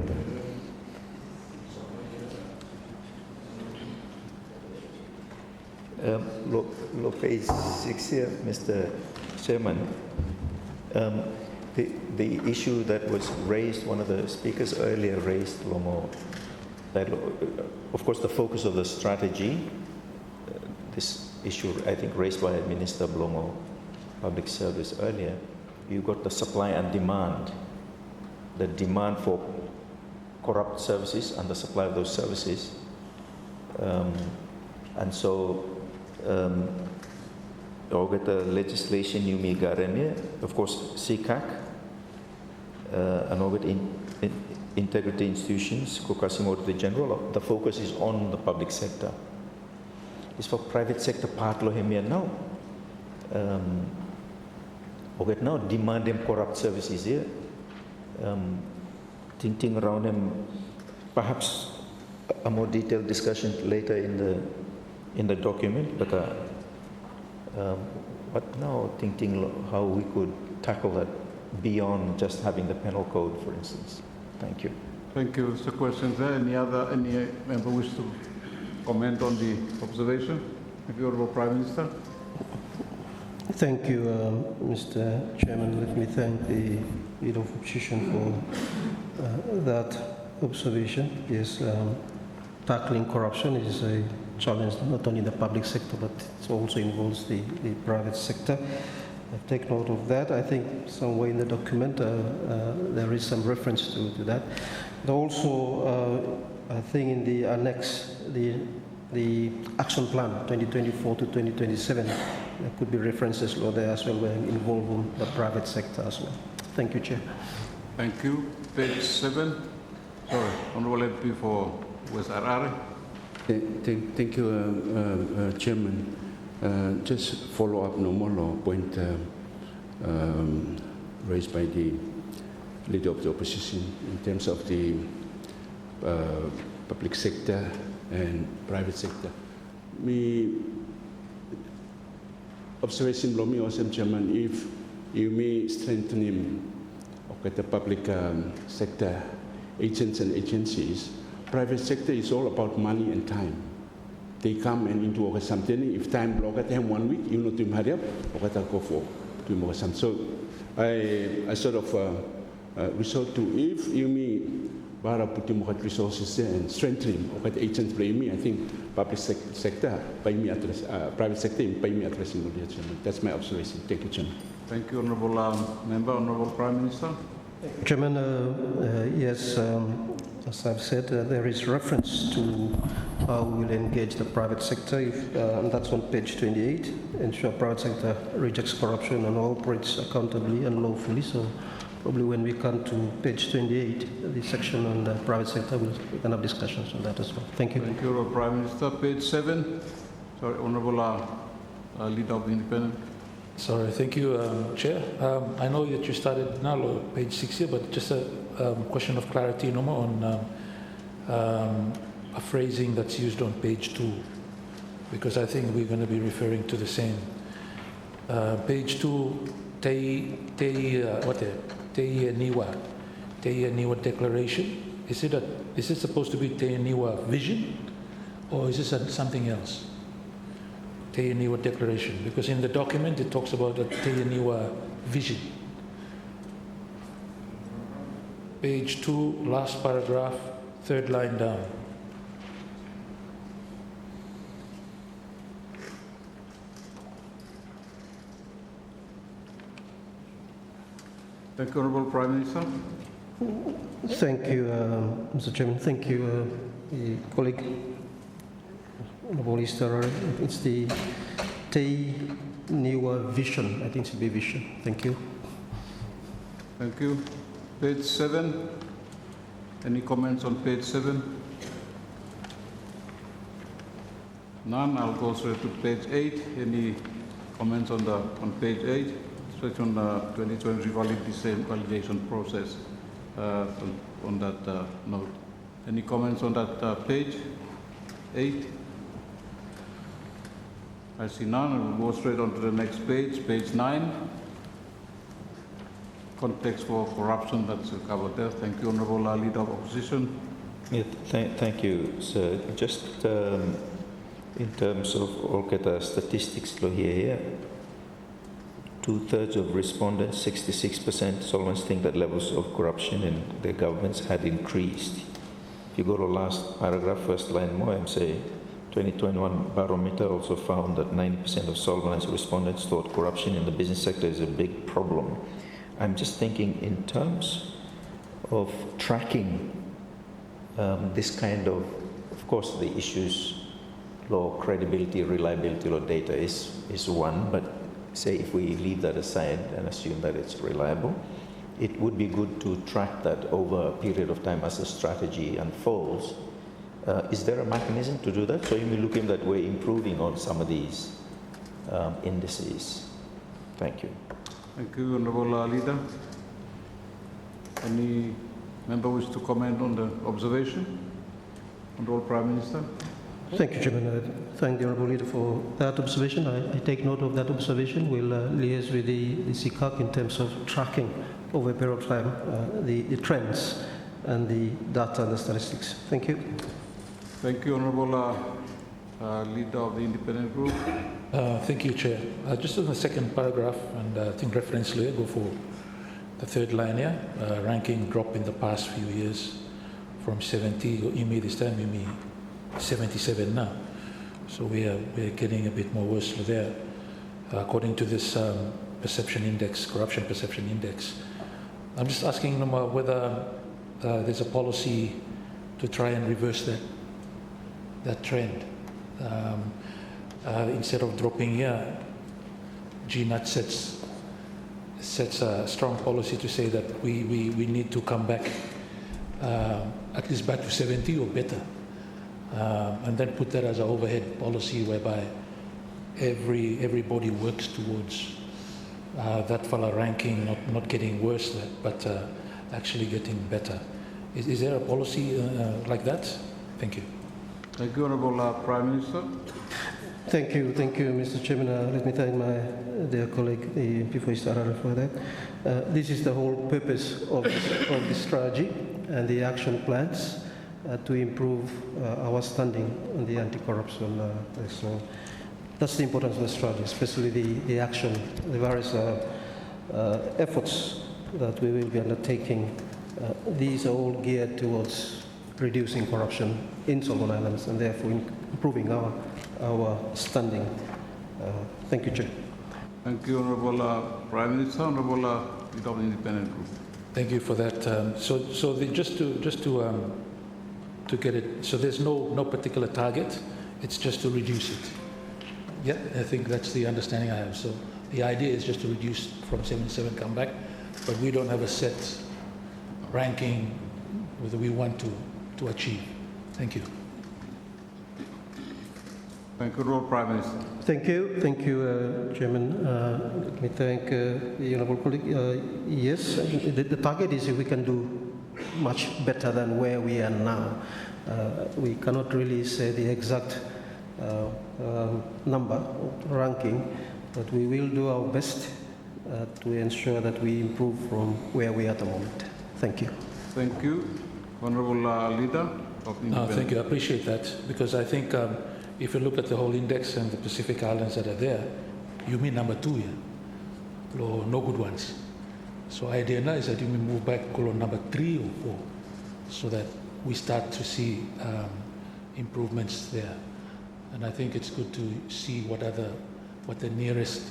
Page 6 here, Mr. Chairman. The issue that was raised, one of the speakers earlier raised, Lomo, that of course the focus of the strategy, this issue I think raised by Minister Blomo, Public Service earlier, you got the supply and demand, the demand for corrupt services and the supply of those services. And so, over the legislation you may of course, CCAC, and over integrity institutions, Kokasimo the General, the focus is on the public sector. It's for private sector part lo hemia now. Okay, now demand them corrupt services here. Thinking around them, perhaps a more detailed discussion later in the document. But now thinking how we could tackle that beyond just having the penal code, for instance. Thank you. Thank you. Mr. Questions there. Any member wish to comment on the observation? Thank you, Honourable Prime Minister. Thank you, Mr. Chairman. Let me thank the Leader of Opposition for that observation. Yes, tackling corruption is a challenge not only in the public sector, but it also involves the private sector. I've taken note of that. I think somewhere in the document there is some reference to that. But also, I think in the annex, the action plan 2024 to 2027, there could be references there as well, where involving the private sector as well. Thank you, Chair. Thank you. Page 7. Sorry, Honourable MP for West Arare. Thank you, Chairman. Just follow up no more point raised by the Leader of the Opposition in terms of the public sector and private sector. Me observation below me also, Chairman, if you may strengthen him of the public sector agents and agencies, private sector is all about money and time. They come and into something. If time block at them 1 week, you know to hurry up, or go for to some. So I sort of resort to if you may bara put more resources there and strengthen or the agents play me. I think public sector by me address private sector by me addressing the Chairman. That's my observation. Thank you, Chairman. Thank you, Honourable Member, Honourable Prime Minister. Chairman, yes, as I've said, there is reference to how we will engage the private sector, and that's on page 28. Ensure private sector rejects corruption and operates accountably and lawfully. So probably when we come to page 28, the section on the private sector, we can have discussions on that as well. Thank you. Thank you, Honourable Prime Minister. Page 7. Sorry, Honourable Leader of the Independent. Sorry, thank you, Chair. I know that you started now, page 6 here, but just question of clarity no more on a phrasing that's used on page 2, because I think we're going to be referring to the same. Page 2, Te Niwa Declaration. Is it supposed to be Te Niwa Vision, or is this something else? Te Niwa Declaration, because in the document it talks about a Te Niwa Vision. Page 2, last paragraph, third line down. Thank you, Honourable Prime Minister. Thank you, Mr. Chairman. Thank you, colleague. Honourable Easter. It's the Te Niwa Vision. I think it should be Vision. Thank you. Thank you. Page 7. Any comments on page 7? None. I'll go straight to page 8. Any comments on page 8? Especially on the 2020 validation process on that note. Any comments on that page 8? I see none. We'll go straight on to the next page, page 9. Context for corruption, that's covered there. Thank you, Honourable Leader of Opposition. Yeah, thank you, sir. Just in terms of look at the statistics here, 2/3 of respondents, 66%, Solomons think that levels of corruption in their governments had increased. If you go to last paragraph, first line more, I'm saying 2021 barometer also found that 90% of Solomons respondents thought corruption in the business sector is a big problem. I'm just thinking in terms of tracking this kind of course, the issues, law credibility, reliability, law data is one, but say if we leave that aside and assume that it's reliable, it would be good to track that over a period of time as the strategy unfolds. Is there a mechanism to do that? So you may look in that way, improving on some of these indices. Thank you. Thank you, Honourable Leader. Any member wish to comment on the observation? Honourable Prime Minister. Thank you, Chairman. I thank the Honourable Leader for that observation. I take note of that observation. We'll liaise with the CCAC in terms of tracking over a period of time the trends and the data and the statistics. Thank you. Thank you, Honourable Leader of the Independent Group. Thank you, Chair. Just on the second paragraph, and I think reference later, go for the third line here, ranking drop in the past few years from 70, IMI this time, IMI 77 now. So we're getting a bit more worse there. According to this perception index, corruption perception index. I'm just asking them whether there's a policy to try and reverse that trend. Instead of dropping here, GNAT sets a strong policy to say that we need to come back at least back to 70 or better, and then put that as an overhead policy whereby everybody works towards that fella ranking not getting worse but actually getting better. Is there a policy like that? Thank you. Thank you, Honourable Prime Minister. Thank you, Mr. Chairman. Let me thank my dear colleague, the MP for East Arara, for that. This is the whole purpose of the strategy and the action plans to improve our standing on the anti-corruption. So that's the importance of the strategy, especially the action, the various efforts that we will be undertaking. These are all geared towards reducing corruption in Solomon Islands and therefore improving our standing. Thank you, Chair. Thank you, Honourable Prime Minister. Honourable Leader of the Independent Group. Thank you for that. Just to get it, so there's no particular target. It's just to reduce it. Yeah, I think that's the understanding I have. So the idea is just to reduce from 77, come back, but we don't have a set ranking whether we want to achieve. Thank you. Thank you, Honourable Prime Minister. Thank you, Chairman. Let me thank the Honourable colleague. Yes, the target is if we can do much better than where we are now. We cannot really say the exact number ranking, but we will do our best to ensure that we improve from where we are at the moment. Thank you. Thank you. Honorable Leader of Independent. Thank you. I appreciate that, because I think if you look at the whole index and the Pacific Islands that are there, you mean number 2 here. No good ones. So idea now is that you may move back to number 3 or 4, so that we start to see improvements there. And I think it's good to see what the nearest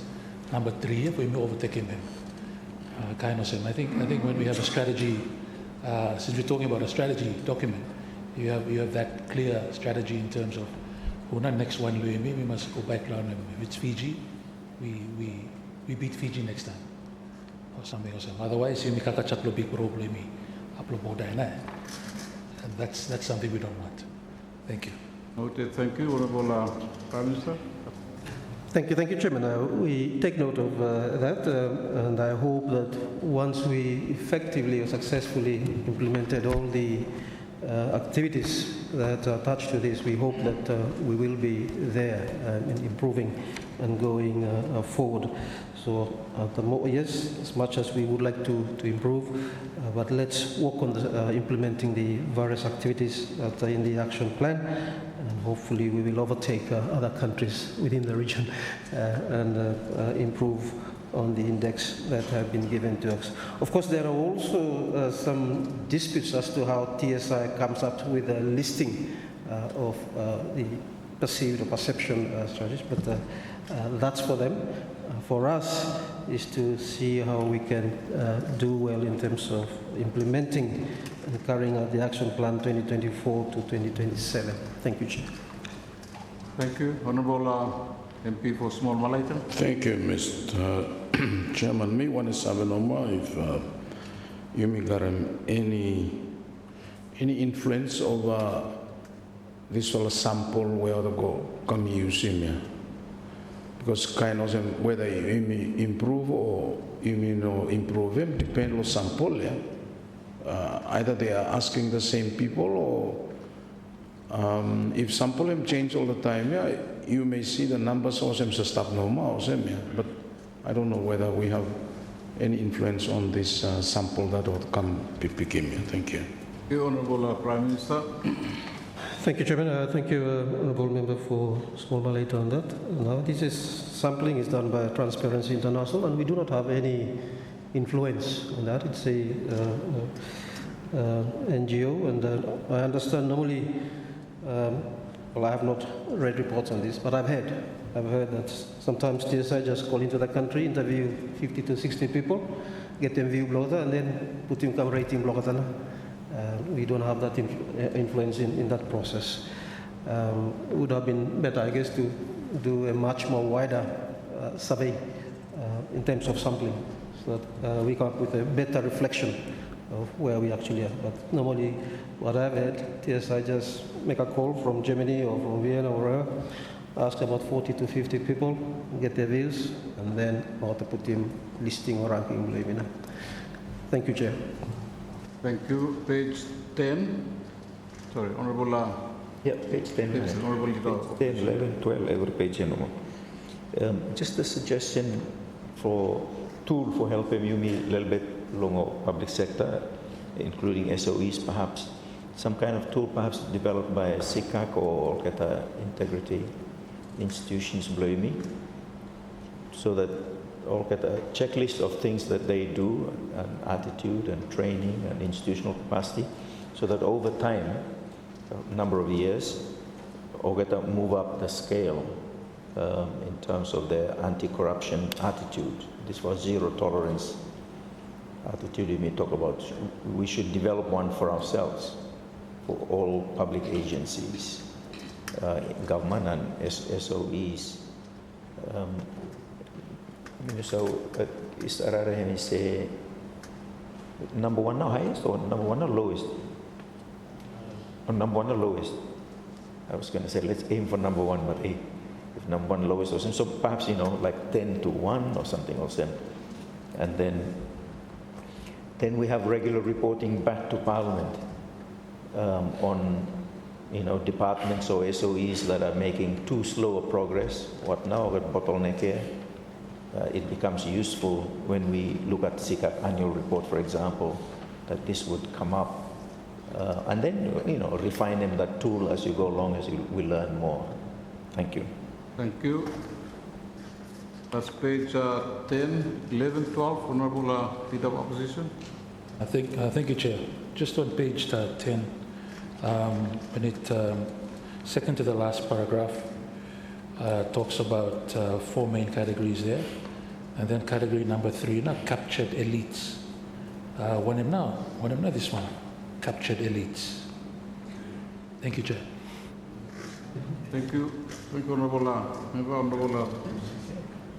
number 3 if we may overtake him. Kind of. I think when we have a strategy, since we're talking about a strategy document, you have that clear strategy in terms of who the next one we must go back down. If it's Fiji, we beat Fiji next time, or something or something. Otherwise, you make a big problem. And that's something we don't want. Thank you. Okay, thank you. Honorable Prime Minister. Thank you, Chairman. We take note of that, and I hope that once we effectively or successfully implemented all the activities that are attached to this, we hope that we will be there in improving and going forward. So yes, as much as we would like to improve, but let's work on implementing the various activities that are in the action plan, and hopefully we will overtake other countries within the region and improve on the index that have been given to us. Of course, there are also some disputes as to how TSI comes up with a listing of the perceived or perception strategies, but that's for them. For us is to see how we can do well in terms of implementing and carrying out the action plan 2024 to 2027. Thank you, Chair. Thank you. Honorable MP for Small Malaitan. Thank you, Mr. Chairman. Me want to say if you may got any influence over this sort of sample where to go come use him. Because kind of whether you may improve or you may not improve him depends on sample. Either they are asking the same people, or if sample him change all the time, you may see the numbers of them stop normal. But I don't know whether we have any influence on this sample that will come became. Thank you. Thank you, Honorable Prime Minister. Thank you, Chairman. Thank you, Honourable Member for Small Malaitan on that. Now, sampling is done by Transparency International, and we do not have any influence on that. It's a NGO, and I understand normally, well, I have not read reports on this, but I've heard that sometimes TSI just call into the country, interview 50 to 60 people, get them view blogger, and then put him come rating blogger. We don't have that influence in that process. It would have been better, I guess, to do a much more wider survey in terms of sampling, so that we come up with a better reflection of where we actually are. But normally, what I've heard, TSI just make a call from Germany or from Vienna or wherever, ask about 40 to 50 people, get their views, and then how to put in listing or ranking. Thank you, Chair. Thank you. Page 10. Sorry, Honorable. Yeah, page 10. Honorable page 10, 11, 12, every page. Just a suggestion for tool for helping you me a little bit longer public sector, including SOEs perhaps. Some kind of tool perhaps developed by SICAC or Olketa Integrity Institutions below me, so that or get a checklist of things that they do, and attitude and training and institutional capacity, so that over time, a number of years, or get to move up the scale in terms of their anti-corruption attitude. This was zero tolerance attitude we may talk about. We should develop one for ourselves, for all public agencies, government and SOEs. So is Arara say number one now highest or number one or lowest? Or number one or lowest? I was going to say let's aim for number one, but if number one lowest or something, so perhaps like 10 to 1 or something else then. And then Then we have regular reporting back to Parliament on departments or SOEs that are making too slow a progress. What now with bottleneck here? It becomes useful when we look at SICAP annual report, for example, that this would come up. And then, refine them that tool as you go along, as we learn more. Thank you. Thank you. That's page 10, 11, 12, Honourable Leader of Opposition. Thank you, Chair. Just on page 10, when it, second to the last paragraph, talks about 4 main categories there. And then category number 3, captured elites. One of now this one, captured elites. Thank you, Chair. Thank you. Thank you, Honourable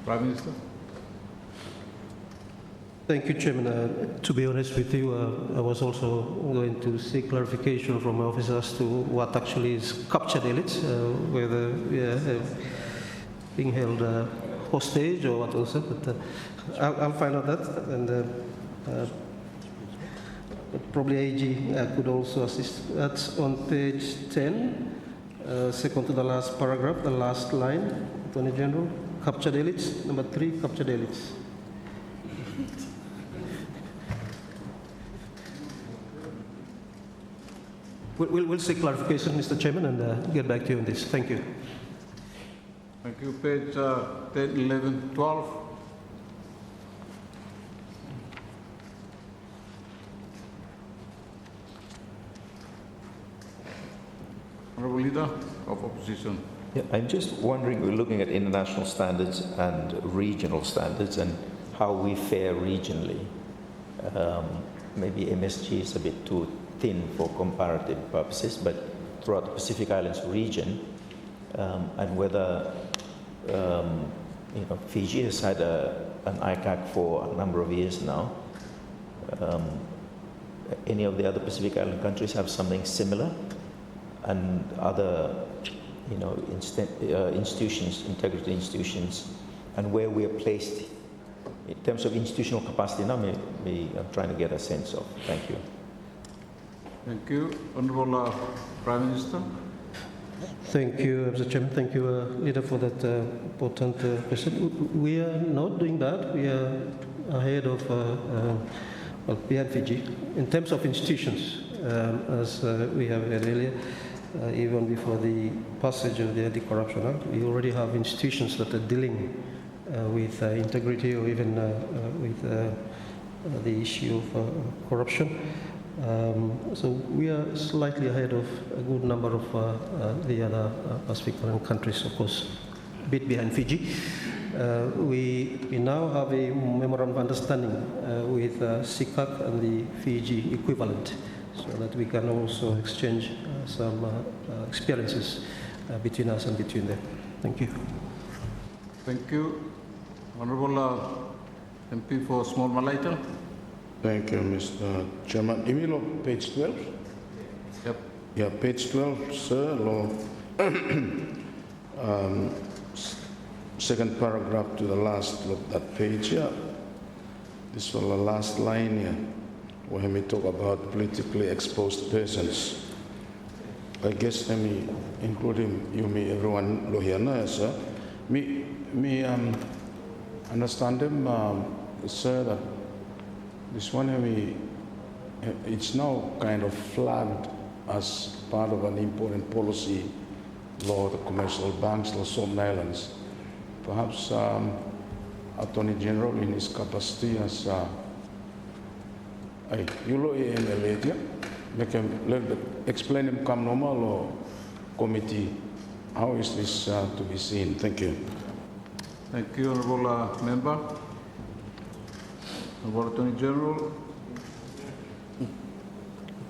Prime Minister. Thank you, Chairman. To be honest with you, I was also going to seek clarification from my office as to what actually is captured elites, whether we are being held hostage or what also, but I'll find out that, and probably AG could also assist. That's on page 10, second to the last paragraph, the last line, Attorney General, captured elites, number 3, captured elites. We'll seek clarification, Mr. Chairman, and get back to you on this. Thank you. Thank you. Page 10, 11, 12. Honourable Leader of Opposition. Yeah, I'm just wondering, we're looking at international standards and regional standards and how we fare regionally. Maybe MSG is a bit too thin for comparative purposes, but throughout the Pacific Islands region, and whether Fiji has had an ICAC for a number of years now. Any of the other Pacific Island countries have something similar, and other institutions, integrity institutions, and where we are placed in terms of institutional capacity. Now, maybe I'm trying to get a sense of. Thank you. Thank you. Honourable Prime Minister. Thank you, Mr. Chairman. Thank you, Leader, for that important question. We are not doing that. We are ahead of behind Fiji in terms of institutions, as we have heard earlier. Even before the passage of the Anti-Corruption Act, we already have institutions that are dealing with integrity or even with the issue of corruption. So we are slightly ahead of a good number of the other Pacific Island countries, of course, a bit behind Fiji. We now have a memorandum of understanding with SICAC and the Fiji equivalent, so that we can also exchange some experiences between us and between them. Thank you. Thank you. Honourable MP for Small Malaita. Thank you, Mr. Chairman. Emilio, page 12? Yep. Yeah, page 12, sir. Law. Second paragraph to the last of that page, yeah. This was the last line here, when we talk about politically exposed persons. I guess let me include him, you, me, everyone, Lohiana, sir. Me understand them, sir, that this one, it's now kind of flagged as part of an important policy law, the commercial banks, the Solomon Islands. Perhaps Attorney General in his capacity as you know, later, explain him come normal or committee. How is this to be seen? Thank you. Thank you, Honourable Member. Honourable Attorney General.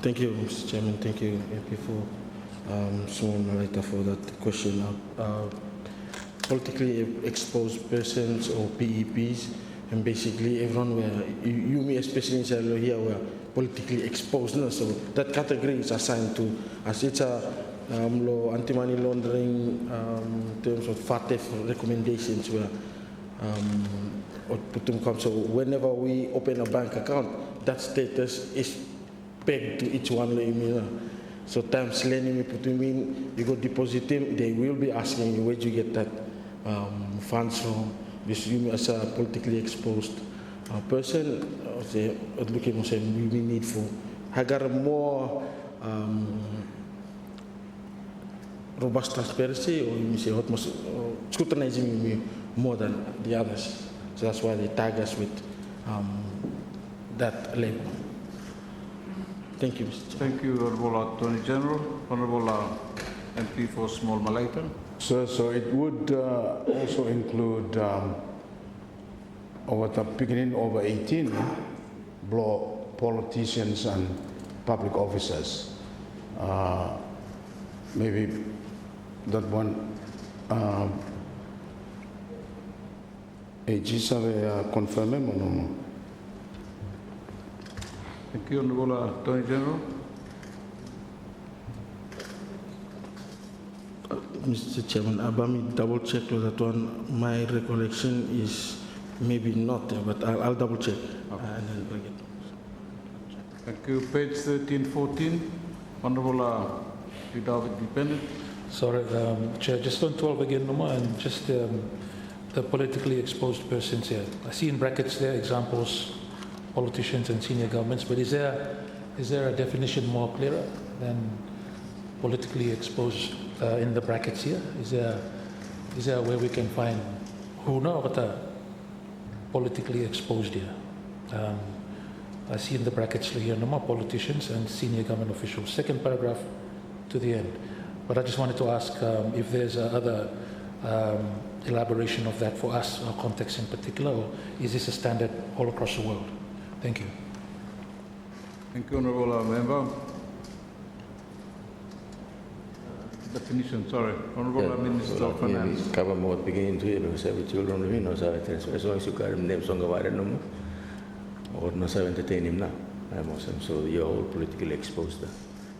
Thank you, Mr. Chairman. Thank you, MP, for Small Malaita for that question. Politically exposed persons or PEPs, and basically everyone where you me especially in Sierra here were politically exposed. No? So that category is assigned to as it's a law anti-money laundering in terms of FATF recommendations where so whenever we open a bank account, that status is pegged to each one. So times lending me put him in, you go deposit him, they will be asking you where'd you get that funds from. This you as a politically exposed person, looking at we need for. I got a more robust transparency, or you say scrutinizing me more than the others. So that's why they tag us with that label. Thank you, Mr. Chair. Thank you, Honourable Attorney General. Honourable MP for Small Malaitan. So it would also include over the beginning over 18, block politicians and public officers. Maybe that one. AG sabe confirme o no? Thank you, Honourable Attorney General. Mr. Chairman, Abami double check that one. My recollection is maybe not, but I'll double check. Okay. And then bring it. Thank you. Page 1314, Honourable Leader of Independent. Sorry, Chair, just on 12 again, Noma, and just the politically exposed persons here. I see in brackets there examples, politicians and senior governments, but is there a definition more clearer than politically exposed in the brackets here? Is there a way we can find who know what are politically exposed here? I see in the brackets here no more politicians and senior government officials. Second paragraph to the end. But I just wanted to ask if there's other elaboration of that for us, our context in particular, or is this a standard all across the world? Thank you. Thank you, Honourable Member. Definition, sorry. Honourable Minister of Finance. Cover more beginning to it, because every children, you know, as long as you got him names on the wire, no or not entertain him now. I'm awesome. So you're all politically exposed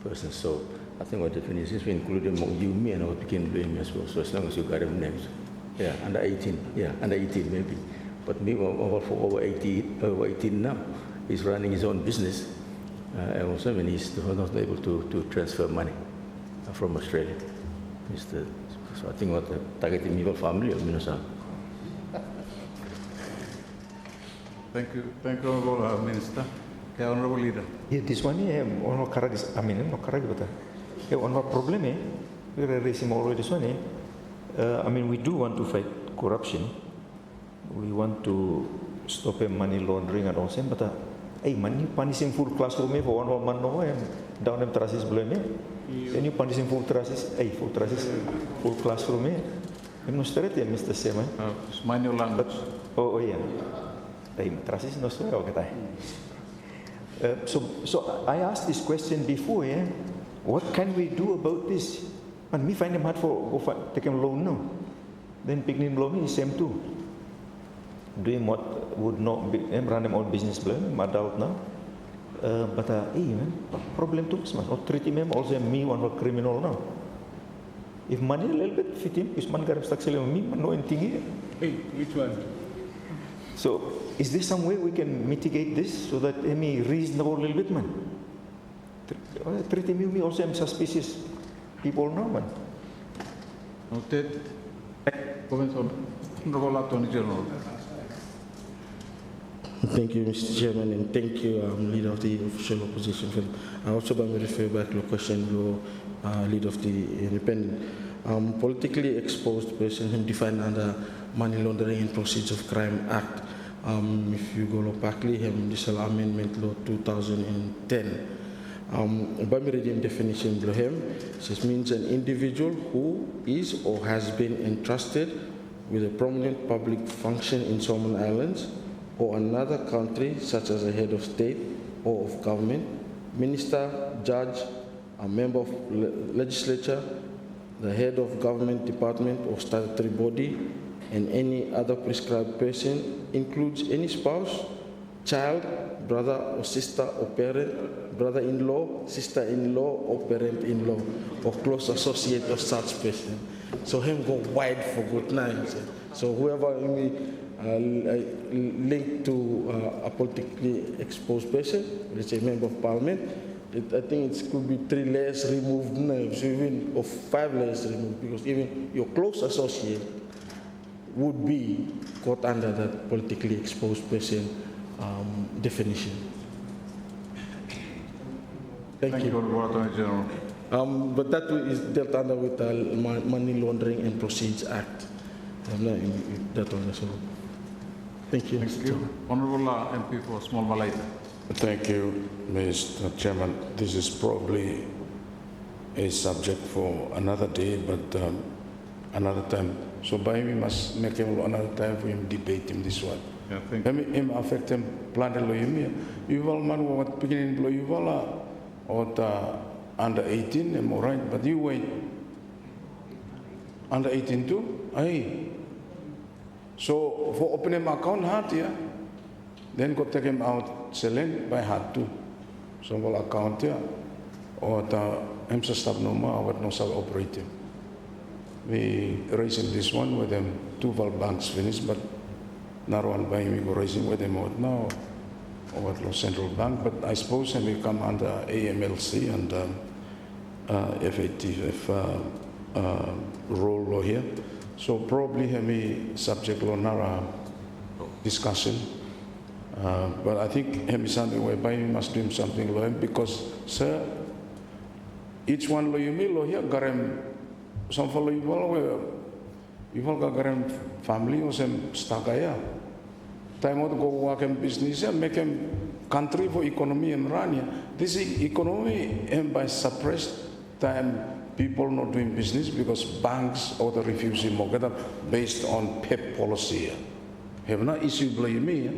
person. So I think what definition is we include them, you, me, and I begin doing as well. So as long as you got them names. Yeah, under 18. Yeah, under 18 maybe. But me, over 18 now, he's running his own business. And also when he's not able to transfer money from Australia. So I think what the targeting me family of Minnesota. Thank you. Thank you, Honourable Minister. Yeah, Honourable Leader. Yeah, this one here, on correct. I mean, not correct, but on our problem, we're raising already this one. I mean, we do want to fight corruption. We want to stop money laundering and all that. But money punishing full classroom for one month no and down them traces blame. And you punishing full traces, full classroom. I'm not straight, Mr. Seaman. It's manual language. Oh yeah. Traces no straight. Okay. So I asked this question before, what can we do about this? And me find them hard for taking loan now. Then picking loan is same too. Doing what would not be, run them own business plan, I'm adult now. But problem too much. Or treating them also me one of criminal now. If money a little bit fit him, because man got stuck selling me, no anything here. Hey, which one? So is there some way we can mitigate this so that any reasonable little bit, man? Treating me also am suspicious people now, man. Noted. Comments on Honourable Attorney General. Thank you, Mr. Chairman, and thank you, Leader of the Official Opposition. I also want to refer back to a question to Leader of the Independent. Politically exposed person him defined under Money Laundering and Proceeds of Crime Act. If you go backly, this is Amendment Law 2010. By me reading definition below him, it means an individual who is or has been entrusted with a prominent public function in Solomon Islands or another country, such as a head of state or of government, minister, judge, a member of legislature, the head of government department or statutory body, and any other prescribed person, includes any spouse, child, brother or sister or parent, brother-in-law, sister-in-law or parent-in-law, or close associate of such person. So him go wide for good night. So whoever linked to a politically exposed person, let's say member of parliament, I think it could be 3 layers removed, so even or 5 layers removed, because even your close associate would be caught under that politically exposed person definition. Thank you. Attorney General. But that is dealt under with the Money Laundering and Proceeds Act. That one as well. Thank you. Thank you. Honorable MP for Small Malaita. Thank you, Mr. Chairman. This is probably a subject for another day, but another time. So by we must make him another time for him debate him this one. Yeah, thank you. Him affect him plan lo yumi. Yuval man what beginning lo yuvala or under 18, am I right? But you wait. Under 18 too? Aye. So for opening him account hard, yeah. Then go take him out selling by hard too. So will account yeah. Or him stop no more what no sub operating. We raising this one with them 2 banks finished, but not one by we go raising with them out now or what lo central bank. But I suppose we come under AMLC and FATF role law here. So probably hemi subject law nara discussion. But I think hemi something whereby we must do something law because sir, each one lo yumi lo here garem some follow you all garem family or some stakaya. Time out go work in business and make him country for economy and run here. This economy and by suppressed time people not doing business because banks or the refusing mortgage based on PEP policy. Have not issue blame me.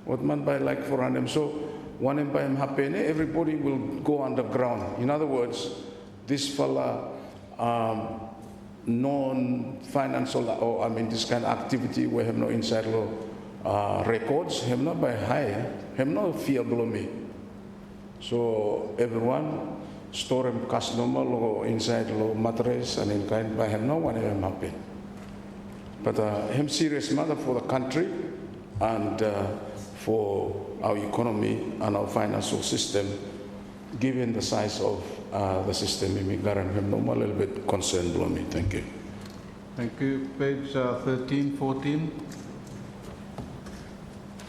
What man by like for random so one and by him happy everybody will go underground. In other words, this fella non-financial or I mean this kind of activity we have no inside law records have not by high have no fear below me. So everyone store him customer or inside law mattress and in kind by him no one of them happen. But him serious matter for the country and for our economy and our financial system given the size of the system in Garan him no more a little bit concerned below me. Thank you. Thank you. Page 13, 14.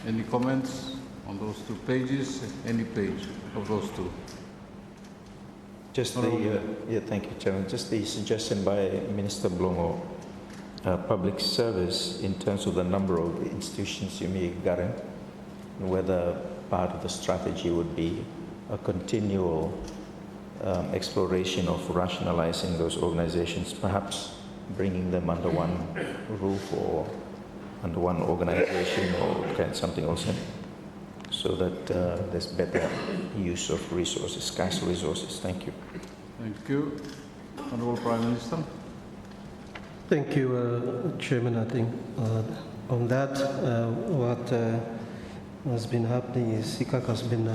Any comments on those 2 pages? Any page of those 2? Just the, thank you, Chairman. Just the suggestion by Minister Blongo, public service in terms of the number of institutions you may Garen, whether part of the strategy would be a continual exploration of rationalizing those organizations, perhaps bringing them under one roof or under one organization or kind of something also, so that there's better use of resources, scarce resources. Thank you. Thank you. Honorable Prime Minister. Thank you, Chairman. I think on that, what has been happening is SICAC has been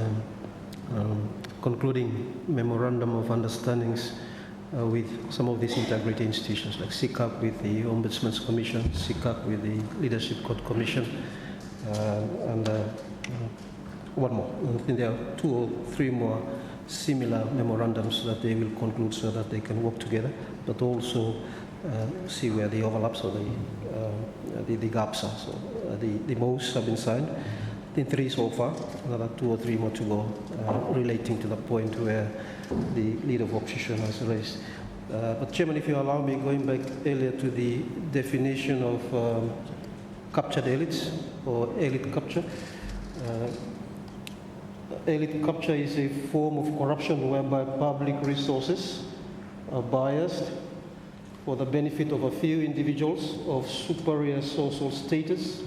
concluding memorandum of understandings with some of these integrity institutions, like SICAC with the Ombudsman's Commission, SICAC with the Leadership Code Commission, and one more. I think there are 2 or 3 more similar memorandums that they will conclude so that they can work together, but also see where the overlaps or the gaps are. So the most have been signed. I think 3 so far, another 2 or 3 more to go, relating to the point where the leader of opposition has raised. But Chairman, if you allow me, going back earlier to the definition of captured elites or elite capture. Elite capture is a form of corruption whereby public resources are biased for the benefit of a few individuals of superior social status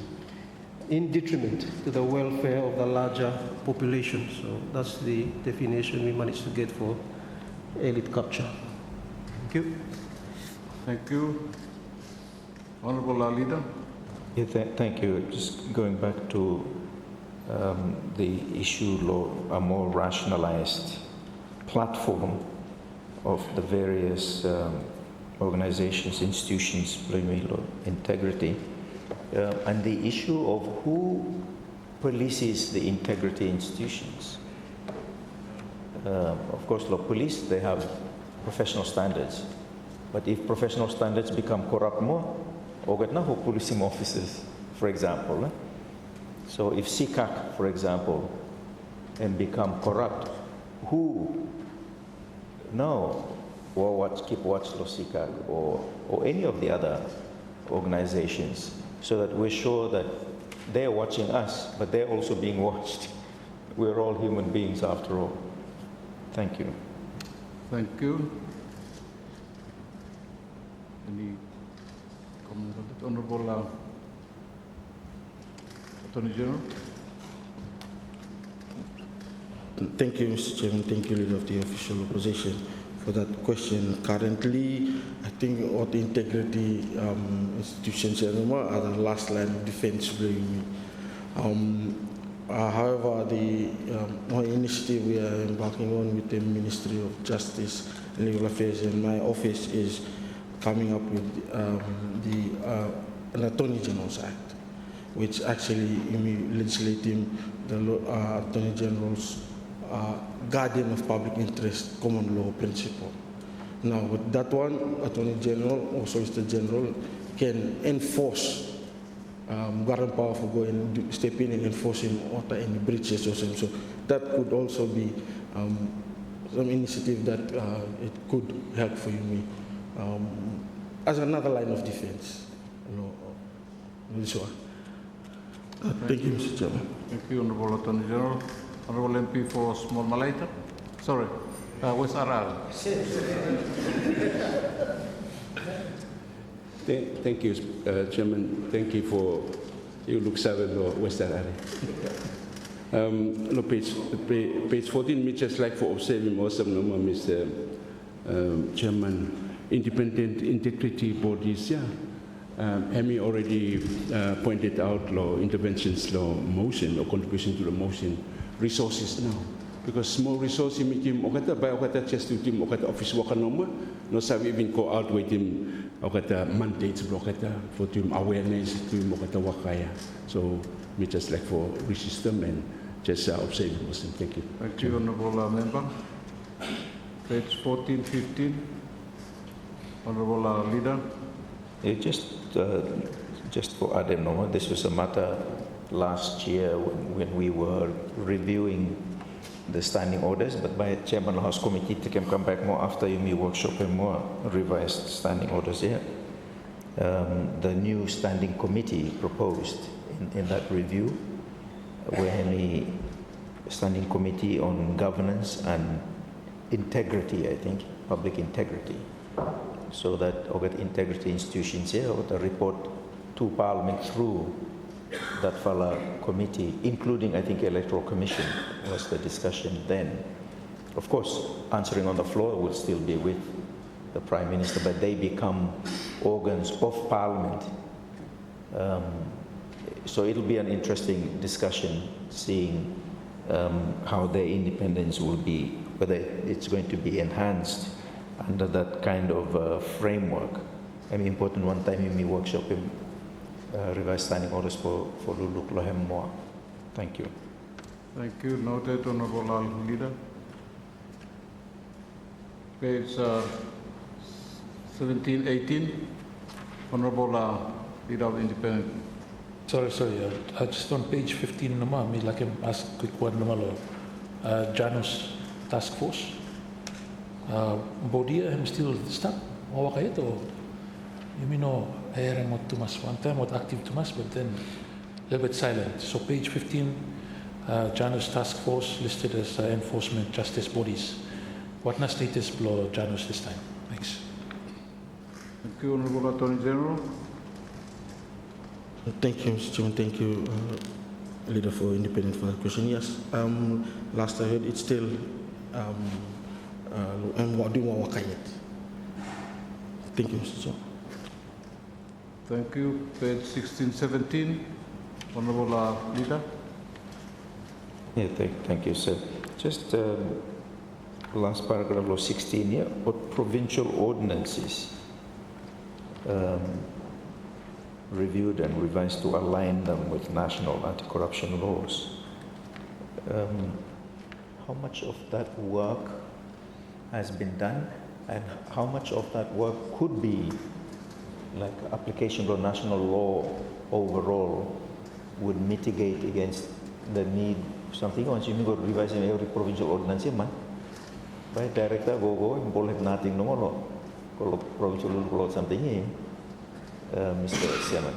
in detriment to the welfare of the larger population. So that's the definition we managed to get for elite capture. Thank you. Thank you. Honorable Leader. Yeah, thank you. Just going back to the issue law, a more rationalized platform of the various organizations, institutions, integrity, and the issue of who polices the integrity institutions. Of course, the police, they have professional standards, but if professional standards become corrupt more, or no policing officers, for example. So if SICAC, for example, and become corrupt, who no, or keep watch lo SICAC or any of the other organizations, so that we're sure that they're watching us, but they're also being watched. We're all human beings after all. Thank you. Thank you. Any comment on that? Honorable Attorney General. Thank you, Mr. Chairman. Thank you, Leader of the Official Opposition, for that question. Currently, I think all the integrity institutions are the last line of defense. However, the one initiative we are embarking on with the Ministry of Justice and Legal Affairs and my office is coming up with an Attorney General's Act, which actually legislating the Attorney General's guardian of public interest common law principle. Now, with that one, Attorney General or Solicitor General can enforce guardian power for going step in and enforcing any breaches or something. So that could also be some initiative that it could help for you as another line of defense. This one. Thank you, Mr. Chairman. Thank you, Honorable Attorney General. Honorable MP for Small Malaita. Sorry, West Aral. Thank you, Chairman. Thank you for you look seven or West Aral. Page 14, me just like for observing also, Mr. Chairman, independent integrity bodies, yeah. Hemi already pointed out law interventions, law motion or contribution to the motion resources now. Because small resources make him okata by okata just to team okata office worker no sabi even go out with him okata mandates okata for team awareness to okata wakaya. So we just like for resystem and just observe Muslim. Thank you. Thank you, Honorable Member. Page 14, 15. Honorable Leader. Just for Adam, this was a matter last year when we were reviewing the standing orders, but by Chairman of the House Committee, they can come back more after you workshop and more revised standing orders here. The new standing committee proposed in that review, where the standing committee on governance and integrity, I think, public integrity, so that integrity institutions here would report to Parliament through that fella committee, including, I think, Electoral Commission was the discussion then. Of course, answering on the floor will still be with the Prime Minister, but they become organs of Parliament. So it'll be an interesting discussion, seeing how their independence will be, whether it's going to be enhanced under that kind of framework. I mean, important one time in my workshop, revised standing orders for Luluk Lohem Moa. Thank you. Thank you. Noted, Honorable Leader. Page 17, 18. Honorable Leader of Independent. Sorry. Just on page 15, I mean, like I ask a quick one, Janus Task Force. Body I'm still stuck. Or you mean no, I am not too much. One time not active too much, but then a little bit silent. So page 15, Janus Task Force listed as enforcement justice bodies. What na status below Janus this time? Thanks. Thank you, Honorable Attorney General. Thank you, Mr. Chairman. Thank you, Leader for Independent, for that question. Yes, last I heard it's still Thank you, Mr. Chairman. Thank you. Page 16, 17. Honorable Leader. Yeah, thank you, sir. Just last paragraph of 16 here, what provincial ordinances reviewed and revised to align them with national anti-corruption laws. How much of that work has been done, and how much of that work could be like application of national law overall would mitigate against the need something once you go revising every provincial ordinance man by director go boleh nothing no more kalau provincial law something here Mr. Chairman.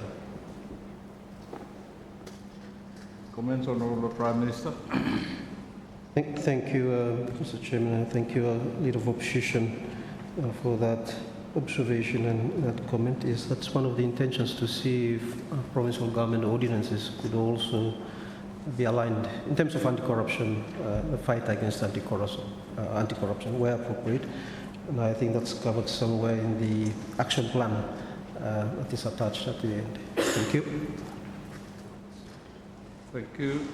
Comments, Honourable Prime Minister. Thank you, Mr. Chairman, and thank you, Leader of Opposition, for that observation and that comment. Is that's one of the intentions to see if provincial government ordinances could also be aligned in terms of anti-corruption, the fight against anti-corruption where appropriate. And I think that's covered somewhere in the action plan that is attached at the end. Thank you. Thank you.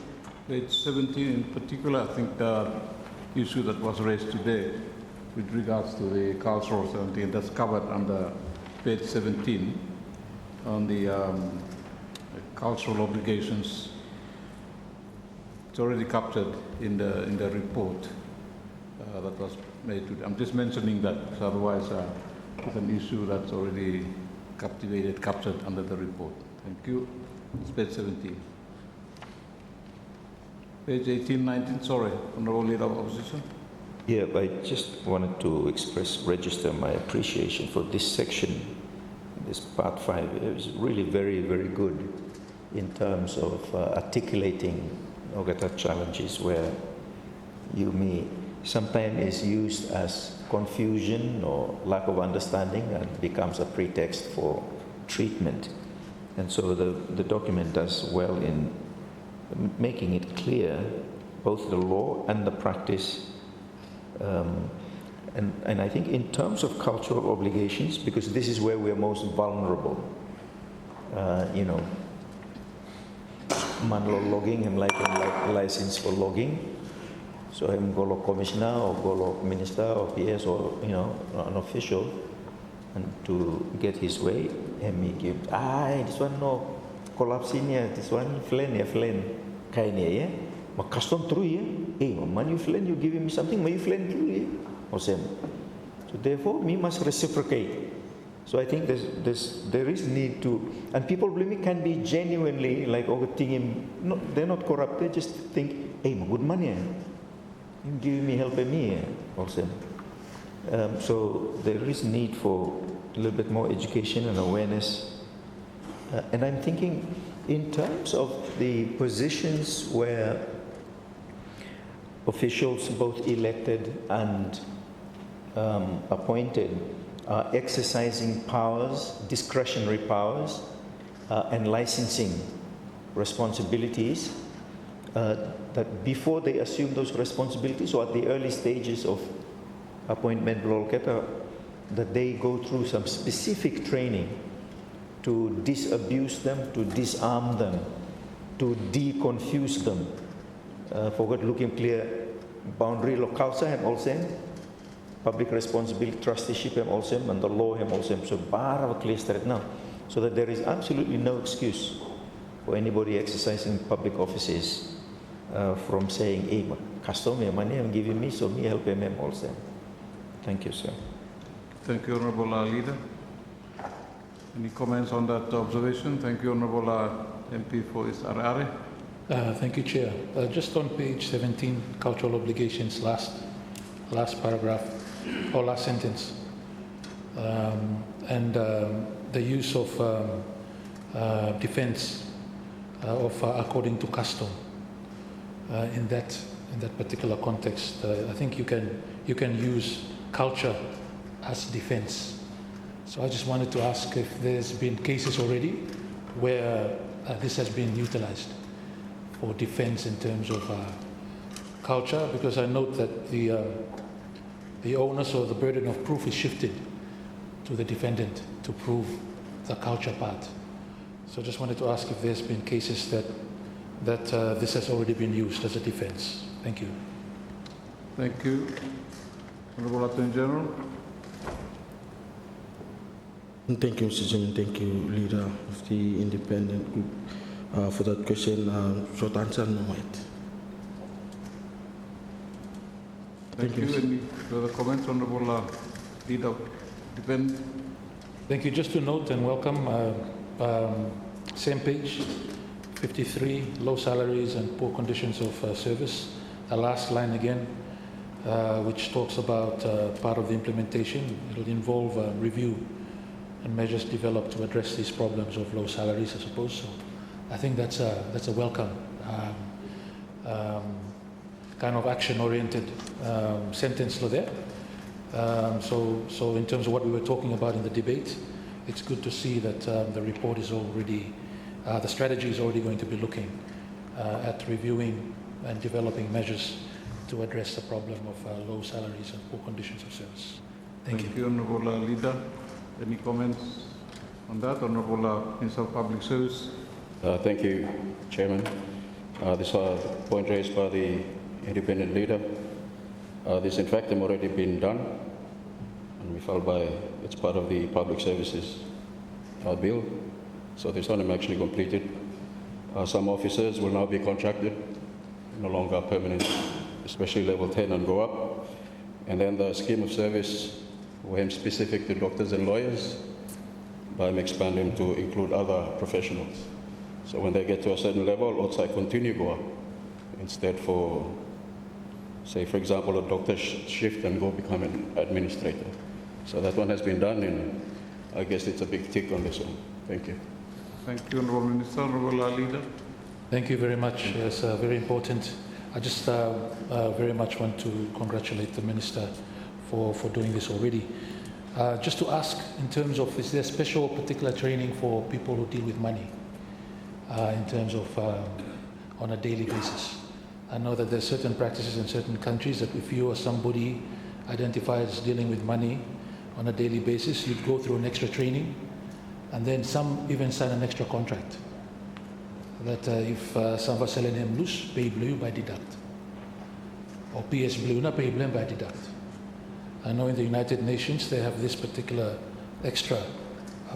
Page 17 in particular, I think the issue that was raised today with regards to the cultural 17, that's covered under page 17 on the cultural obligations. It's already captured in the report that was made today. I'm just mentioning that, because otherwise it's an issue that's already captured under the report. Thank you. It's page 17. Page 18, 19, sorry, Honourable Leader of Opposition. Yeah, I just wanted to register my appreciation for this section, this part 5. It was really very, very good in terms of articulating Ogata challenges where sometimes is used as confusion or lack of understanding and becomes a pretext for treatment. And so the document does well in making it clear, both the law and the practice. And I think in terms of cultural obligations, because this is where we're most vulnerable, manlo logging, him like license for logging. So him go to commissioner or go to minister or PS or, an official, and to get his way, him he give, this one no collapse in here, this one flen, kind of, yeah? Ma custom through here, hey, man, you flen, you giving me something, ma you flen through here, or same. So therefore, we must reciprocate. So I think there is need to, and people believe can be genuinely like thinking, no, they're not corrupt. They just think, hey, good money, you giving me, helping me, or same. So there is need for a little bit more education and awareness. And I'm thinking in terms of the positions where officials, both elected and appointed, are exercising powers, discretionary powers, and licensing responsibilities, that before they assume those responsibilities or at the early stages of appointment, that they go through some specific training to disabuse them, to disarm them, to deconfuse them. Forgot looking clear boundary localsa and also public responsibility, trusteeship and also and the law and also. So bar clear straight now, so that there is absolutely no excuse for anybody exercising public offices from saying, hey, custom money I'm giving me, so me help him also. Thank you, sir. Thank you, Honourable Leader. Any comments on that observation? Thank you, Honourable MP for his Are. Thank you, Chair. Just on page 17, cultural obligations, last paragraph or last sentence, and the use of defence of according to custom in that particular context. I think you can use culture as defence. So I just wanted to ask if there's been cases already where this has been utilised for defence in terms of culture, because I note that the onus or the burden of proof is shifted to the defendant to prove the culture part. So I just wanted to ask if there's been cases that this has already been used as a defence. Thank you. Thank you. Honourable Attorney General. Thank you, Mr. Chairman. Thank you, leader of the independent group, for that question. Short answer, no wait. Thank you. Any further comments, Honorable Leader of Independent? Thank you. Just to note and welcome, same page, 53, low salaries and poor conditions of service. The last line again, which talks about part of the implementation. It will involve review and measures developed to address these problems of low salaries, I suppose. So I think that's a welcome kind of action-oriented sentence there. So in terms of what we were talking about in the debate, it's good to see that the report is already, the strategy is already going to be looking at reviewing and developing measures to address the problem of low salaries and poor conditions of service. Thank you. Thank you, Honorable Leader. Any comments on that, Honorable Minister of Public Service? Thank you, Chairman. This point raised by the independent leader. This, in fact, has already been done, and we felt by it's part of the public services bill. So this one is actually completed. Some officers will now be contracted, no longer permanent, especially level 10 and go up. And then the scheme of service will specific to doctors and lawyers, by expanding to include other professionals. So when they get to a certain level, outside continue go up, instead for, say, for example, a doctor shift and go become an administrator. So that one has been done, and I guess it's a big tick on this one. Thank you. Thank you, Honorable Minister. Honorable Leader. Thank you very much. It's very important. I just very much want to congratulate the Minister for doing this already. Just to ask, in terms of, is there special particular training for people who deal with money in terms of on a daily basis? I know that there's certain practices in certain countries that if you or somebody identified as dealing with money on a daily basis, you'd go through an extra training, and then some even sign an extra contract that if some was selling him loose, pay blue by deduct, or PS blue, not pay blue by deduct. I know in the United Nations they have this particular extra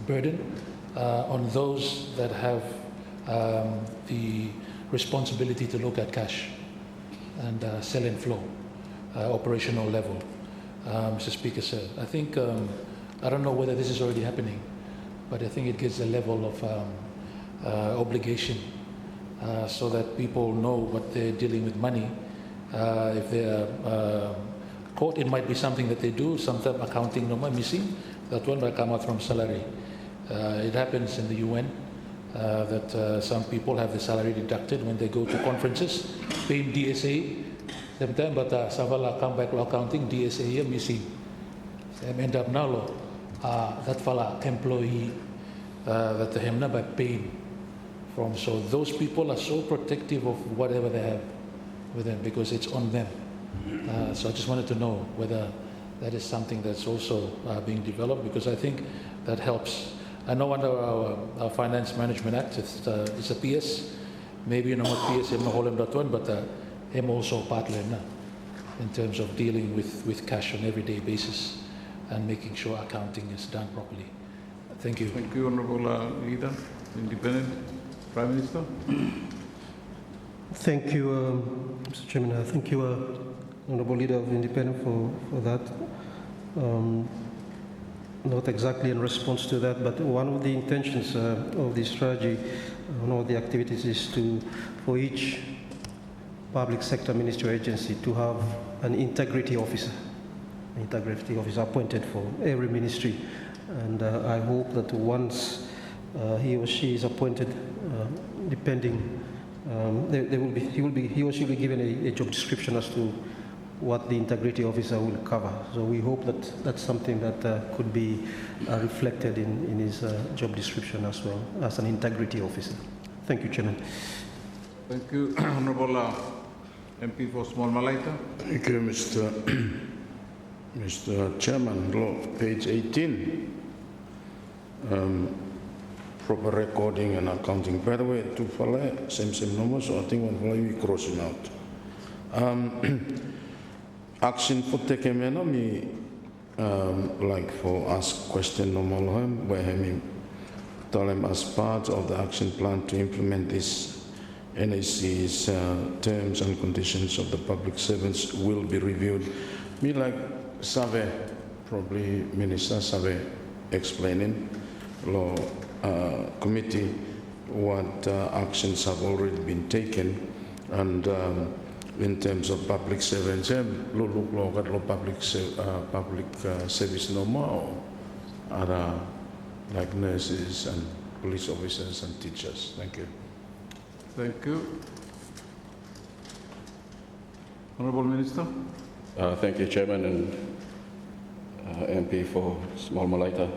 burden on those that have the responsibility to look at cash and sell and flow, operational level. Mr. Speaker, sir, I think, I don't know whether this is already happening, but I think it gives a level of obligation so that people know what they're dealing with money. If they're caught, it might be something that they do, sometimes accounting no more missing, that one might come out from salary. It happens in the UN that some people have the salary deducted when they go to conferences, pay DSA, sometimes, but Savala come back to accounting, DSA here missing. So end up now, that fella employee that they have never paid from. So those people are so protective of whatever they have with them because it's on them. So I just wanted to know whether that is something that's also being developed, because I think that helps. I know under our Finance Management Act, it's a PS, maybe not PS, but him also partly in terms of dealing with cash on an everyday basis and making sure accounting is done properly. Thank you. Thank you, Honorable Leader, Independent. Prime Minister. Thank you, Mr. Chairman. Thank you, Honorable Leader of Independent, for that. Not exactly in response to that, but one of the intentions of the strategy, one of the activities is for each public sector ministry or agency to have an integrity officer appointed for every ministry. And I hope that once he or she is appointed, depending, he or she will be given a job description as to what the integrity officer will cover. So we hope that that's something that could be reflected in his job description as well, as an integrity officer. Thank you, Chairman. Thank you, Honorable MP for Small Malaita. Thank you, Mr. Chairman. Law, page 18. Proper recording and accounting. By the way, two fala, same numbers, so I think one fala we crossing out. Action for tekemena mi like for ask question normal where him tell him as part of the action plan to implement this NAC's terms and conditions of the public servants will be reviewed. Me like Save, probably Minister Save explaining law committee what actions have already been taken and in terms of public servants, public service normal or other like nurses and police officers and teachers. Thank you. Thank you. Honourable Minister. Thank you, Chairman and MP for Small Malaita.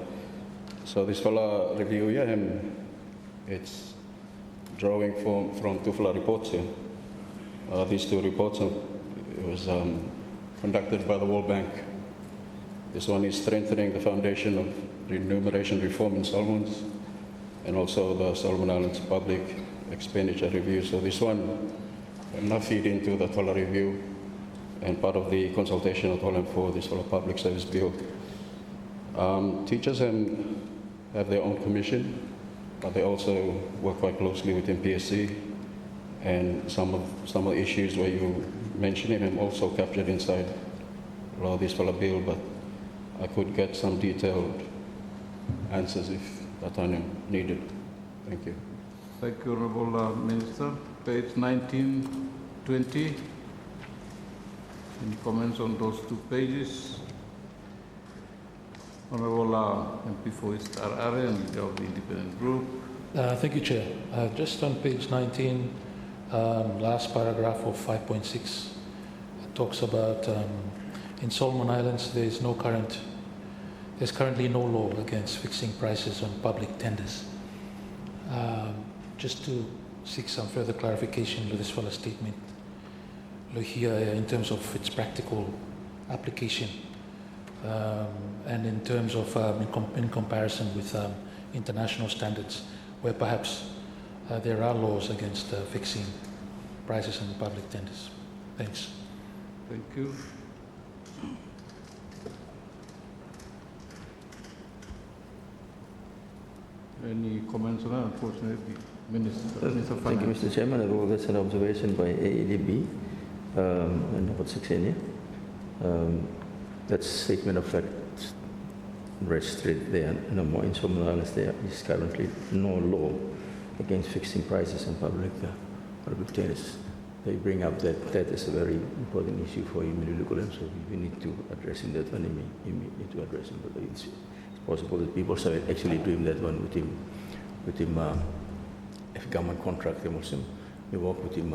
So this fella review, yeah, it's drawing from two fella reports here. These two reports, it was conducted by the World Bank. This one is strengthening the foundation of remuneration reform in Solomons and also the Solomon Islands Public Expenditure Review. So this one will not feed into the Tola Review and part of the consultation of Tola for this for a public service bill. Teachers have their own commission, but they also work quite closely with MPSC, and some of the issues where you mentioned him also captured inside this for a bill, but I could get some detailed answers if that are needed. Thank you. Thank you, Honourable Minister. Page 19, 20. Any comments on those two pages? Honourable MP for East Arare and Leader of the Independent Group. Thank you, Chair. Just on page 19, last paragraph of 5.6, it talks about in Solomon Islands there's currently no law against fixing prices on public tenders. Just to seek some further clarification to this fellow's statement, here in terms of its practical application and in terms of in comparison with international standards, where perhaps there are laws against fixing prices on public tenders. Thanks. Thank you. Any comments on that? Unfortunately, Minister. Thank you, Mr. Chairman. I will that's an observation by AEDB and about 16 here. That statement of fact registered there no more in Solomon Islands. There is currently no law against fixing prices on public tenders. They bring up that is a very important issue for Imilukulam, so we need to address that one. You need to address it, but it's possible that people are actually doing that one with him if government contract them also we work with him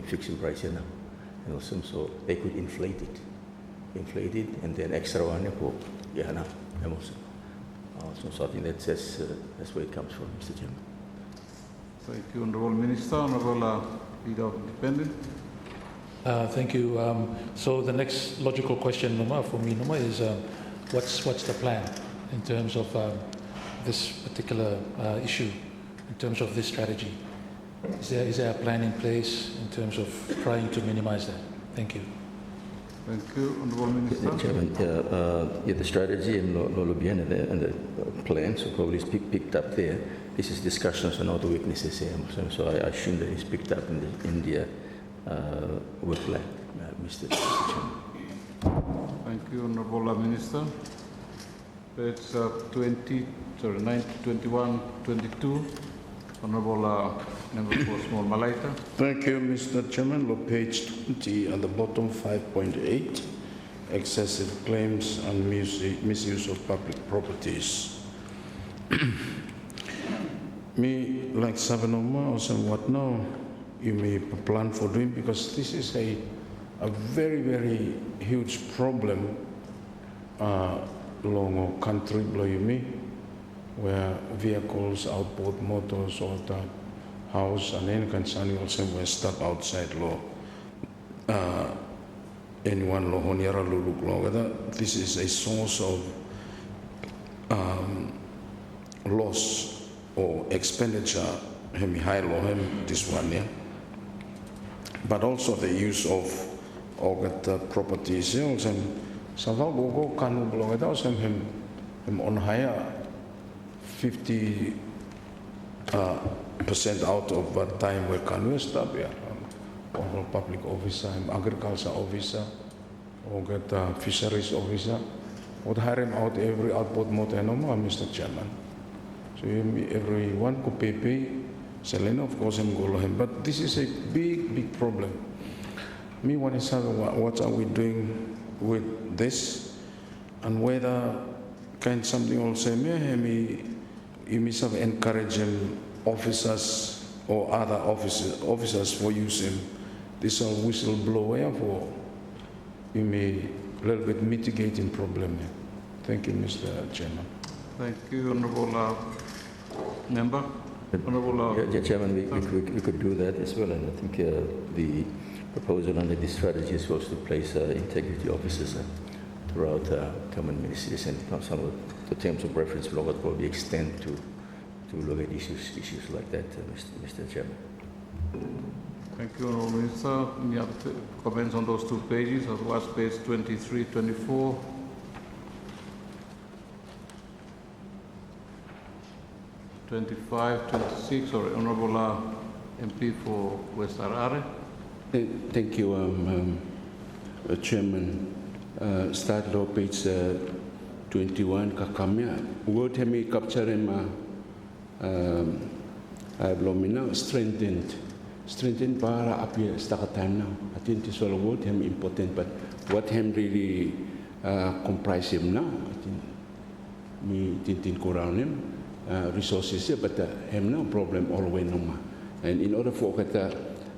fixing price now and also so they could inflate it and then extra one so I think that's where it comes from, Mr. Chairman. Thank you, Honourable Minister. Honourable Leader of Independent. Thank you. So the next logical question for me is what's the plan in terms of this particular issue, in terms of this strategy? Is there a plan in place in terms of trying to minimize that? Thank you. Thank you, Honourable Minister. Chairman, the strategy and the plan, so probably it's picked up there. This is discussions on all the weaknesses here. So I assume that it's picked up in the work plan, Mr. Chairman. Thank you, Honourable Minister. Page 9, 21, 22. Honourable Member for Small Malaita. Thank you, Mr. Chairman. Look, page 20 at the bottom, 5.8, excessive claims and misuse of public properties. Me, like Savanoma or some what now, you may plan for doing, because this is a very, very huge problem along our country, below you me, where vehicles, outboard motors, or the house and any concern also were stuck outside law. Anyone law, Honiara Luluk law, whether this is a source of loss or expenditure, high law, this one, yeah. But also the use of all the properties, also Sava gogo kanu belong ita osem hem on hire 50% out of what time we kanu stop ya. Or public officer, agriculture officer, or get fisheries officer. Would hire him out every output motenoma, Mr. Chairman. So everyone could pay. Selena, of course, I'm going to him. But this is a big problem. Me want to say what are we doing with this, and whether can something also me encourage officers or other officers for using this whistleblower for a little bit mitigating problem. Thank you, Mr. Chairman. Thank you, Honourable Member. Honourable, Chairman, we could do that as well, and I think the proposal under this strategy is also to place integrity officers throughout government ministries, and some of the terms of reference will probably extend to look at issues like that, Mr. Chairman. thank you, Honourable Minister. Any other comments on those 2 pages? Otherwise, page 23, 24. 25, 26, or Honourable MP for West Harare. Thank you, Chairman. Start law page 21, kakamia. Word hemi capture him blomina strengthened para appear start time now. I think this all word him important, but what him really comprise him now, I think me tintin around him. Resources, but have no problem all the way no more. And in order for that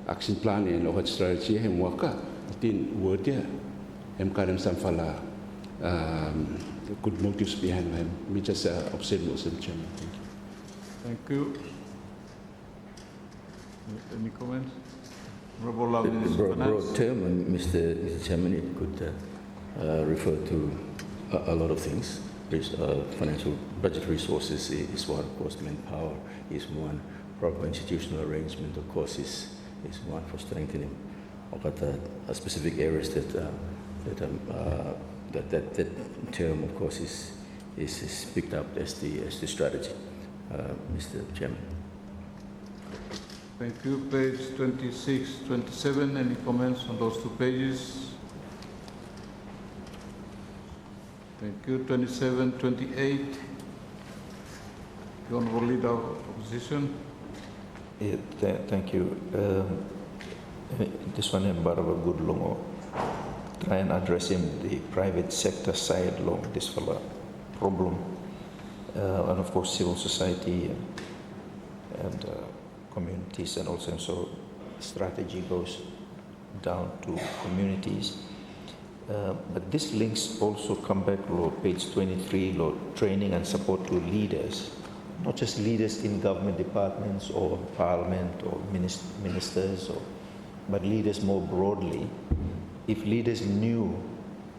action plan and or strategy, hem work, I think word there, hem kadam some fala good motives behind him. Me just observe what's in Chairman. Thank you. Any comments? Honourable Minister of Finance. Broad term, Mr. Chairman, it could refer to a lot of things. Financial budget resources is one, of course, manpower is one, proper institutional arrangement, of course, is one for strengthening. But specific areas that term, of course, is picked up as the strategy, Mr. Chairman. Thank you. Page 26, 27. Any comments on those 2 pages? Thank you. 27, 28. The Honourable Leader of Opposition. Yeah, thank you. This one is a good long. Try and address the private sector side long this problem, and of course civil society and communities, and also so strategy goes down to communities. But this links also come back to page 23, training and support to leaders, not just leaders in government departments or parliament or ministers, but leaders more broadly. If leaders knew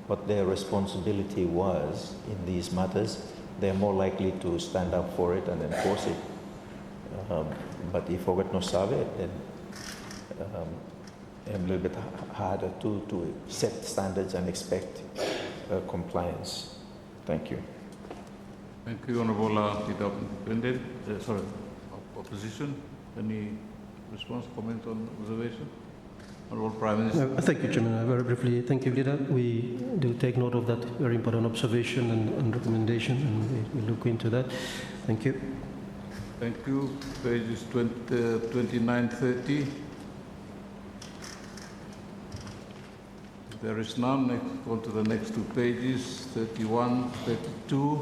what their responsibility was in these matters, they're more likely to stand up for it and enforce it. But if we no sabe, then a little bit harder to set standards and expect compliance. Thank you. Thank you, Honourable Leader of Independent. Opposition. Any response, comment on observation? Honourable Prime Minister. Thank you, Chairman. Very briefly, thank you, Leader. We do take note of that very important observation and recommendation, and we look into that. Thank you. Thank you. Pages 29, 30. There is none. Next, on to the next 2 pages, 31, 32.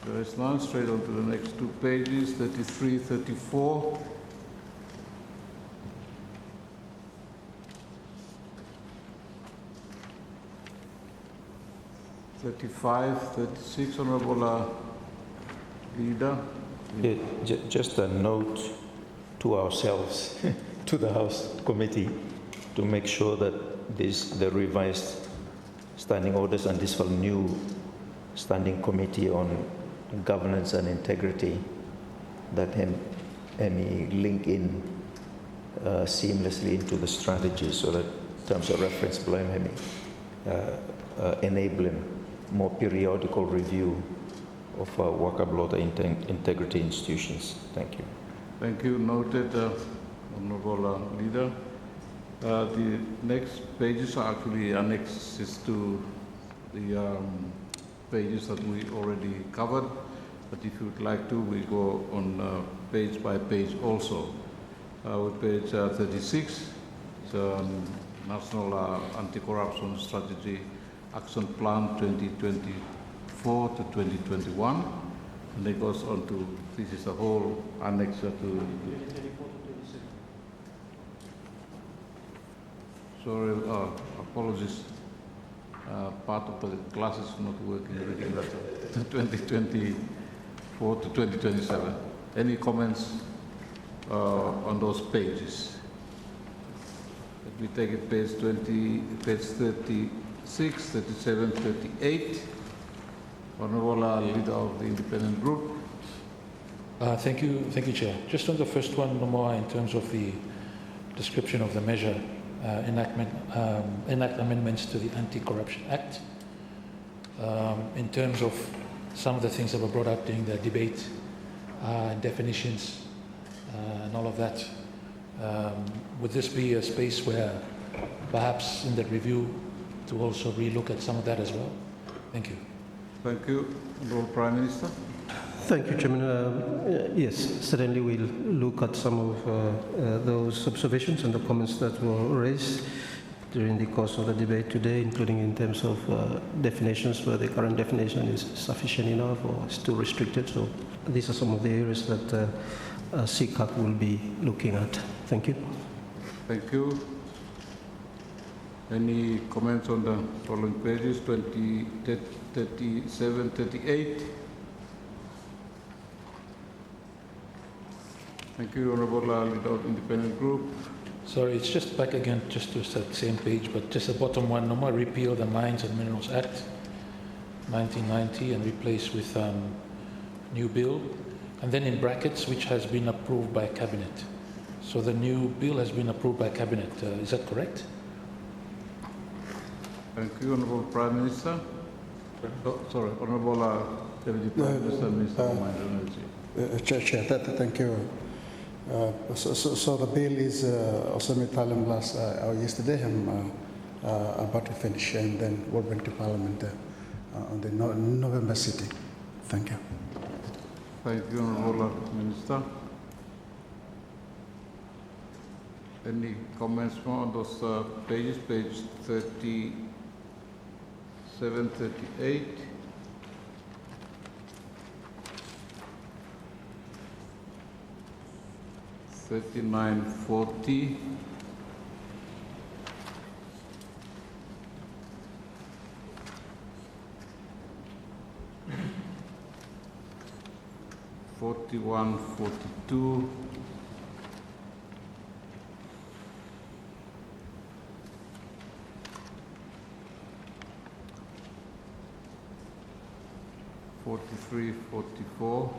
There is none. Straight on to the next 2 pages, 33, 34. 35, 36, Honourable Leader. Yeah, just a note to ourselves, to the House Committee, to make sure that the revised standing orders and this new standing committee on governance and integrity that any link in seamlessly into the strategy so that in terms of reference blame enabling more periodical review of waka blota integrity institutions. Thank you. Thank you. Noted, Honorable Leader. The next pages are actually annexes to the pages that we already covered. But if you would like to, we go on page by page also. With page 36, the National Anti-Corruption Strategy Action Plan 2024 to 2021. And it goes on to, this is a whole annex to... Sorry, apologies. Part of the class is not working reading that 2024 to 2027. Any comments on those pages? Let me take it page 20, page 36, 37, 38. Honorable Leader of the Independent Group. Thank you, Chair. Just on the first one, no more in terms of the description of the measure, enact amendments to the Anti-Corruption Act. In terms of some of the things that were brought up during the debate, definitions, and all of that, would this be a space where perhaps in the review to also relook at some of that as well? Thank you. Thank you. Honorable Prime Minister. Thank you, Chairman. Yes, certainly we'll look at some of those observations and the comments that were raised during the course of the debate today, including in terms of definitions where the current definition is sufficient enough or is too restricted. So these are some of the areas that CCAC will be looking at. Thank you. Thank you. Any comments on the following pages, 20, 37, 38? Thank you, Honorable Leader of Independent Group. Sorry, it's just back again, just to that same page, but just the bottom one, no more repeal the Mines and Minerals Act 1990 and replace with new bill, and then in brackets, which has been approved by Cabinet. So the new bill has been approved by Cabinet, is that correct? Thank you, Honorable Prime Minister. Oh, sorry, Honorable Deputy Prime Minister, Minister of Mines and Energy. Chair, thank you. So the bill is submitted Parliament yesterday. I'm about to finish, and then we'll bring to Parliament on the November sitting. Thank you. Thank you, Honorable Minister. Any comments more on those pages, page 37, 38? $39.40. $41.42. $43.44.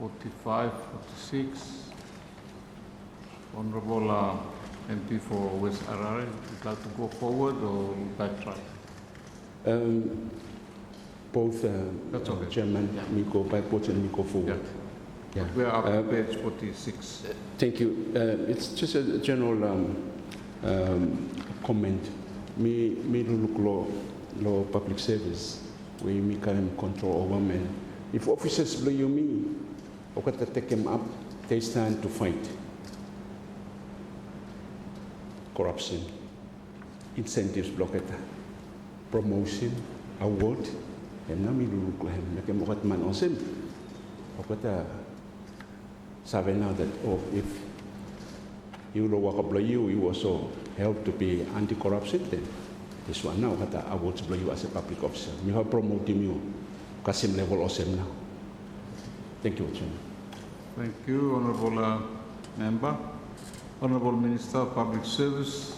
$45.46. Honorable MP for West Harare, would like to go forward or backtrack? Both, That's okay. Chairman, we go backwards and we go forward. Yeah. We are up to page 46. Thank you. It's just a general comment. Me look law public service. We can control over men. If officers blame me, or to take them up, they stand to fight corruption, incentives blocked, promotion, award, and now me look like him. Make him what man on him. Or say now that if you work up you also help to be anti-corruption, then this one now that I want to you as a public officer. We have promoted you, Kasim level awesome now. Thank you, Chairman. Thank you, Honorable Member. Honorable Minister of Public Service.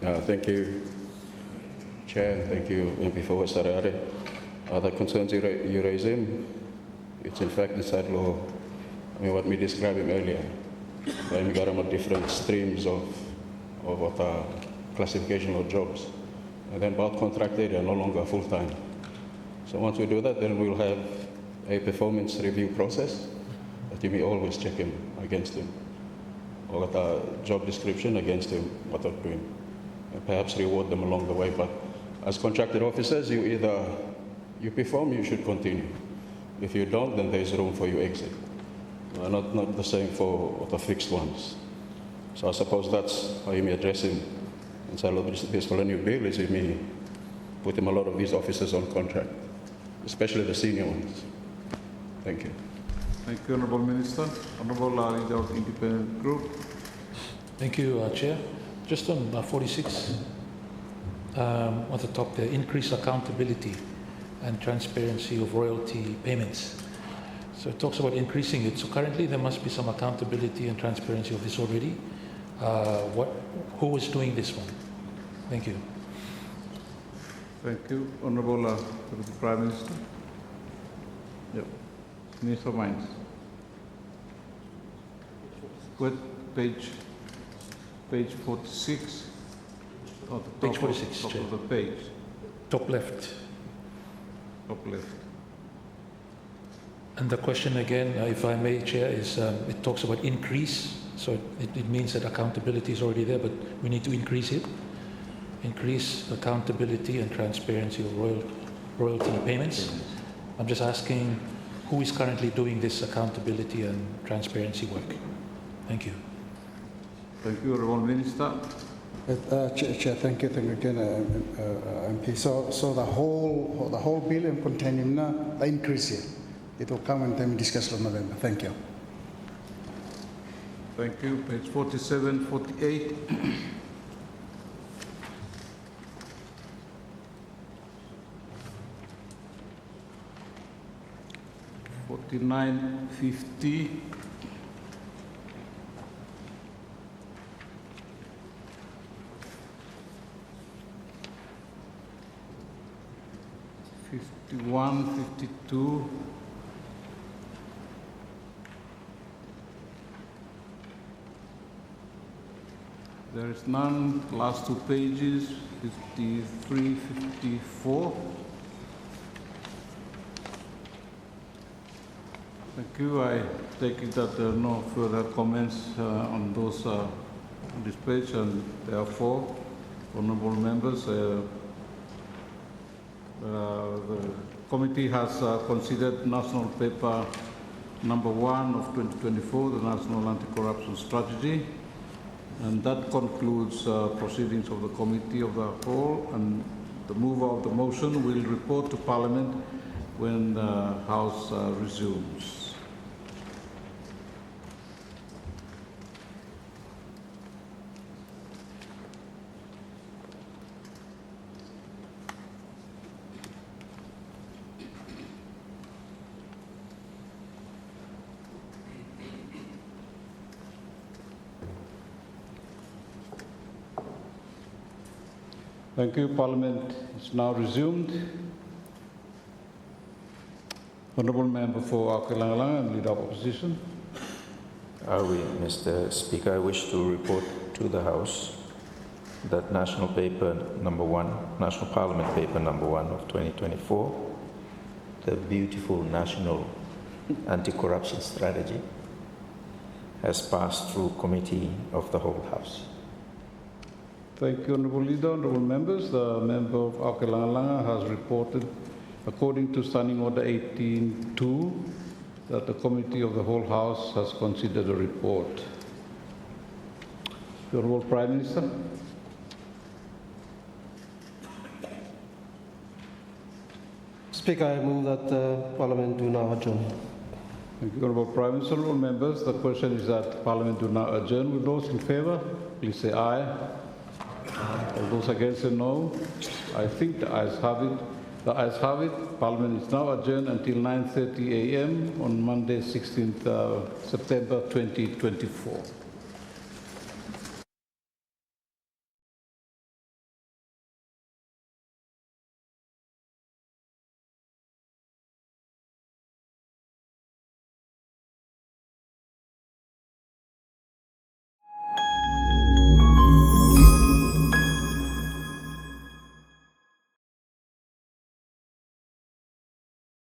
Thank you. Chair, and thank you, MP for Sarare. The concerns you raise him, it's in fact inside law. I mean, what we described him earlier. When we got him on different streams of what are classification of jobs. And then about contracted, they are no longer full-time. So once we do that, then we'll have a performance review process that you may always check him against him, or what a job description against him, what they're doing, and perhaps reward them along the way. But as contracted officers, you either you perform, you should continue. If you don't, then there's room for you exit. Not the same for the fixed ones. So I suppose that's how you may address him inside of this colonial bill, is you may put him a lot of these officers on contract, especially the senior ones. Thank you. Thank you, Honourable Minister. Honourable Leader of the Independent Group. Thank you, Chair. Just on 46, on the top there, increase accountability and transparency of royalty payments. So it talks about increasing it. So currently there must be some accountability and transparency of this already. Who is doing this one? Thank you. Thank you. Honourable Deputy Prime Minister. Yep. Minister of Mines. What page 46? Oh, the Page 46, top Chair. of the page. Top left. Top left. And the question again, if I may, Chair, is it talks about increase. So it means that accountability is already there, but we need to increase it. Increase accountability and transparency of royalty payments. I'm just asking who is currently doing this accountability and transparency work. Thank you. Thank you, Honourable Minister. Chair, thank you again, MP. So the whole bill containing the increase here. It will come and then discuss in November. Thank you. Thank you. Page 47, 48. 49, 50. '51, 52. There is none. Last two pages, 53, 54. Thank you. I take it that there are no further comments on those on this page, and therefore, honourable members, the committee has considered National Paper number 1 of 2024, the National Anti-Corruption Strategy, and that concludes proceedings of the Committee of the Whole, and the mover of the motion will report to Parliament when the House resumes. Thank you. Parliament is now resumed. Honourable Member for Akalangalanga and Leader of Opposition. Mr. Speaker, I wish to report to the House that National Parliament Paper number 1 of 2024, the beautiful National Anti-Corruption Strategy, has passed through Committee of the Whole House. Thank you, Honourable Leader. Honourable Members, the member of Akalangalanga has reported, according to Standing Order 18.2, that the Committee of the Whole House has considered a report. The Honourable Prime Minister. Speaker, I move that Parliament do now adjourn. Thank you, Honourable Prime Minister. Honourable Members, the question is that Parliament do now adjourn. Will those in favour, please say aye. All those against say no. I think the ayes have it. The ayes have it. Parliament is now adjourned until 9:30 a.m. on Monday, 16th September 2024.